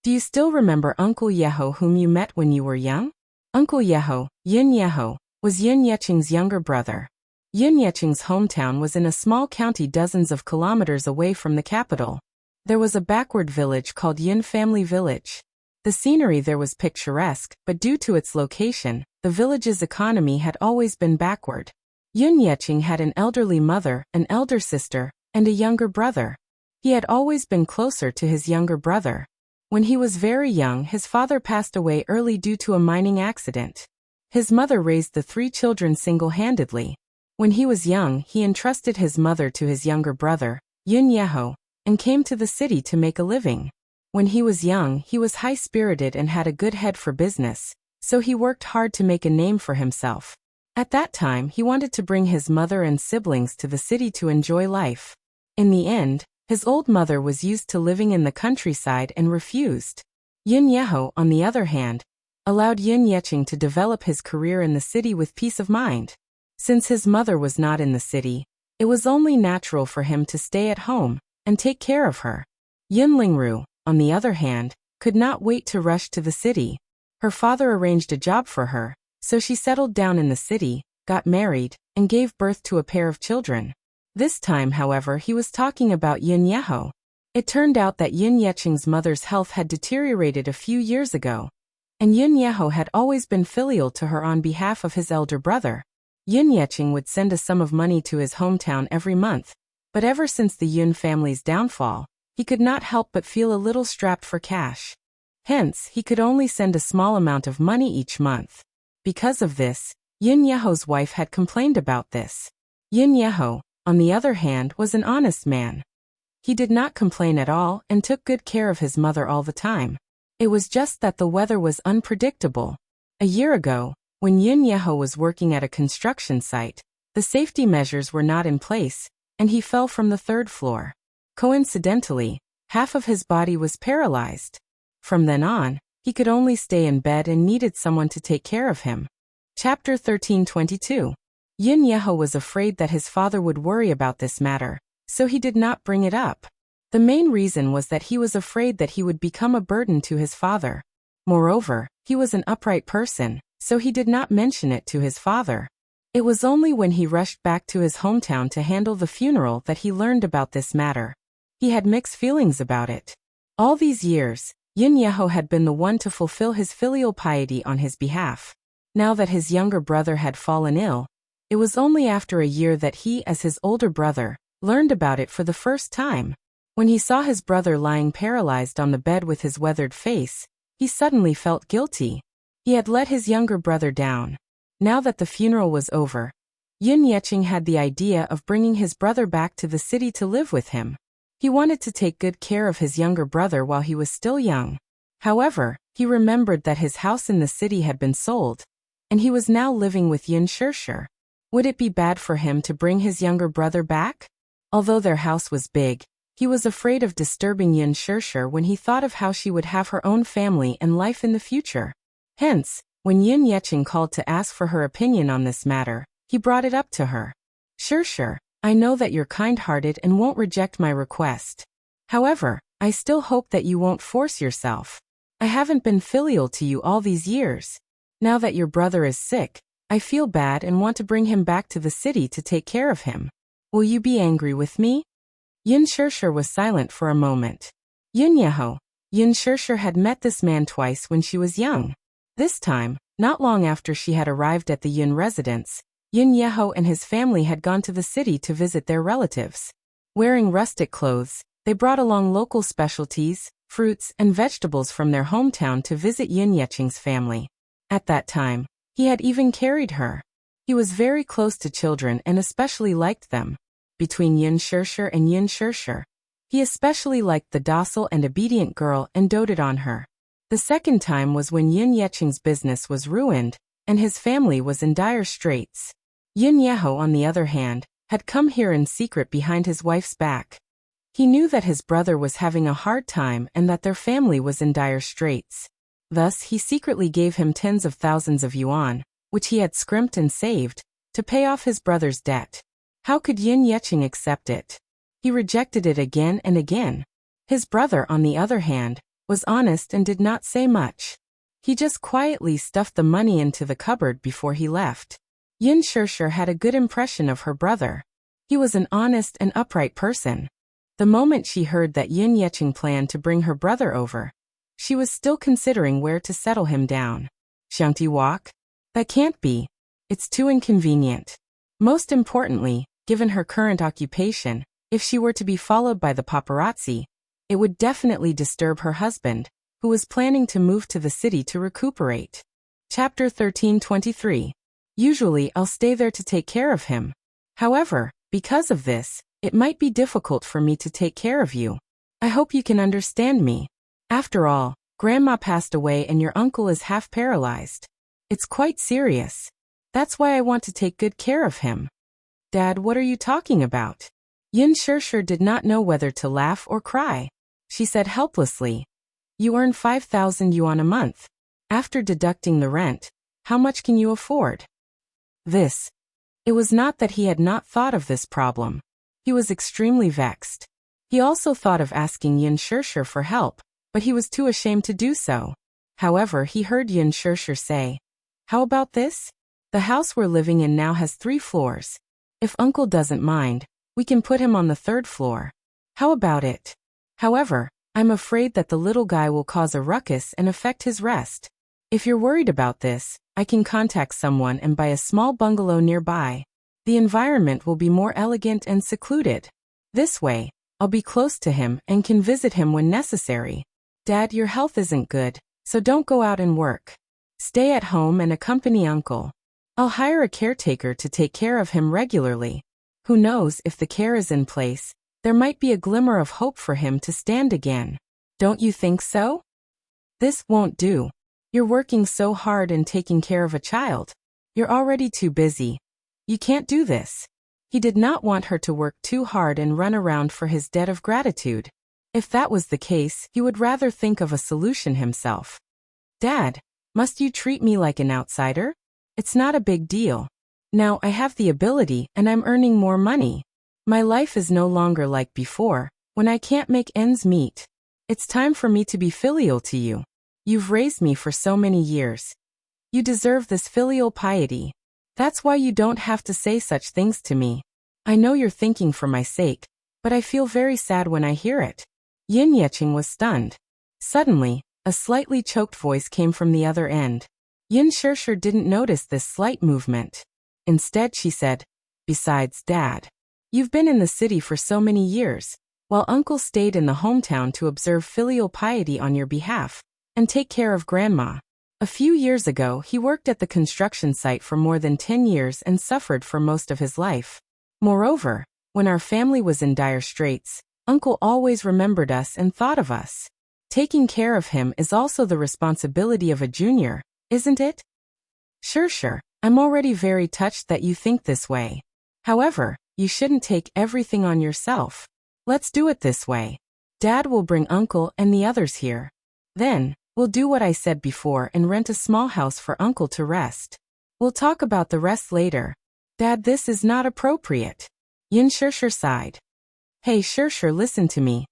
Do you still remember Uncle Yeho whom you met when you were young? Uncle Yeho, Yin Yeho, was Yin Yeqing's younger brother. Yin Yeqing's hometown was in a small county dozens of kilometers away from the capital. There was a backward village called Yin Family Village. The scenery there was picturesque, but due to its location, the village's economy had always been backward. Yin Yeqing had an elderly mother, an elder sister, and a younger brother. He had always been closer to his younger brother. When he was very young, his father passed away early due to a mining accident. His mother raised the three children single-handedly. When he was young, he entrusted his mother to his younger brother, Yin Yeho, and came to the city to make a living. When he was young, he was high-spirited and had a good head for business, so he worked hard to make a name for himself. At that time, he wanted to bring his mother and siblings to the city to enjoy life. In the end, his old mother was used to living in the countryside and refused. Yin Yeho, on the other hand, allowed Yin Yeqing to develop his career in the city with peace of mind. Since his mother was not in the city, it was only natural for him to stay at home and take care of her. Yin Lingru, on the other hand, could not wait to rush to the city. Her father arranged a job for her, so she settled down in the city, got married, and gave birth to a pair of children. This time, however, he was talking about Yin Yeho. It turned out that Yin Yeching's mother's health had deteriorated a few years ago, and Yin Yeho had always been filial to her on behalf of his elder brother. Yin Yeching would send a sum of money to his hometown every month, but ever since the Yun family's downfall, he could not help but feel a little strapped for cash. Hence, he could only send a small amount of money each month. Because of this, Yin Yeho's wife had complained about this. Yin Yeho, on the other hand, was an honest man. He did not complain at all and took good care of his mother all the time. It was just that the weather was unpredictable. A year ago, when Yin Yeho was working at a construction site, the safety measures were not in place, and he fell from the 3rd floor. Coincidentally, half of his body was paralyzed. From then on, he could only stay in bed and needed someone to take care of him. Chapter 13:22. Yin Yeho was afraid that his father would worry about this matter, so he did not bring it up. The main reason was that he was afraid that he would become a burden to his father. Moreover, he was an upright person, so he did not mention it to his father. It was only when he rushed back to his hometown to handle the funeral that he learned about this matter. He had mixed feelings about it. All these years, Yin Yeho had been the one to fulfill his filial piety on his behalf. Now that his younger brother had fallen ill, it was only after a year that he, as his older brother, learned about it for the first time. When he saw his brother lying paralyzed on the bed with his weathered face, he suddenly felt guilty. He had let his younger brother down. Now that the funeral was over, Yin Yeching had the idea of bringing his brother back to the city to live with him. He wanted to take good care of his younger brother while he was still young. However, he remembered that his house in the city had been sold, and he was now living with Yin Shirshir. Would it be bad for him to bring his younger brother back? Although their house was big, he was afraid of disturbing Yin Shirshir when he thought of how she would have her own family and life in the future. Hence, when Yin Yeching called to ask for her opinion on this matter, he brought it up to her. Shirshir, I know that you're kind-hearted and won't reject my request. However, I still hope that you won't force yourself. I haven't been filial to you all these years. Now that your brother is sick, I feel bad and want to bring him back to the city to take care of him. Will you be angry with me? Yin Shirshir was silent for a moment. Yin Yeho, Yin Shirshir had met this man twice when she was young. This time, not long after she had arrived at the Yin residence, Yin Yeho and his family had gone to the city to visit their relatives. Wearing rustic clothes, they brought along local specialties, fruits, and vegetables from their hometown to visit Yin Yeching's family. At that time, he had even carried her. He was very close to children and especially liked them. Between Yin Shirshir and Yin Shirshir, he especially liked the docile and obedient girl and doted on her. The second time was when Yin Yeching's business was ruined, and his family was in dire straits. Yin Yeho, on the other hand, had come here in secret behind his wife's back. He knew that his brother was having a hard time and that their family was in dire straits. Thus, he secretly gave him tens of thousands of yuan, which he had scrimped and saved, to pay off his brother's debt. How could Yin Yeching accept it? He rejected it again and again. His brother, on the other hand, was honest and did not say much. He just quietly stuffed the money into the cupboard before he left. Yin Shirshir had a good impression of her brother. He was an honest and upright person. The moment she heard that Yin Yeching planned to bring her brother over, she was still considering where to settle him down. Xiangti walk? That can't be. It's too inconvenient. Most importantly, given her current occupation, if she were to be followed by the paparazzi, it would definitely disturb her husband, who was planning to move to the city to recuperate. Chapter 13:23. Usually I'll stay there to take care of him. However, because of this, it might be difficult for me to take care of you. I hope you can understand me. After all, Grandma passed away and your uncle is half paralyzed. It's quite serious. That's why I want to take good care of him. Dad, what are you talking about? Yin Shirshir did not know whether to laugh or cry. She said helplessly, You earn 5,000 yuan a month. After deducting the rent, how much can you afford? This. It was not that he had not thought of this problem. He was extremely vexed. He also thought of asking Yin Shirshir for help, but he was too ashamed to do so. However, he heard Yin Shirshir say, "How about this? The house we're living in now has 3 floors. If Uncle doesn't mind, we can put him on the 3rd floor. How about it? However, I'm afraid that the little guy will cause a ruckus and affect his rest. If you're worried about this, I can contact someone and buy a small bungalow nearby. The environment will be more elegant and secluded. This way, I'll be close to him and can visit him when necessary. Dad, your health isn't good, so don't go out and work. Stay at home and accompany Uncle. I'll hire a caretaker to take care of him regularly. Who knows, if the care is in place, there might be a glimmer of hope for him to stand again. Don't you think so? This won't do. You're working so hard and taking care of a child. You're already too busy. You can't do this." He did not want her to work too hard and run around for his debt of gratitude. If that was the case, he would rather think of a solution himself. "Dad, must you treat me like an outsider? It's not a big deal. Now I have the ability and I'm earning more money. My life is no longer like before, when I can't make ends meet. It's time for me to be filial to you. You've raised me for so many years. You deserve this filial piety. That's why you don't have to say such things to me. I know you're thinking for my sake, but I feel very sad when I hear it." Yin Yeching was stunned. Suddenly, a slightly choked voice came from the other end. Yin Shirshir didn't notice this slight movement. Instead, she said, "Besides, Dad, you've been in the city for so many years, while Uncle stayed in the hometown to observe filial piety on your behalf and take care of Grandma. A few years ago, he worked at the construction site for more than 10 years and suffered for most of his life. Moreover, when our family was in dire straits, Uncle always remembered us and thought of us. Taking care of him is also the responsibility of a junior, isn't it?" Sure, I'm already very touched that you think this way. However, you shouldn't take everything on yourself. Let's do it this way. Dad will bring Uncle and the others here. Then, we'll do what I said before and rent a small house for Uncle to rest. We'll talk about the rest later. Dad, this is not appropriate. Yin Shirshir sighed. Hey Shirshir, listen to me.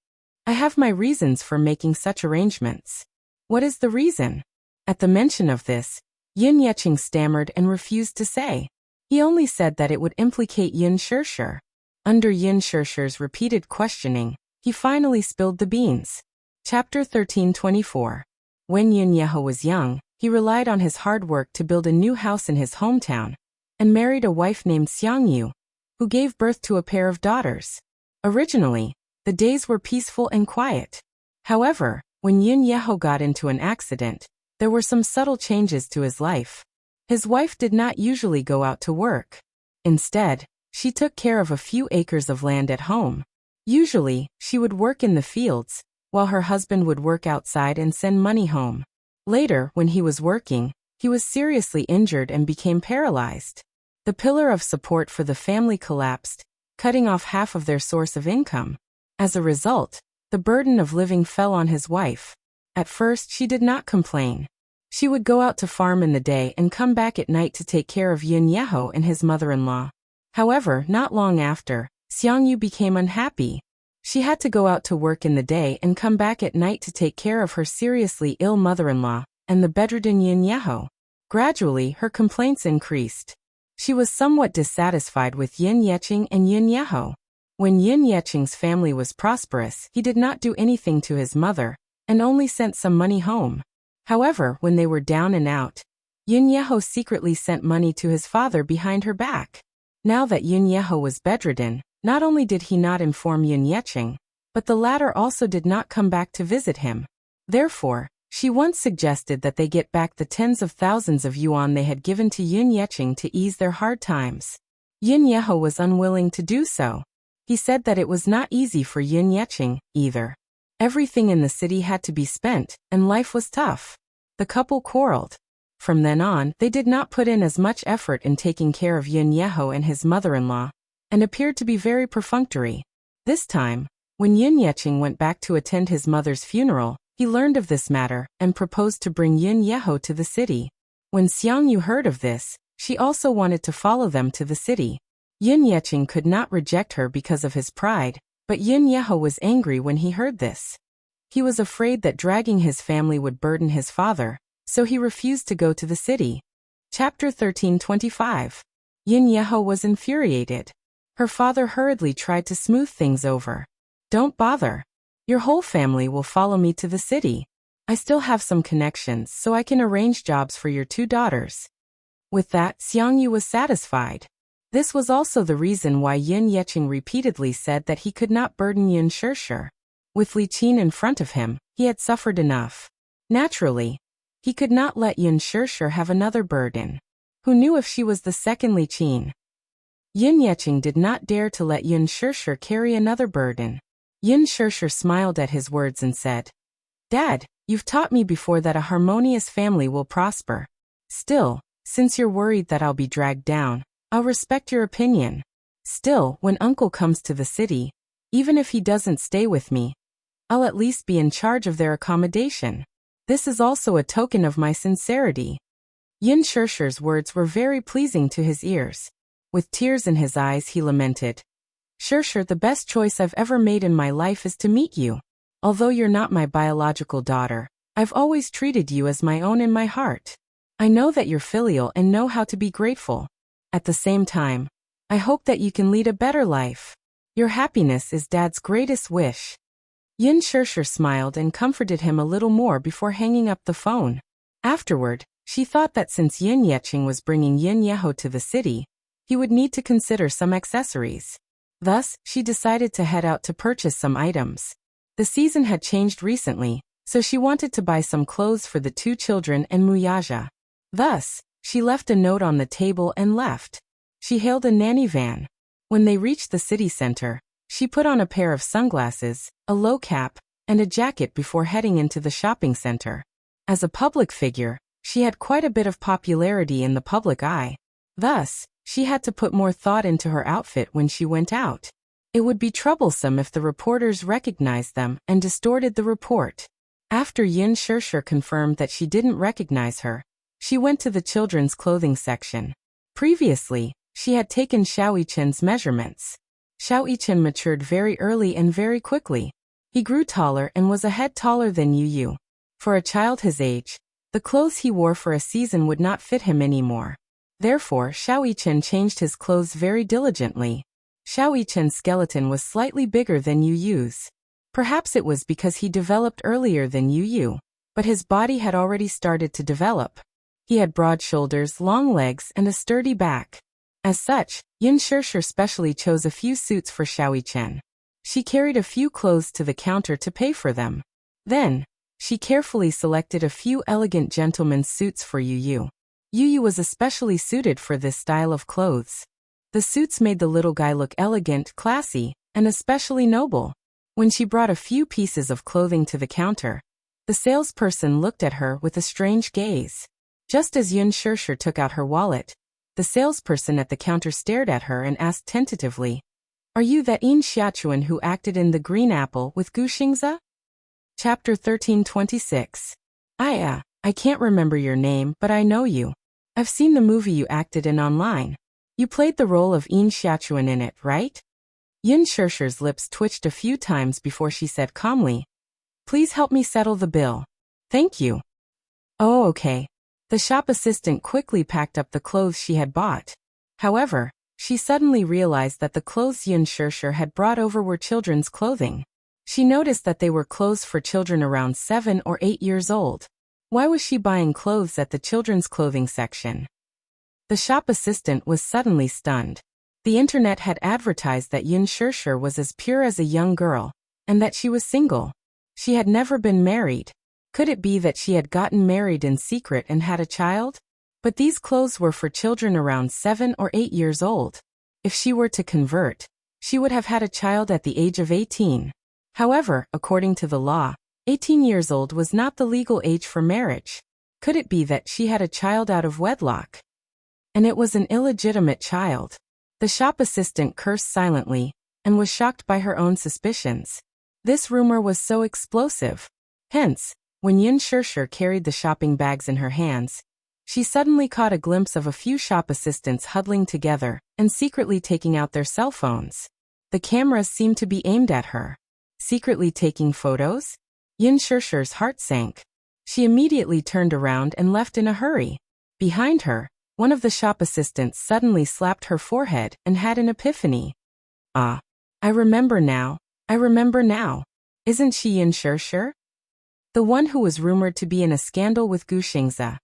I have my reasons for making such arrangements. What is the reason? At the mention of this, Yin Yeching stammered and refused to say. He only said that it would implicate Yin Shirshir. Under Yin Shirshir's repeated questioning, he finally spilled the beans. Chapter 13:24. When Yin Yeho was young, he relied on his hard work to build a new house in his hometown, and married a wife named Xiangyu, who gave birth to a pair of daughters. Originally, the days were peaceful and quiet. However, when Yin Yeho got into an accident, there were some subtle changes to his life. His wife did not usually go out to work. Instead, she took care of a few acres of land at home. Usually, she would work in the fields, while her husband would work outside and send money home. Later, when he was working, he was seriously injured and became paralyzed. The pillar of support for the family collapsed, cutting off half of their source of income. As a result, the burden of living fell on his wife. At first, she did not complain. She would go out to farm in the day and come back at night to take care of Yin Yeho and his mother-in-law. However, not long after, Xiangyu became unhappy. She had to go out to work in the day and come back at night to take care of her seriously ill mother-in-law and the bedridden Yin Yeho. Gradually, her complaints increased. She was somewhat dissatisfied with Yin Yeching and Yin Yeho. When Yin Yeching's family was prosperous, he did not do anything to his mother, and only sent some money home. However, when they were down and out, Yin Yeho secretly sent money to his father behind her back. Now that Yin Yeho was bedridden, not only did he not inform Yin Yeching, but the latter also did not come back to visit him. Therefore, she once suggested that they get back the tens of thousands of yuan they had given to Yin Yeching to ease their hard times. Yin Yeho was unwilling to do so. He said that it was not easy for Yin Yeching, either. Everything in the city had to be spent, and life was tough. The couple quarreled. From then on, they did not put in as much effort in taking care of Yin Yeho and his mother-in-law, and appeared to be very perfunctory. This time, when Yin Yeching went back to attend his mother's funeral, he learned of this matter and proposed to bring Yin Yeho to the city. When Xiangyu heard of this, She also wanted to follow them to the city. Yin Yeching could not reject her because of his pride, but Yin Yeho was angry when he heard this. He was afraid that dragging his family would burden his father, so he refused to go to the city. Chapter 1325. Yin Yeho was infuriated. Her father hurriedly tried to smooth things over. Don't bother. Your whole family will follow me to the city. I still have some connections so I can arrange jobs for your 2 daughters. With that, Xiangyu was satisfied. This was also the reason why Yin Yeching repeatedly said that he could not burden Yin Shirshir. With Li Qin in front of him, he had suffered enough. Naturally, he could not let Yin Shirshir have another burden. Who knew if she was the second Li Qin? Yin Yeching did not dare to let Yin Shirshir carry another burden. Yin Shirshir smiled at his words and said, Dad, you've taught me before that a harmonious family will prosper. Still, since you're worried that I'll be dragged down, I'll respect your opinion. Still, when Uncle comes to the city, even if he doesn't stay with me, I'll at least be in charge of their accommodation. This is also a token of my sincerity. Yin Shirshir's words were very pleasing to his ears. With tears in his eyes he lamented, Shirshir, the best choice I've ever made in my life is to meet you. Although you're not my biological daughter, I've always treated you as my own in my heart. I know that you're filial and know how to be grateful. At the same time, I hope that you can lead a better life. Your happiness is Dad's greatest wish. Yin Shirshir smiled and comforted him a little more before hanging up the phone. Afterward, she thought that since Yin Yeching was bringing Yin Yeho to the city, he would need to consider some accessories. Thus, she decided to head out to purchase some items. The season had changed recently, so she wanted to buy some clothes for the 2 children and Muyaja. Thus, she left a note on the table and left. She hailed a nanny van. When they reached the city center, she put on a pair of sunglasses, a low cap, and a jacket before heading into the shopping center. As a public figure, she had quite a bit of popularity in the public eye. Thus, she had to put more thought into her outfit when she went out. It would be troublesome if the reporters recognized them and distorted the report. After Yin Shirshir confirmed that she didn't recognize her, she went to the children's clothing section. Previously, she had taken Xiao Yichen's measurements. Xiao Yichen matured very early and very quickly. He grew taller and was a head taller than Yu Yu. For a child his age, the clothes he wore for a season would not fit him anymore. Therefore, Xiao Yichen changed his clothes very diligently. Xiao Yichen's skeleton was slightly bigger than Yu Yu's. Perhaps it was because he developed earlier than Yu Yu, but his body had already started to develop. He had broad shoulders, long legs, and a sturdy back. As such, Yin Shirshir specially chose a few suits for Xiao Yichen. She carried a few clothes to the counter to pay for them. Then, she carefully selected a few elegant gentlemen's suits for Yu Yu. Yu Yu was especially suited for this style of clothes. The suits made the little guy look elegant, classy, and especially noble. When she brought a few pieces of clothing to the counter, the salesperson looked at her with a strange gaze. Just as Yin Shirshir took out her wallet, the salesperson at the counter stared at her and asked tentatively, Are you that Yin Xiachuan who acted in The Green Apple with Gu Xingze? Chapter 1326. I can't remember your name, but I know you. I've seen the movie you acted in online. You played the role of Yin Xiachuan in it, right? Yin Shirshir's lips twitched a few times before she said calmly, Please help me settle the bill. Thank you. Oh, okay. The shop assistant quickly packed up the clothes she had bought. However, she suddenly realized that the clothes Yin Shirshir had brought over were children's clothing. She noticed that they were clothes for children around 7 or 8 years old. Why was she buying clothes at the children's clothing section? The shop assistant was suddenly stunned. The internet had advertised that Yin Shirshir was as pure as a young girl, and that she was single. She had never been married. Could it be that she had gotten married in secret and had a child? But these clothes were for children around 7 or 8 years old. If she were to convert, she would have had a child at the age of 18. However, according to the law, 18 years old was not the legal age for marriage. Could it be that she had a child out of wedlock? And it was an illegitimate child. The shop assistant cursed silently, and was shocked by her own suspicions. This rumor was so explosive. Hence, when Yin Shirshir carried the shopping bags in her hands, She suddenly caught a glimpse of a few shop assistants huddling together and secretly taking out their cell phones. The cameras seemed to be aimed at her. Secretly taking photos? Yin Shishir's heart sank. She immediately turned around and left in a hurry. Behind her, one of the shop assistants suddenly slapped her forehead and had an epiphany. Ah, I remember now. I remember now. Isn't she Yin Shishir? The one who was rumored to be in a scandal with Gu Xingze.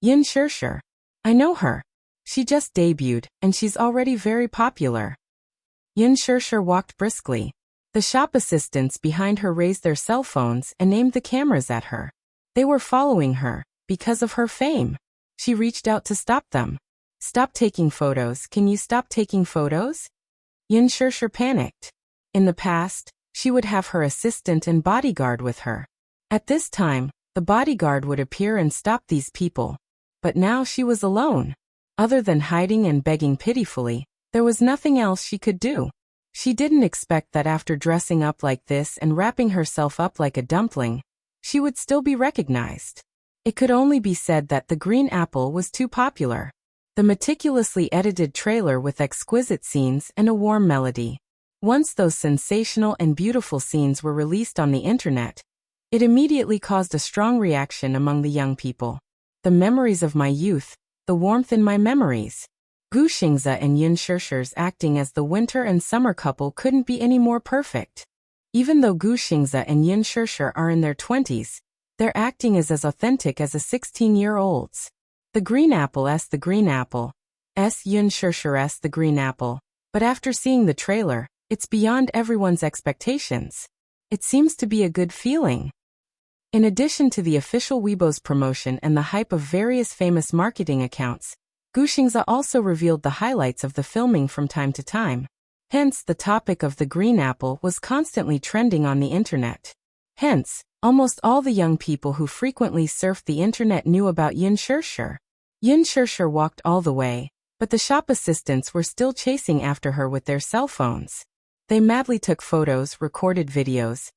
Yin Shishir. I know her. She just debuted, and she's already very popular. Yin Shishir walked briskly. The shop assistants behind her raised their cell phones and aimed the cameras at her. They were following her, because of her fame. She reached out to stop them. Stop taking photos. Can you stop taking photos? Yin Shishir panicked. In the past, she would have her assistant and bodyguard with her. At this time, the bodyguard would appear and stop these people. But now she was alone. Other than hiding and begging pitifully, there was nothing else she could do. She didn't expect that after dressing up like this and wrapping herself up like a dumpling, she would still be recognized. It could only be said that the green apple was too popular. The meticulously edited trailer with exquisite scenes and a warm melody. Once those sensational and beautiful scenes were released on the internet, it immediately caused a strong reaction among the young people. The memories of my youth, the warmth in my memories. Gu Xingze and Yin Shishir's acting as the winter and summer couple couldn't be any more perfect. Even though Gu Xingze and Yin Shishir are in their 20s, their acting is as authentic as a 16-year-old's. The green apple s the green apple. Yin Shishir s the green apple. But after seeing the trailer, it's beyond everyone's expectations. It seems to be a good feeling. In addition to the official Weibo's promotion and the hype of various famous marketing accounts, Gu Xingze also revealed the highlights of the filming from time to time. Hence, the topic of the green apple was constantly trending on the internet. Hence, almost all the young people who frequently surfed the internet knew about Yin Shishir. Yin Shishir walked all the way, but the shop assistants were still chasing after her with their cell phones. They madly took photos, recorded videos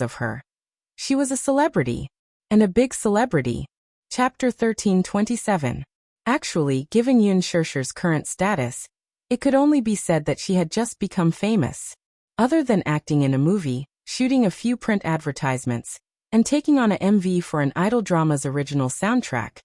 of her. She was a celebrity. And a big celebrity. Chapter 1327. Actually, given Yin Shishir's current status, it could only be said that she had just become famous. Other than acting in a movie, shooting a few print advertisements, and taking on a MV for an idol drama's original soundtrack,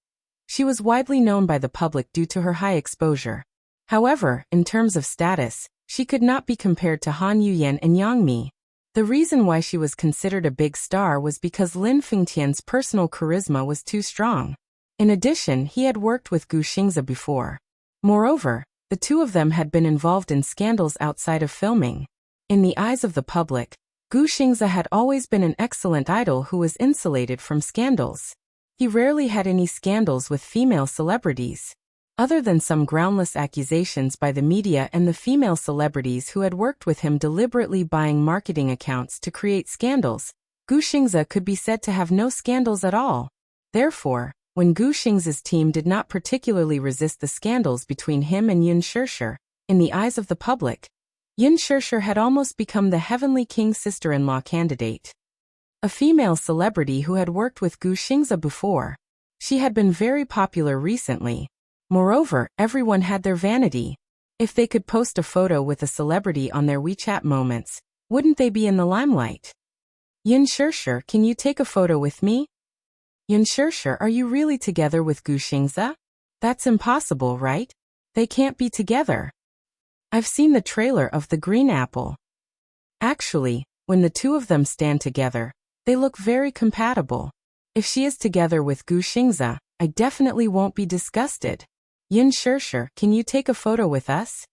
she was widely known by the public due to her high exposure. However, in terms of status, she could not be compared to Han Yuyan and Yang Mi. The reason why she was considered a big star was because Lin Fengtian's personal charisma was too strong. In addition, he had worked with Gu Xingze before. Moreover, the two of them had been involved in scandals outside of filming. In the eyes of the public, Gu Xingze had always been an excellent idol who was insulated from scandals. He rarely had any scandals with female celebrities. Other than some groundless accusations by the media and the female celebrities who had worked with him deliberately buying marketing accounts to create scandals, Gu Xingze could be said to have no scandals at all. Therefore, when Gu Xingze's team did not particularly resist the scandals between him and Yin Shishir, in the eyes of the public, Yin Shishir had almost become the heavenly king's sister-in-law candidate. A female celebrity who had worked with Gu Xingze before. She had been very popular recently. Moreover, everyone had their vanity. If they could post a photo with a celebrity on their WeChat moments, wouldn't they be in the limelight? Yin Shishir, can you take a photo with me? Yin Shishir, are you really together with Gu Xingze? That's impossible, right? They can't be together. I've seen the trailer of The Green Apple. Actually, when the two of them stand together, they look very compatible. If she is together with Gu Xingze, I definitely won't be disgusted. Yin Shishir, can you take a photo with us?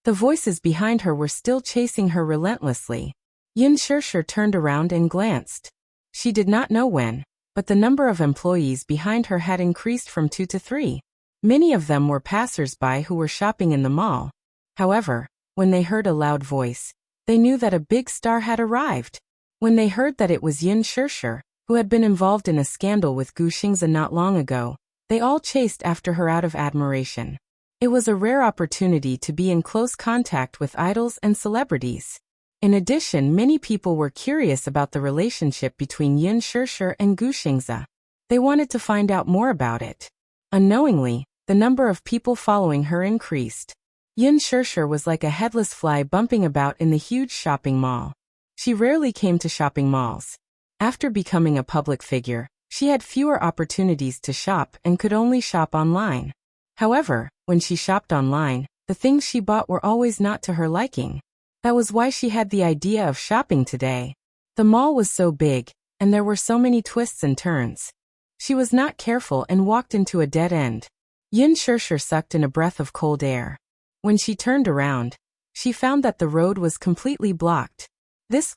The voices behind her were still chasing her relentlessly. Yin Shishir turned around and glanced. She did not know when, but the number of employees behind her had increased from 2 to 3. Many of them were passers-by who were shopping in the mall. However, when they heard a loud voice, they knew that a big star had arrived. When they heard that it was Yin Shishir, who had been involved in a scandal with Gu Xingze not long ago, they all chased after her out of admiration. It was a rare opportunity to be in close contact with idols and celebrities. In addition, many people were curious about the relationship between Yin Shishir and Gu Xingze. They wanted to find out more about it. Unknowingly, the number of people following her increased. Yin Shirshir was like a headless fly bumping about in the huge shopping mall. She rarely came to shopping malls. After becoming a public figure, she had fewer opportunities to shop and could only shop online. However, when she shopped online, the things she bought were always not to her liking. That was why she had the idea of shopping today. The mall was so big, and there were so many twists and turns. She was not careful and walked into a dead end. Yin Shirshir sucked in a breath of cold air. When she turned around, she found that the road was completely blocked.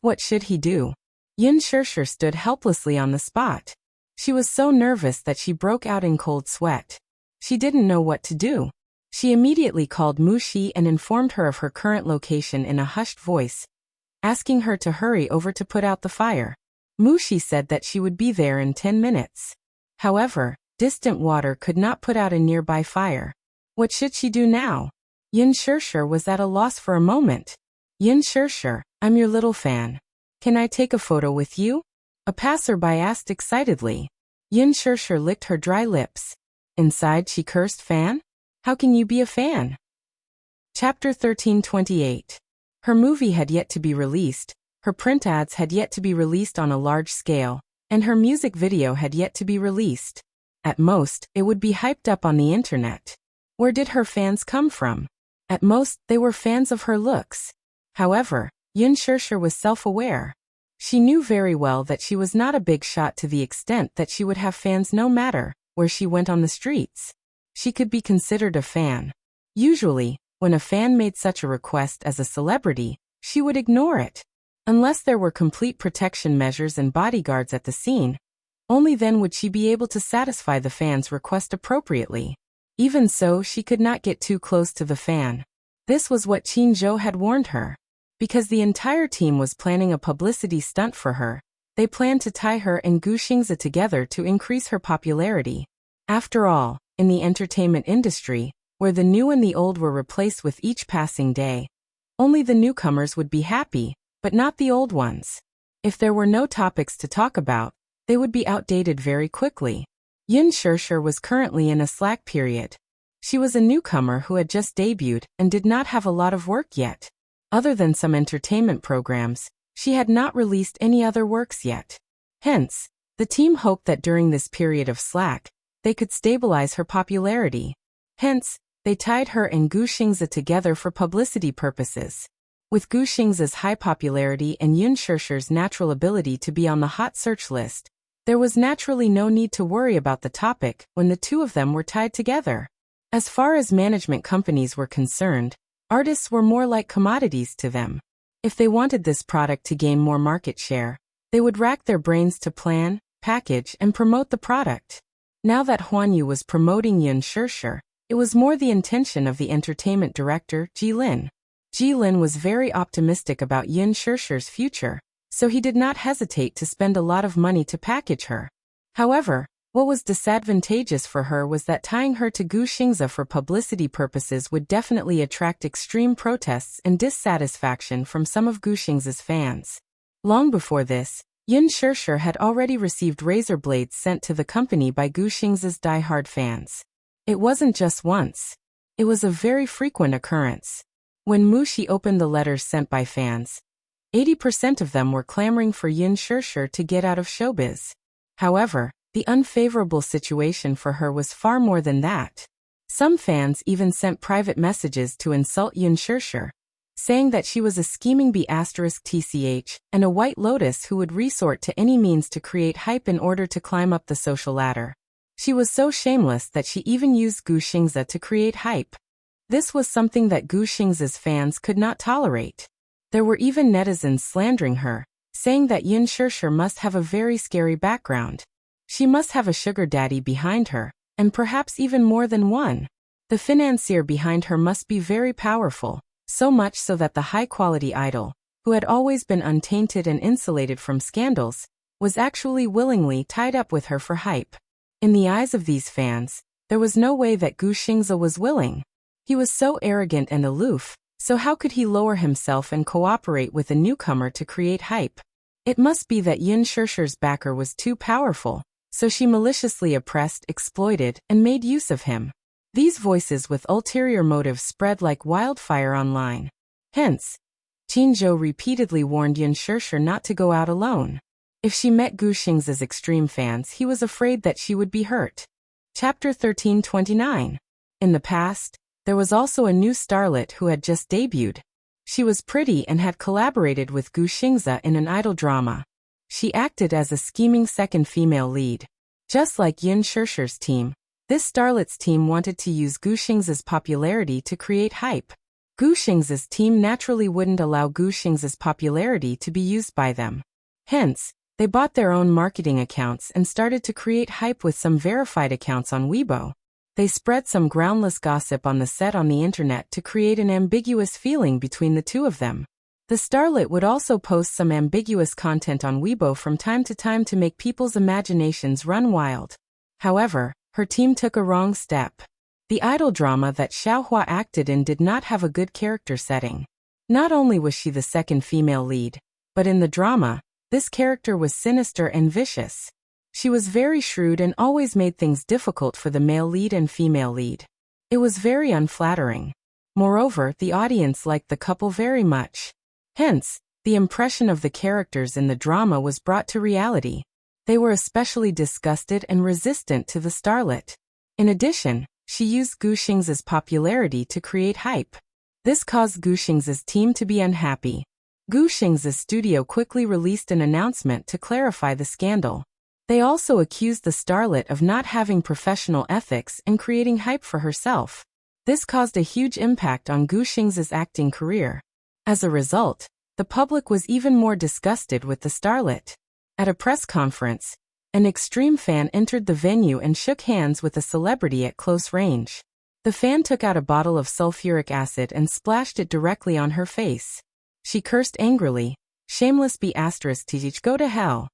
What should he do? Yin Shirshir stood helplessly on the spot. She was so nervous that she broke out in cold sweat. She didn't know what to do. She immediately called Mu Shi and informed her of her current location in a hushed voice, asking her to hurry over to put out the fire. Mu Shi said that she would be there in 10 minutes. However, distant water could not put out a nearby fire. What should she do now? Yin Shirshir was at a loss for a moment. Yin Shirshir, I'm your little fan. Can I take a photo with you? A passerby asked excitedly. Yin Shirshir licked her dry lips. Inside she cursed, fan? How can you be a fan? Chapter 1328. Her movie had yet to be released, her print ads had yet to be released on a large scale, and her music video had yet to be released. At most, it would be hyped up on the internet. Where did her fans come from? At most, they were fans of her looks. However, Yin Shirshir was self-aware. She knew very well that she was not a big shot to the extent that she would have fans no matter where she went on the streets. She could be considered a fan. Usually, when a fan made such a request as a celebrity, she would ignore it. Unless there were complete protection measures and bodyguards at the scene, only then would she be able to satisfy the fan's request appropriately. Even so, she could not get too close to the fan. This was what Qin Zhou had warned her. Because the entire team was planning a publicity stunt for her, they planned to tie her and Gu Xingzi together to increase her popularity. After all, in the entertainment industry, where the new and the old were replaced with each passing day, only the newcomers would be happy, but not the old ones. If there were no topics to talk about, they would be outdated very quickly. Yin Shirshir was currently in a slack period. She was a newcomer who had just debuted and did not have a lot of work yet. Other than some entertainment programs, she had not released any other works yet. Hence, the team hoped that during this period of slack, they could stabilize her popularity. Hence, they tied her and Gu Xingzi together for publicity purposes. With Gu Xingzi's high popularity and Yin Shirshir's natural ability to be on the hot search list, there was naturally no need to worry about the topic when the two of them were tied together. As far as management companies were concerned, artists were more like commodities to them. If they wanted this product to gain more market share, they would rack their brains to plan, package, and promote the product. Now that Huan Yu was promoting Yin Shirshir, it was more the intention of the entertainment director, Ji Lin. Ji Lin was very optimistic about Yin Shirshir's future, so he did not hesitate to spend a lot of money to package her. However, what was disadvantageous for her was that tying her to Gu Xingzi for publicity purposes would definitely attract extreme protests and dissatisfaction from some of Gu Xingzi's fans. Long before this, Yin Shirshir had already received razor blades sent to the company by Gu Xingzi's die-hard fans. It wasn't just once. It was a very frequent occurrence. When Mu Shi opened the letters sent by fans, 80% of them were clamoring for Yin Shirshir to get out of showbiz. However, the unfavorable situation for her was far more than that. Some fans even sent private messages to insult Yin Shirshir, saying that she was a scheming B*TCH and a white lotus who would resort to any means to create hype in order to climb up the social ladder. She was so shameless that she even used Gu Xingzi to create hype. This was something that Gu Xingzi's fans could not tolerate. There were even netizens slandering her, saying that Yin Shirshir must have a very scary background. She must have a sugar daddy behind her, and perhaps even more than one. The financier behind her must be very powerful, so much so that the high-quality idol, who had always been untainted and insulated from scandals, was actually willingly tied up with her for hype. In the eyes of these fans, there was no way that Gu Xingzi was willing. He was so arrogant and aloof, so how could he lower himself and cooperate with a newcomer to create hype? It must be that Yin Shirshir's backer was too powerful, So she maliciously oppressed, exploited, and made use of him. These voices with ulterior motives spread like wildfire online. Hence, Qinzhou repeatedly warned Yin Shishir not to go out alone. If she met Gu Xingzi's extreme fans, he was afraid that she would be hurt. Chapter 1329. In the past, there was also a new starlet who had just debuted. She was pretty and had collaborated with Gu Xingzi in an idol drama. She acted as a scheming second female lead. Just like Yin Shishir's team, this starlet's team wanted to use Gu Xingzi's popularity to create hype. Gu Xingzi's team naturally wouldn't allow Gu Xingzi's popularity to be used by them. Hence, they bought their own marketing accounts and started to create hype with some verified accounts on Weibo. They spread some groundless gossip on the set on the internet to create an ambiguous feeling between the two of them. The starlet would also post some ambiguous content on Weibo from time to time to make people's imaginations run wild. However, her team took a wrong step. The idol drama that Xiaohua acted in did not have a good character setting. Not only was she the second female lead, but in the drama, this character was sinister and vicious. She was very shrewd and always made things difficult for the male lead and female lead. It was very unflattering. Moreover, the audience liked the couple very much. Hence, the impression of the characters in the drama was brought to reality. They were especially disgusted and resistant to the starlet. In addition, she used Gu Xingzi's popularity to create hype. This caused Gu Xingzi's team to be unhappy. Gu Xingzi's studio quickly released an announcement to clarify the scandal. They also accused the starlet of not having professional ethics and creating hype for herself. This caused a huge impact on Gu Xingzi's acting career. As a result, the public was even more disgusted with the starlet. At a press conference, an extreme fan entered the venue and shook hands with a celebrity at close range. The fan took out a bottle of sulfuric acid and splashed it directly on her face. She cursed angrily, "Shameless B***, go to hell."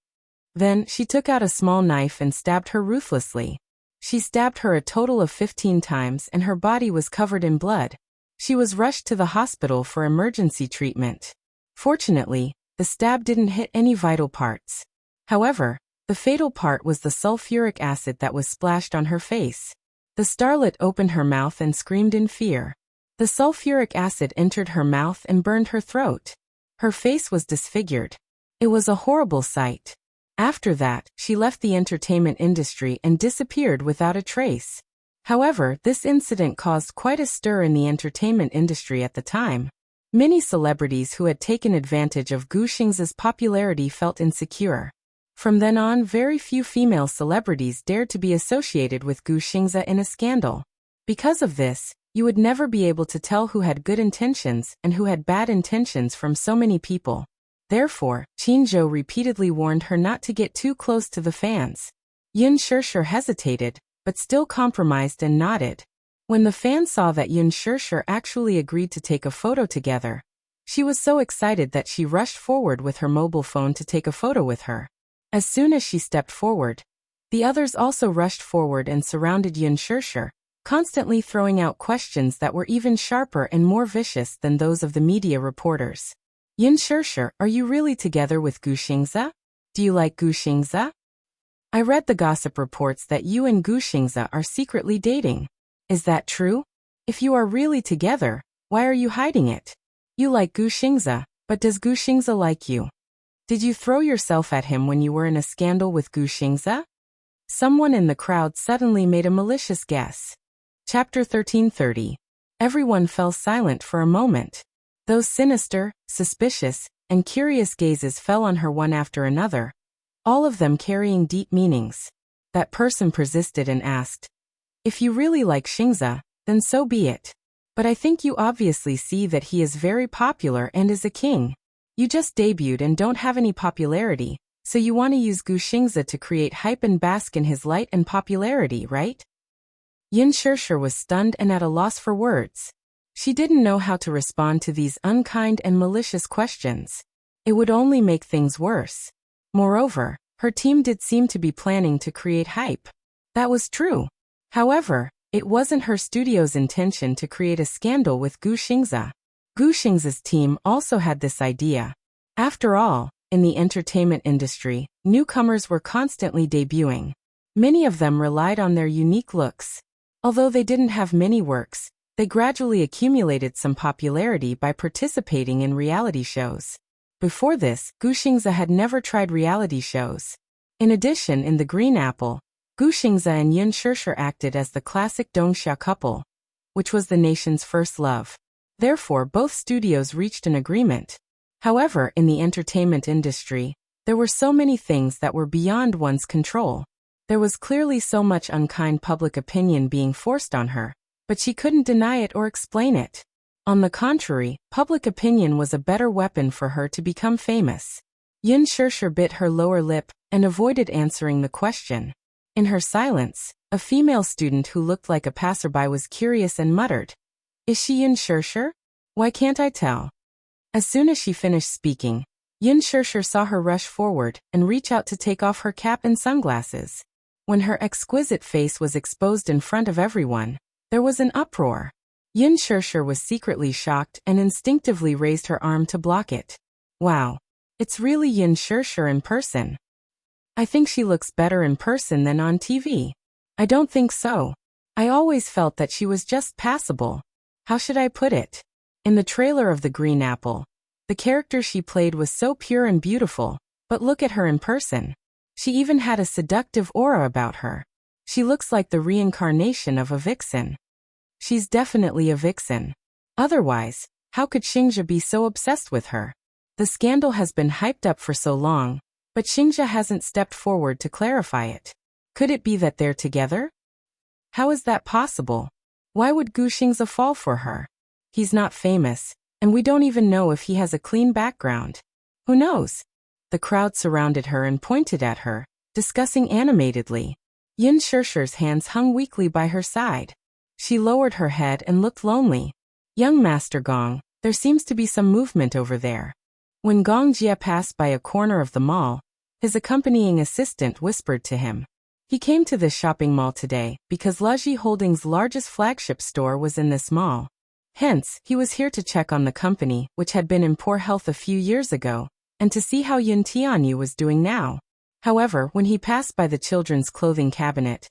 Then, she took out a small knife and stabbed her ruthlessly. She stabbed her a total of 15 times and her body was covered in blood. She was rushed to the hospital for emergency treatment. Fortunately, the stab didn't hit any vital parts. However, the fatal part was the sulfuric acid that was splashed on her face. The starlet opened her mouth and screamed in fear. The sulfuric acid entered her mouth and burned her throat. Her face was disfigured. It was a horrible sight. After that, she left the entertainment industry and disappeared without a trace. However, this incident caused quite a stir in the entertainment industry at the time. Many celebrities who had taken advantage of Gu Xingzi's popularity felt insecure. From then on, very few female celebrities dared to be associated with Gu Xingzi in a scandal. Because of this, you would never be able to tell who had good intentions and who had bad intentions from so many people. Therefore, Qinzhou repeatedly warned her not to get too close to the fans. Yin Shishir hesitated, but still compromised and nodded. When the fans saw that Yin Shishir actually agreed to take a photo together, she was so excited that she rushed forward with her mobile phone to take a photo with her. As soon as she stepped forward, the others also rushed forward and surrounded Yin Shishir, constantly throwing out questions that were even sharper and more vicious than those of the media reporters. Yin Shishir, are you really together with Gu Xingzi? Do you like Gu Xingzi? I read the gossip reports that you and Gu Xingzi are secretly dating. Is that true? If you are really together, why are you hiding it? You like Gu Xingzi, but does Gu Xingzi like you? Did you throw yourself at him when you were in a scandal with Gu Xingzi? Someone in the crowd suddenly made a malicious guess. Chapter 1330. Everyone fell silent for a moment. Those sinister, suspicious, and curious gazes fell on her one after another, all of them carrying deep meanings. That person persisted and asked, "If you really like Xingzi, then so be it. But I think you obviously see that he is very popular and is a king. You just debuted and don't have any popularity, so you want to use Gu Xingzi to create hype and bask in his light and popularity, right?" Yin Shishir was stunned and at a loss for words. She didn't know how to respond to these unkind and malicious questions. It would only make things worse. Moreover, her team did seem to be planning to create hype. That was true. However, it wasn't her studio's intention to create a scandal with Gu Xingzi. Gu Xingzi's team also had this idea. After all, in the entertainment industry, newcomers were constantly debuting. Many of them relied on their unique looks. Although they didn't have many works, they gradually accumulated some popularity by participating in reality shows. Before this, Gu Xingze had never tried reality shows. In addition, in The Green Apple, Gu Xingze and Yun Shishir acted as the classic Dongxia couple, which was the nation's first love. Therefore, both studios reached an agreement. However, in the entertainment industry, there were so many things that were beyond one's control. There was clearly so much unkind public opinion being forced on her, but she couldn't deny it or explain it. On the contrary, public opinion was a better weapon for her to become famous. Yun Shishir bit her lower lip and avoided answering the question. In her silence, a female student who looked like a passerby was curious and muttered, "Is she Yun Shishir? Why can't I tell?" As soon as she finished speaking, Yun Shishir saw her rush forward and reach out to take off her cap and sunglasses. When her exquisite face was exposed in front of everyone, there was an uproar. Yun Shishir was secretly shocked and instinctively raised her arm to block it. Wow. It's really Yun Shishir in person. I think she looks better in person than on TV. I don't think so. I always felt that she was just passable. How should I put it? In the trailer of The Green Apple, the character she played was so pure and beautiful, but look at her in person. She even had a seductive aura about her. She looks like the reincarnation of a vixen. She's definitely a vixen. Otherwise, how could Xingzhe be so obsessed with her? The scandal has been hyped up for so long, but Xingzhe hasn't stepped forward to clarify it. Could it be that they're together? How is that possible? Why would Gu Xingzhe fall for her? He's not famous, and we don't even know if he has a clean background. Who knows? The crowd surrounded her and pointed at her, discussing animatedly. Yun Shishir's hands hung weakly by her side. She lowered her head and looked lonely. "Young Master Gong, there seems to be some movement over there." When Gong Jie passed by a corner of the mall, his accompanying assistant whispered to him. He came to this shopping mall today because Leji Holdings' largest flagship store was in this mall. Hence, he was here to check on the company, which had been in poor health a few years ago, and to see how Yun Tianyu was doing now. However, when he passed by the children's clothing cabinet,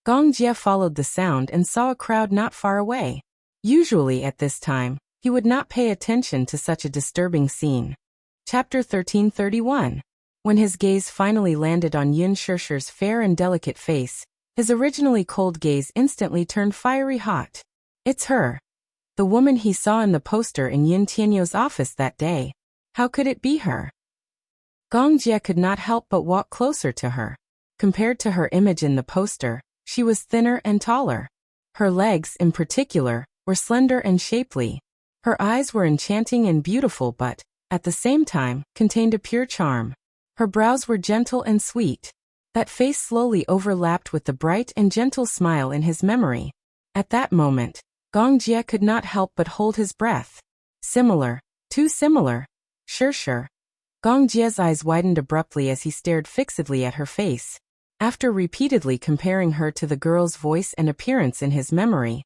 Gong Jie followed the sound and saw a crowd not far away. Usually at this time, he would not pay attention to such a disturbing scene. Chapter 1331. When his gaze finally landed on Yun Shishir's fair and delicate face, his originally cold gaze instantly turned fiery hot. It's her. The woman he saw in the poster in Yun Tianyu's office that day. How could it be her? Gong Jie could not help but walk closer to her. Compared to her image in the poster, she was thinner and taller. Her legs, in particular, were slender and shapely. Her eyes were enchanting and beautiful but, at the same time, contained a pure charm. Her brows were gentle and sweet. That face slowly overlapped with the bright and gentle smile in his memory. At that moment, Gong Jie could not help but hold his breath. Similar. Too similar. Sure. Gong Jie's eyes widened abruptly as he stared fixedly at her face. After repeatedly comparing her to the girl's voice and appearance in his memory,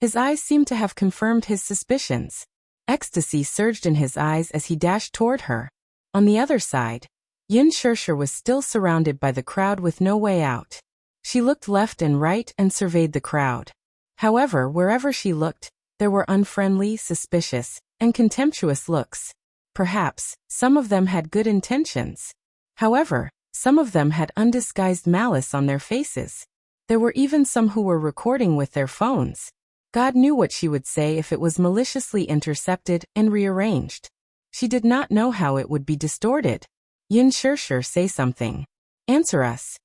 his eyes seemed to have confirmed his suspicions. Ecstasy surged in his eyes as he dashed toward her. On the other side, Yun Shishir was still surrounded by the crowd with no way out. She looked left and right and surveyed the crowd. However, wherever she looked, there were unfriendly, suspicious, and contemptuous looks. Perhaps, some of them had good intentions. However, some of them had undisguised malice on their faces. There were even some who were recording with their phones. God knew what she would say if it was maliciously intercepted and rearranged. She did not know how it would be distorted. Yun Shishir, say something. Answer us.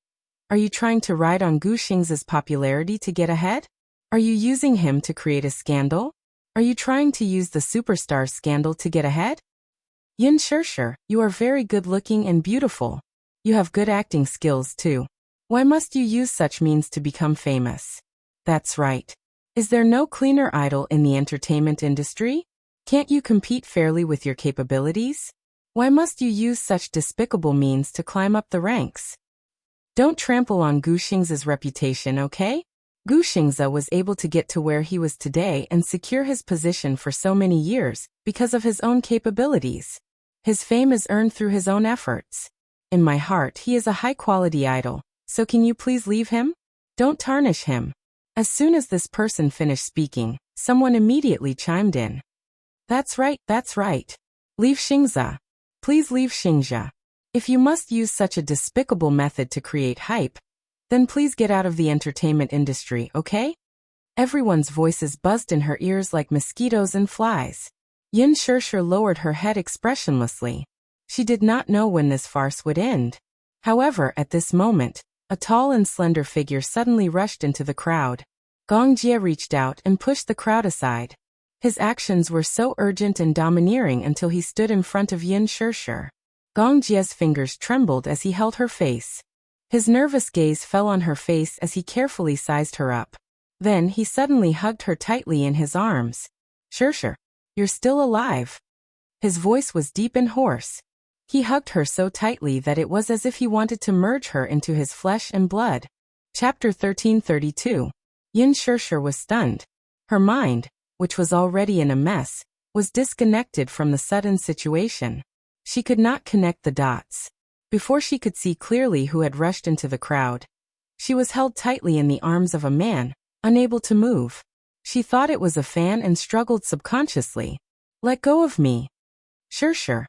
Are you trying to ride on Gu Xingze's popularity to get ahead? Are you using him to create a scandal? Are you trying to use the superstar scandal to get ahead? Yun Shishir, you are very good-looking and beautiful. You have good acting skills too. Why must you use such means to become famous? That's right. Is there no cleaner idol in the entertainment industry? Can't you compete fairly with your capabilities? Why must you use such despicable means to climb up the ranks? Don't trample on Gu Xingze's reputation, okay? Gu Xingze was able to get to where he was today and secure his position for so many years because of his own capabilities. His fame is earned through his own efforts. In my heart, he is a high-quality idol, So can you please leave him? Don't tarnish him. As soon as this person finished speaking, someone immediately chimed in. That's right, that's right. Leave Xingza. Please leave Xingzha. If you must use such a despicable method to create hype, then please get out of the entertainment industry, okay? Everyone's voices buzzed in her ears like mosquitoes and flies. Yin Shirshir lowered her head expressionlessly. She did not know when this farce would end. However, at this moment, a tall and slender figure suddenly rushed into the crowd. Gong Jie reached out and pushed the crowd aside. His actions were so urgent and domineering until he stood in front of Yin Shirshir. Gong Jie's fingers trembled as he held her face. His nervous gaze fell on her face as he carefully sized her up. Then he suddenly hugged her tightly in his arms. Shirshir, you're still alive. His voice was deep and hoarse. He hugged her so tightly that it was as if he wanted to merge her into his flesh and blood. Chapter 1332. Yin Shirshir was stunned. Her mind, which was already in a mess, was disconnected from the sudden situation. She could not connect the dots. Before she could see clearly who had rushed into the crowd, she was held tightly in the arms of a man, unable to move. She thought it was a fan and struggled subconsciously. Let go of me. Shirshir.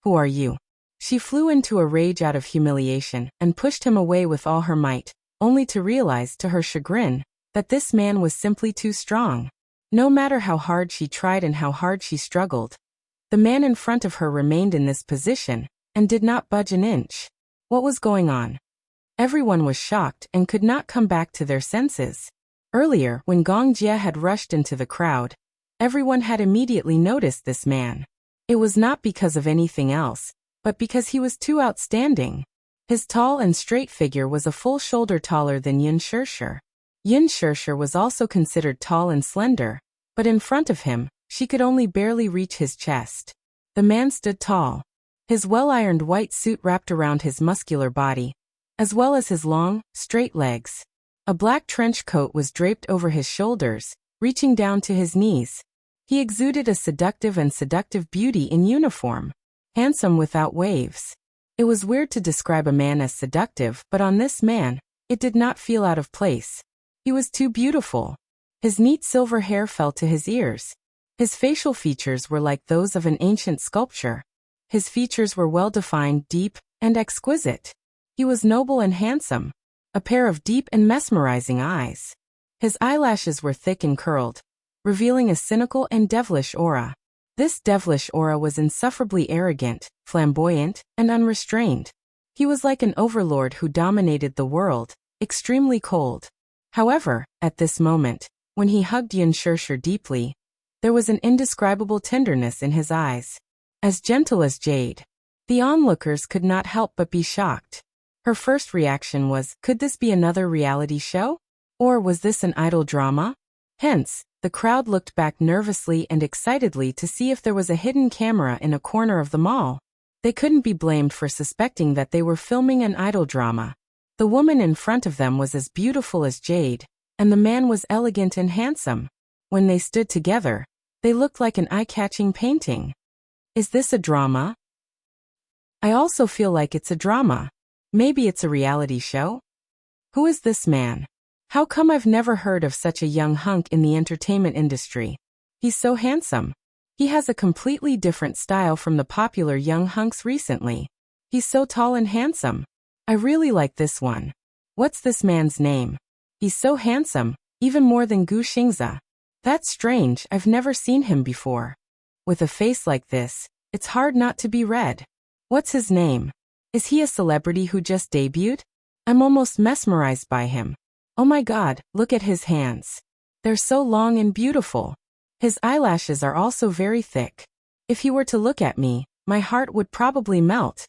Who are you? She flew into a rage out of humiliation and pushed him away with all her might, only to realize, to her chagrin, that this man was simply too strong. No matter how hard she tried and how hard she struggled, the man in front of her remained in this position and did not budge an inch. What was going on? Everyone was shocked and could not come back to their senses. Earlier, when Gong Jie had rushed into the crowd, everyone had immediately noticed this man. It was not because of anything else, but because he was too outstanding. His tall and straight figure was a full shoulder taller than Yin Shirshir. Yin Shirshir was also considered tall and slender, but in front of him, she could only barely reach his chest. The man stood tall. His well-ironed white suit wrapped around his muscular body, as well as his long, straight legs. A black trench coat was draped over his shoulders, reaching down to his knees. He exuded a seductive beauty in uniform, handsome without waves. It was weird to describe a man as seductive, but on this man, it did not feel out of place. He was too beautiful. His neat silver hair fell to his ears. His facial features were like those of an ancient sculpture. His features were well-defined, deep, and exquisite. He was noble and handsome, a pair of deep and mesmerizing eyes. His eyelashes were thick and curled, revealing a cynical and devilish aura. This devilish aura was insufferably arrogant, flamboyant, and unrestrained. He was like an overlord who dominated the world, extremely cold. However, at this moment, when he hugged Yin Shirshir deeply, there was an indescribable tenderness in his eyes, as gentle as jade. The onlookers could not help but be shocked. Her first reaction was, could this be another reality show? Or was this an idol drama? Hence, the crowd looked back nervously and excitedly to see if there was a hidden camera in a corner of the mall. They couldn't be blamed for suspecting that they were filming an idol drama. The woman in front of them was as beautiful as jade, and the man was elegant and handsome. When they stood together, they looked like an eye-catching painting. Is this a drama? I also feel like it's a drama. Maybe it's a reality show? Who is this man? How come I've never heard of such a young hunk in the entertainment industry? He's so handsome. He has a completely different style from the popular young hunks recently. He's so tall and handsome. I really like this one. What's this man's name? He's so handsome, even more than Gu Xingza. That's strange, I've never seen him before. With a face like this, it's hard not to be read. What's his name? Is he a celebrity who just debuted? I'm almost mesmerized by him. Oh my God, look at his hands. They're so long and beautiful. His eyelashes are also very thick. If he were to look at me, my heart would probably melt.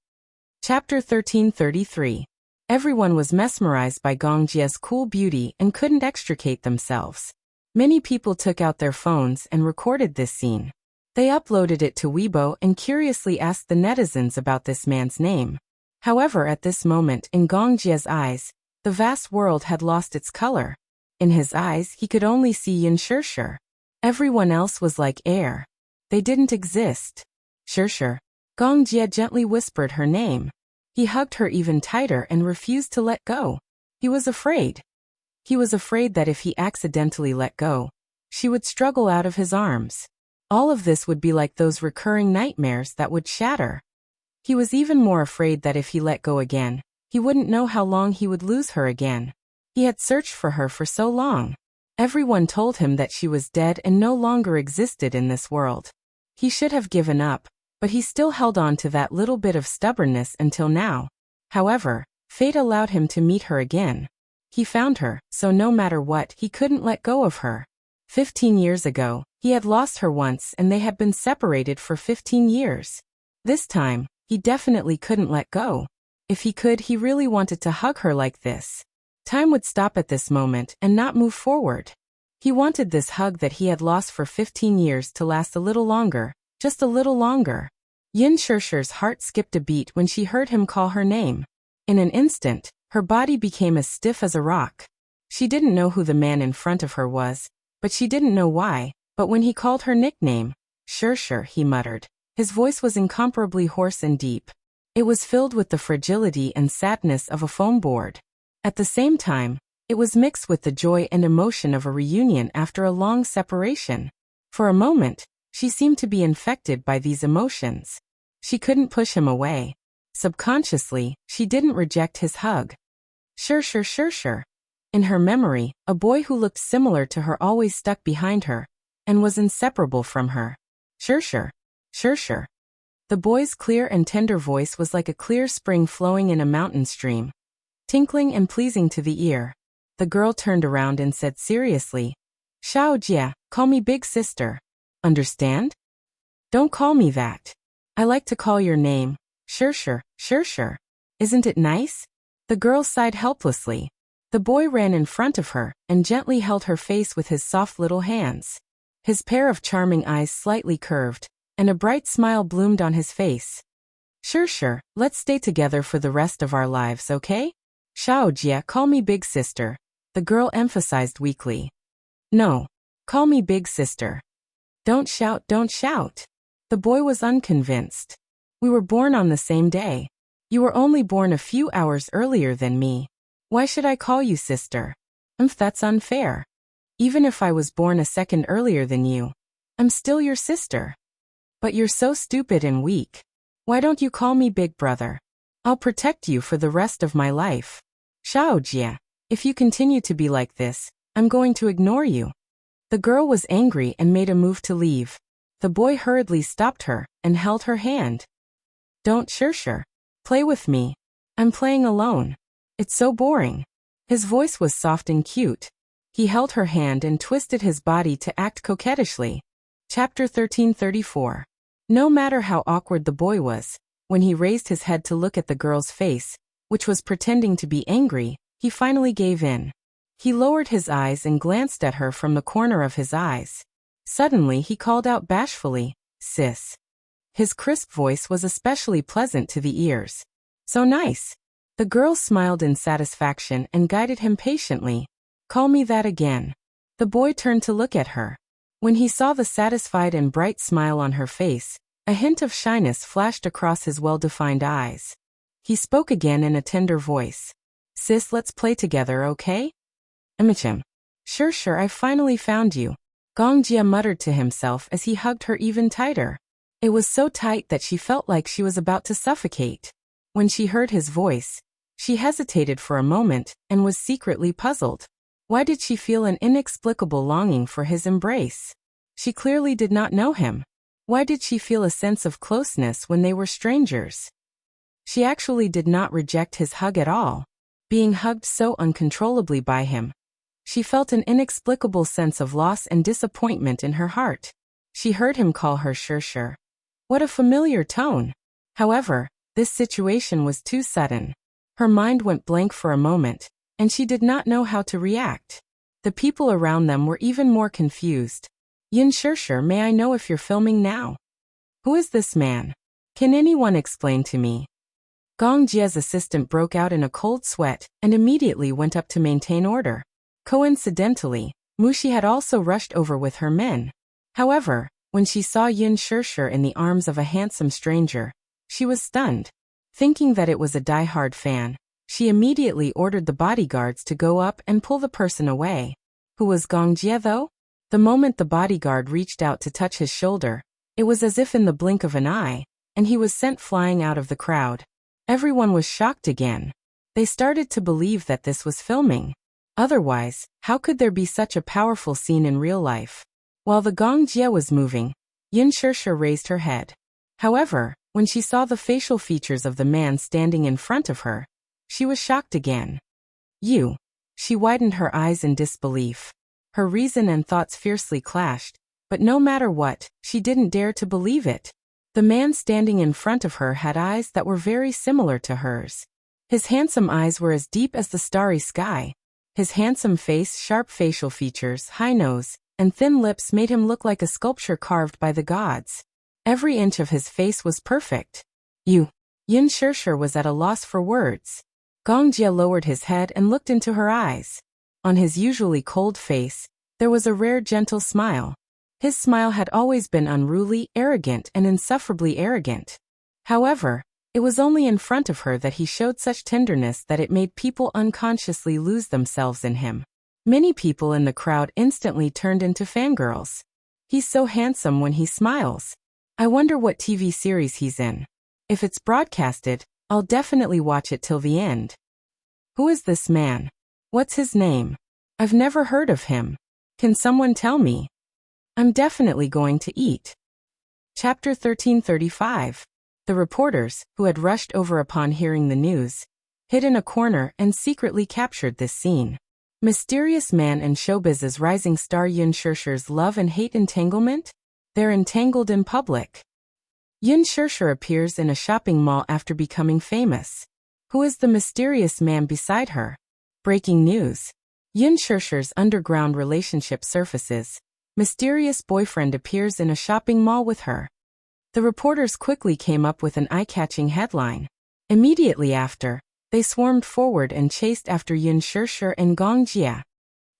Chapter 1333. Everyone was mesmerized by Gong Jie's cool beauty and couldn't extricate themselves. Many people took out their phones and recorded this scene. They uploaded it to Weibo and curiously asked the netizens about this man's name. However, at this moment, in Gong Jie's eyes, the vast world had lost its color. In his eyes, he could only see Yin Shirshir. Everyone else was like air. They didn't exist. Shirshir. Gong Jie gently whispered her name. He hugged her even tighter and refused to let go. He was afraid. He was afraid that if he accidentally let go, she would struggle out of his arms. All of this would be like those recurring nightmares that would shatter. He was even more afraid that if he let go again, he wouldn't know how long he would lose her again. He had searched for her for so long. Everyone told him that she was dead and no longer existed in this world. He should have given up, but he still held on to that little bit of stubbornness until now. However, fate allowed him to meet her again. He found her, so no matter what, he couldn't let go of her. 15 years ago, he had lost her once and they had been separated for 15 years. This time, he definitely couldn't let go. If he could, he really wanted to hug her like this. Time would stop at this moment and not move forward. He wanted this hug that he had lost for 15 years to last a little longer, just a little longer. Yin Shishi's heart skipped a beat when she heard him call her name. In an instant, her body became as stiff as a rock. She didn't know who the man in front of her was, but she didn't know why. But when he called her nickname, Shishi, he muttered. His voice was incomparably hoarse and deep. It was filled with the fragility and sadness of a foam board. At the same time, it was mixed with the joy and emotion of a reunion after a long separation. For a moment, she seemed to be infected by these emotions. She couldn't push him away. Subconsciously, she didn't reject his hug. Shishi. In her memory, a boy who looked similar to her always stuck behind her and was inseparable from her. Shishi. The boy's clear and tender voice was like a clear spring flowing in a mountain stream, tinkling and pleasing to the ear. The girl turned around and said seriously, Xiaojia, call me big sister. Understand? Don't call me that. I like to call your name, Shishi. Isn't it nice? The girl sighed helplessly. The boy ran in front of her and gently held her face with his soft little hands. His pair of charming eyes slightly curved, and a bright smile bloomed on his face. Shishi, let's stay together for the rest of our lives, okay? Xiaojia, call me big sister, the girl emphasized weakly. No, call me big sister. Don't shout. The boy was unconvinced. We were born on the same day. You were only born a few hours earlier than me. Why should I call you sister? That's unfair. Even if I was born a second earlier than you, I'm still your sister. But you're so stupid and weak. Why don't you call me big brother? I'll protect you for the rest of my life. Xiaojia, if you continue to be like this, I'm going to ignore you. The girl was angry and made a move to leave. The boy hurriedly stopped her and held her hand. Don't, Shishi. Play with me. I'm playing alone. It's so boring. His voice was soft and cute. He held her hand and twisted his body to act coquettishly. Chapter 1334. No matter how awkward the boy was, when he raised his head to look at the girl's face, which was pretending to be angry, he finally gave in. He lowered his eyes and glanced at her from the corner of his eyes. Suddenly he called out bashfully, Sis. His crisp voice was especially pleasant to the ears. So nice. The girl smiled in satisfaction and guided him patiently. Call me that again. The boy turned to look at her. When he saw the satisfied and bright smile on her face, a hint of shyness flashed across his well-defined eyes. He spoke again in a tender voice. Sis, let's play together, okay? Sure, I finally found you. Gongjia muttered to himself as he hugged her even tighter. It was so tight that she felt like she was about to suffocate. When she heard his voice, she hesitated for a moment and was secretly puzzled. Why did she feel an inexplicable longing for his embrace? She clearly did not know him. Why did she feel a sense of closeness when they were strangers? She actually did not reject his hug at all. Being hugged so uncontrollably by him, she felt an inexplicable sense of loss and disappointment in her heart. She heard him call her Shishi. What a familiar tone. However, this situation was too sudden. Her mind went blank for a moment, and she did not know how to react. The people around them were even more confused. Yin Shishi, may I know if you're filming now? Who is this man? Can anyone explain to me? Gong Jia's assistant broke out in a cold sweat and immediately went up to maintain order. Coincidentally, Mushi had also rushed over with her men. However, when she saw Yin Shishi in the arms of a handsome stranger, she was stunned. Thinking that it was a die-hard fan, She immediately ordered the bodyguards to go up and pull the person away. Who was Gong Jie though? The moment the bodyguard reached out to touch his shoulder, it was as if in the blink of an eye, and he was sent flying out of the crowd. Everyone was shocked again. They started to believe that this was filming. Otherwise, how could there be such a powerful scene in real life? While the Gong Jie was moving, Yin Sheshe raised her head. However, when she saw the facial features of the man standing in front of her, she was shocked again. You. She widened her eyes in disbelief. Her reason and thoughts fiercely clashed, but no matter what, she didn't dare to believe it. The man standing in front of her had eyes that were very similar to hers. His handsome eyes were as deep as the starry sky. His handsome face, sharp facial features, high nose, and thin lips made him look like a sculpture carved by the gods. Every inch of his face was perfect. Yin Sheshe was at a loss for words. Gong Jie lowered his head and looked into her eyes. On his usually cold face, there was a rare gentle smile. His smile had always been unruly, arrogant, and insufferably arrogant. However, it was only in front of her that he showed such tenderness that it made people unconsciously lose themselves in him. Many people in the crowd instantly turned into fangirls. He's so handsome when he smiles. I wonder what TV series he's in. If it's broadcasted, I'll definitely watch it till the end. Who is this man? What's his name? I've never heard of him. Can someone tell me? I'm definitely going to eat. Chapter 1335. The reporters, who had rushed over upon hearing the news, hid in a corner and secretly captured this scene. Mysterious man and showbiz's rising star Yin Sheshe's love and hate entanglement? They're entangled in public. Yin Sheshe appears in a shopping mall after becoming famous. Who is the mysterious man beside her? Breaking news. Yin Sheshe's underground relationship surfaces. Mysterious boyfriend appears in a shopping mall with her. The reporters quickly came up with an eye-catching headline. Immediately after, they swarmed forward and chased after Yin Sheshe and Gong Jie.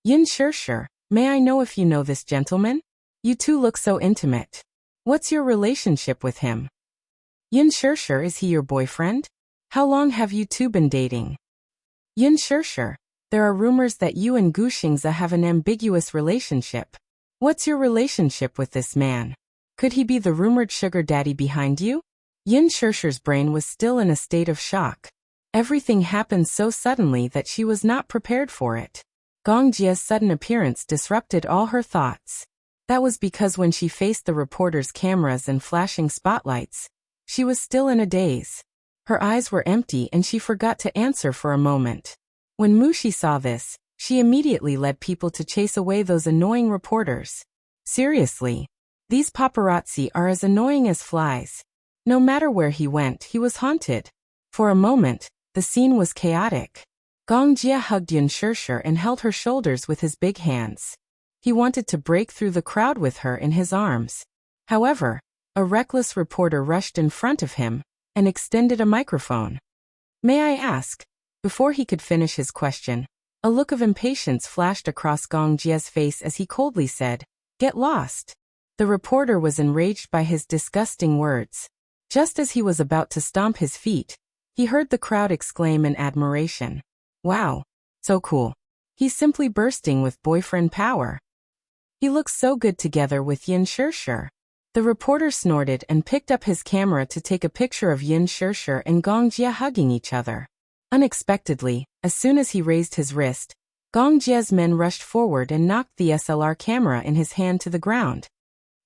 Yin Sheshe, may I know if you know this gentleman? You two look so intimate. What's your relationship with him? Yin Sheshe, is he your boyfriend? How long have you two been dating? Yin Sheshe, there are rumors that you and Gu Xingze have an ambiguous relationship. What's your relationship with this man? Could he be the rumored sugar daddy behind you? Yin Sheshe's brain was still in a state of shock. Everything happened so suddenly that she was not prepared for it. Gong Jie's sudden appearance disrupted all her thoughts. That was because when she faced the reporters' cameras and flashing spotlights, she was still in a daze. Her eyes were empty and she forgot to answer for a moment. When Mushi saw this, she immediately led people to chase away those annoying reporters. Seriously, these paparazzi are as annoying as flies. No matter where he went, he was haunted. For a moment, the scene was chaotic. Gong Jie hugged Yin Sheshe and held her shoulders with his big hands. He wanted to break through the crowd with her in his arms. However, a reckless reporter rushed in front of him and extended a microphone. May I ask? Before he could finish his question, a look of impatience flashed across Gong Jie's face as he coldly said, "Get lost." The reporter was enraged by his disgusting words. Just as he was about to stomp his feet, he heard the crowd exclaim in admiration. Wow, so cool. He's simply bursting with boyfriend power. He looks so good together with Yin Sheshe. The reporter snorted and picked up his camera to take a picture of Yin Sheshe and Gong Jie hugging each other. Unexpectedly, as soon as he raised his wrist, Gong Jie's men rushed forward and knocked the SLR camera in his hand to the ground.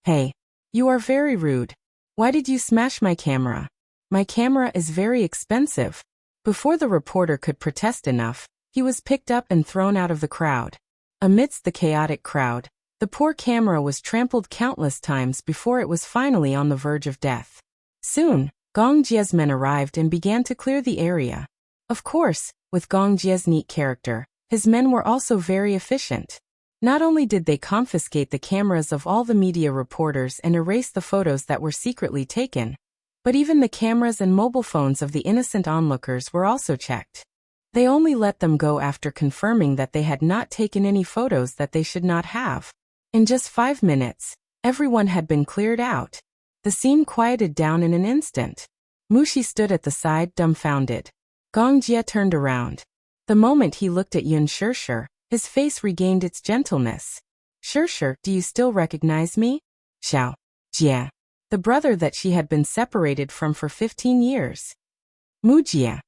Hey, you are very rude. Why did you smash my camera? My camera is very expensive. Before the reporter could protest enough, he was picked up and thrown out of the crowd. Amidst the chaotic crowd, the poor camera was trampled countless times before it was finally on the verge of death. Soon, Gong Jie's men arrived and began to clear the area. Of course, with Gong Jie's neat character, his men were also very efficient. Not only did they confiscate the cameras of all the media reporters and erase the photos that were secretly taken, but even the cameras and mobile phones of the innocent onlookers were also checked. They only let them go after confirming that they had not taken any photos that they should not have. In just 5 minutes, everyone had been cleared out. The scene quieted down in an instant. Mushi stood at the side dumbfounded. Gong Jie turned around. The moment he looked at Yun Shirshir, his face regained its gentleness. Shirshir, do you still recognize me? Xiao Jie, the brother that she had been separated from for 15 years. Mu Jie.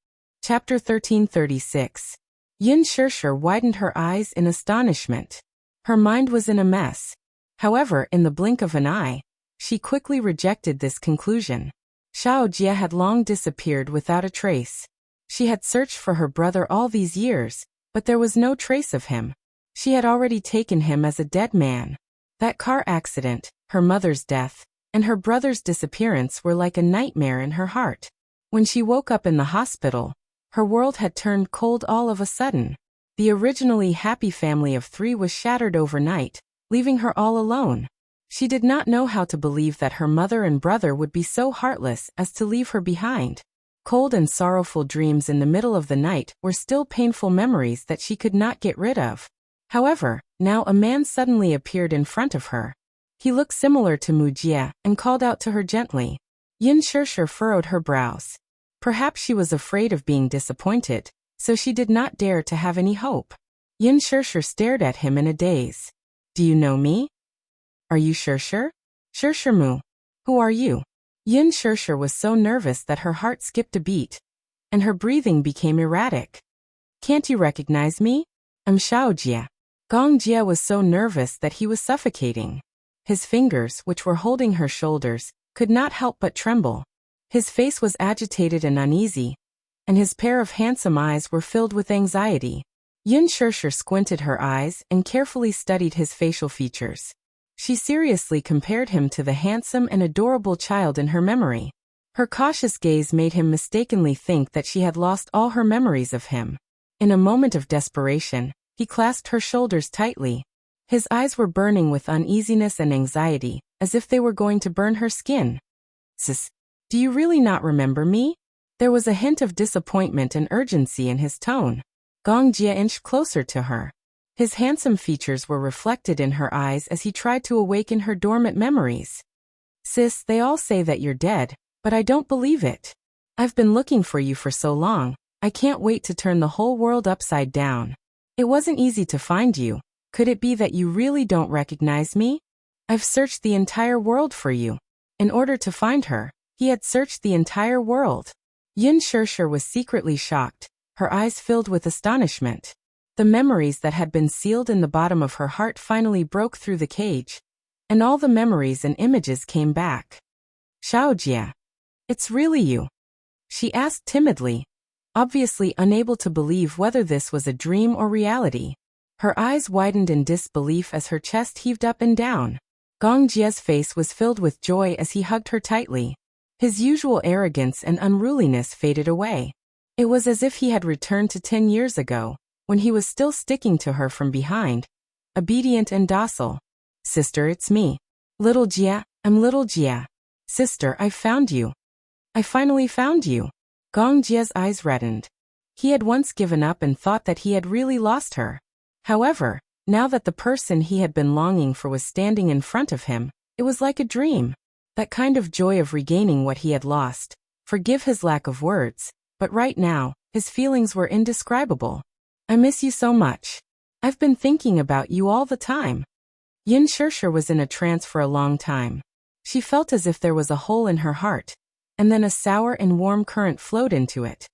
Chapter 1336. Yun Shirshir widened her eyes in astonishment. Her mind was in a mess. However, in the blink of an eye, she quickly rejected this conclusion. Xiao Jie had long disappeared without a trace. She had searched for her brother all these years, but there was no trace of him. She had already taken him as a dead man. That car accident, her mother's death, and her brother's disappearance were like a nightmare in her heart. When she woke up in the hospital, her world had turned cold all of a sudden. The originally happy family of 3 was shattered overnight, leaving her all alone. She did not know how to believe that her mother and brother would be so heartless as to leave her behind. Cold and sorrowful dreams in the middle of the night were still painful memories that she could not get rid of. However, now a man suddenly appeared in front of her. He looked similar to Mu Jie and called out to her gently. Yun Shirshir furrowed her brows. Perhaps she was afraid of being disappointed, so she did not dare to have any hope. Yun Shirshir stared at him in a daze. Do you know me? Are you Shirshir? Shirshir Mu. Who are you? Yun Shirshir was so nervous that her heart skipped a beat, and her breathing became erratic. Can't you recognize me? I'm Xiao Jie. Gong Jie was so nervous that he was suffocating. His fingers, which were holding her shoulders, could not help but tremble. His face was agitated and uneasy, and his pair of handsome eyes were filled with anxiety. Yun Shirshir squinted her eyes and carefully studied his facial features. She seriously compared him to the handsome and adorable child in her memory. Her cautious gaze made him mistakenly think that she had lost all her memories of him. In a moment of desperation, he clasped her shoulders tightly. His eyes were burning with uneasiness and anxiety, as if they were going to burn her skin. Sis, do you really not remember me? There was a hint of disappointment and urgency in his tone. Gong Jie inched closer to her. His handsome features were reflected in her eyes as he tried to awaken her dormant memories. Sis, they all say that you're dead, but I don't believe it. I've been looking for you for so long, I can't wait to turn the whole world upside down. It wasn't easy to find you. Could it be that you really don't recognize me? I've searched the entire world for you. In order to find her, he had searched the entire world. Yun Shirshir was secretly shocked, her eyes filled with astonishment. The memories that had been sealed in the bottom of her heart finally broke through the cage, and all the memories and images came back. Xiao Jie, it's really you? She asked timidly, obviously unable to believe whether this was a dream or reality. Her eyes widened in disbelief as her chest heaved up and down. Gong Jie's face was filled with joy as he hugged her tightly. His usual arrogance and unruliness faded away. It was as if he had returned to 10 years ago, when he was still sticking to her from behind, obedient and docile. Sister, it's me. Little Jie, I'm little Jie. Sister, I found you. I finally found you. Gong Jie's eyes reddened. He had once given up and thought that he had really lost her. However, now that the person he had been longing for was standing in front of him, it was like a dream. That kind of joy of regaining what he had lost. Forgive his lack of words, but right now, his feelings were indescribable. I miss you so much. I've been thinking about you all the time. Yun Shirshir was in a trance for a long time. She felt as if there was a hole in her heart, and then a sour and warm current flowed into it.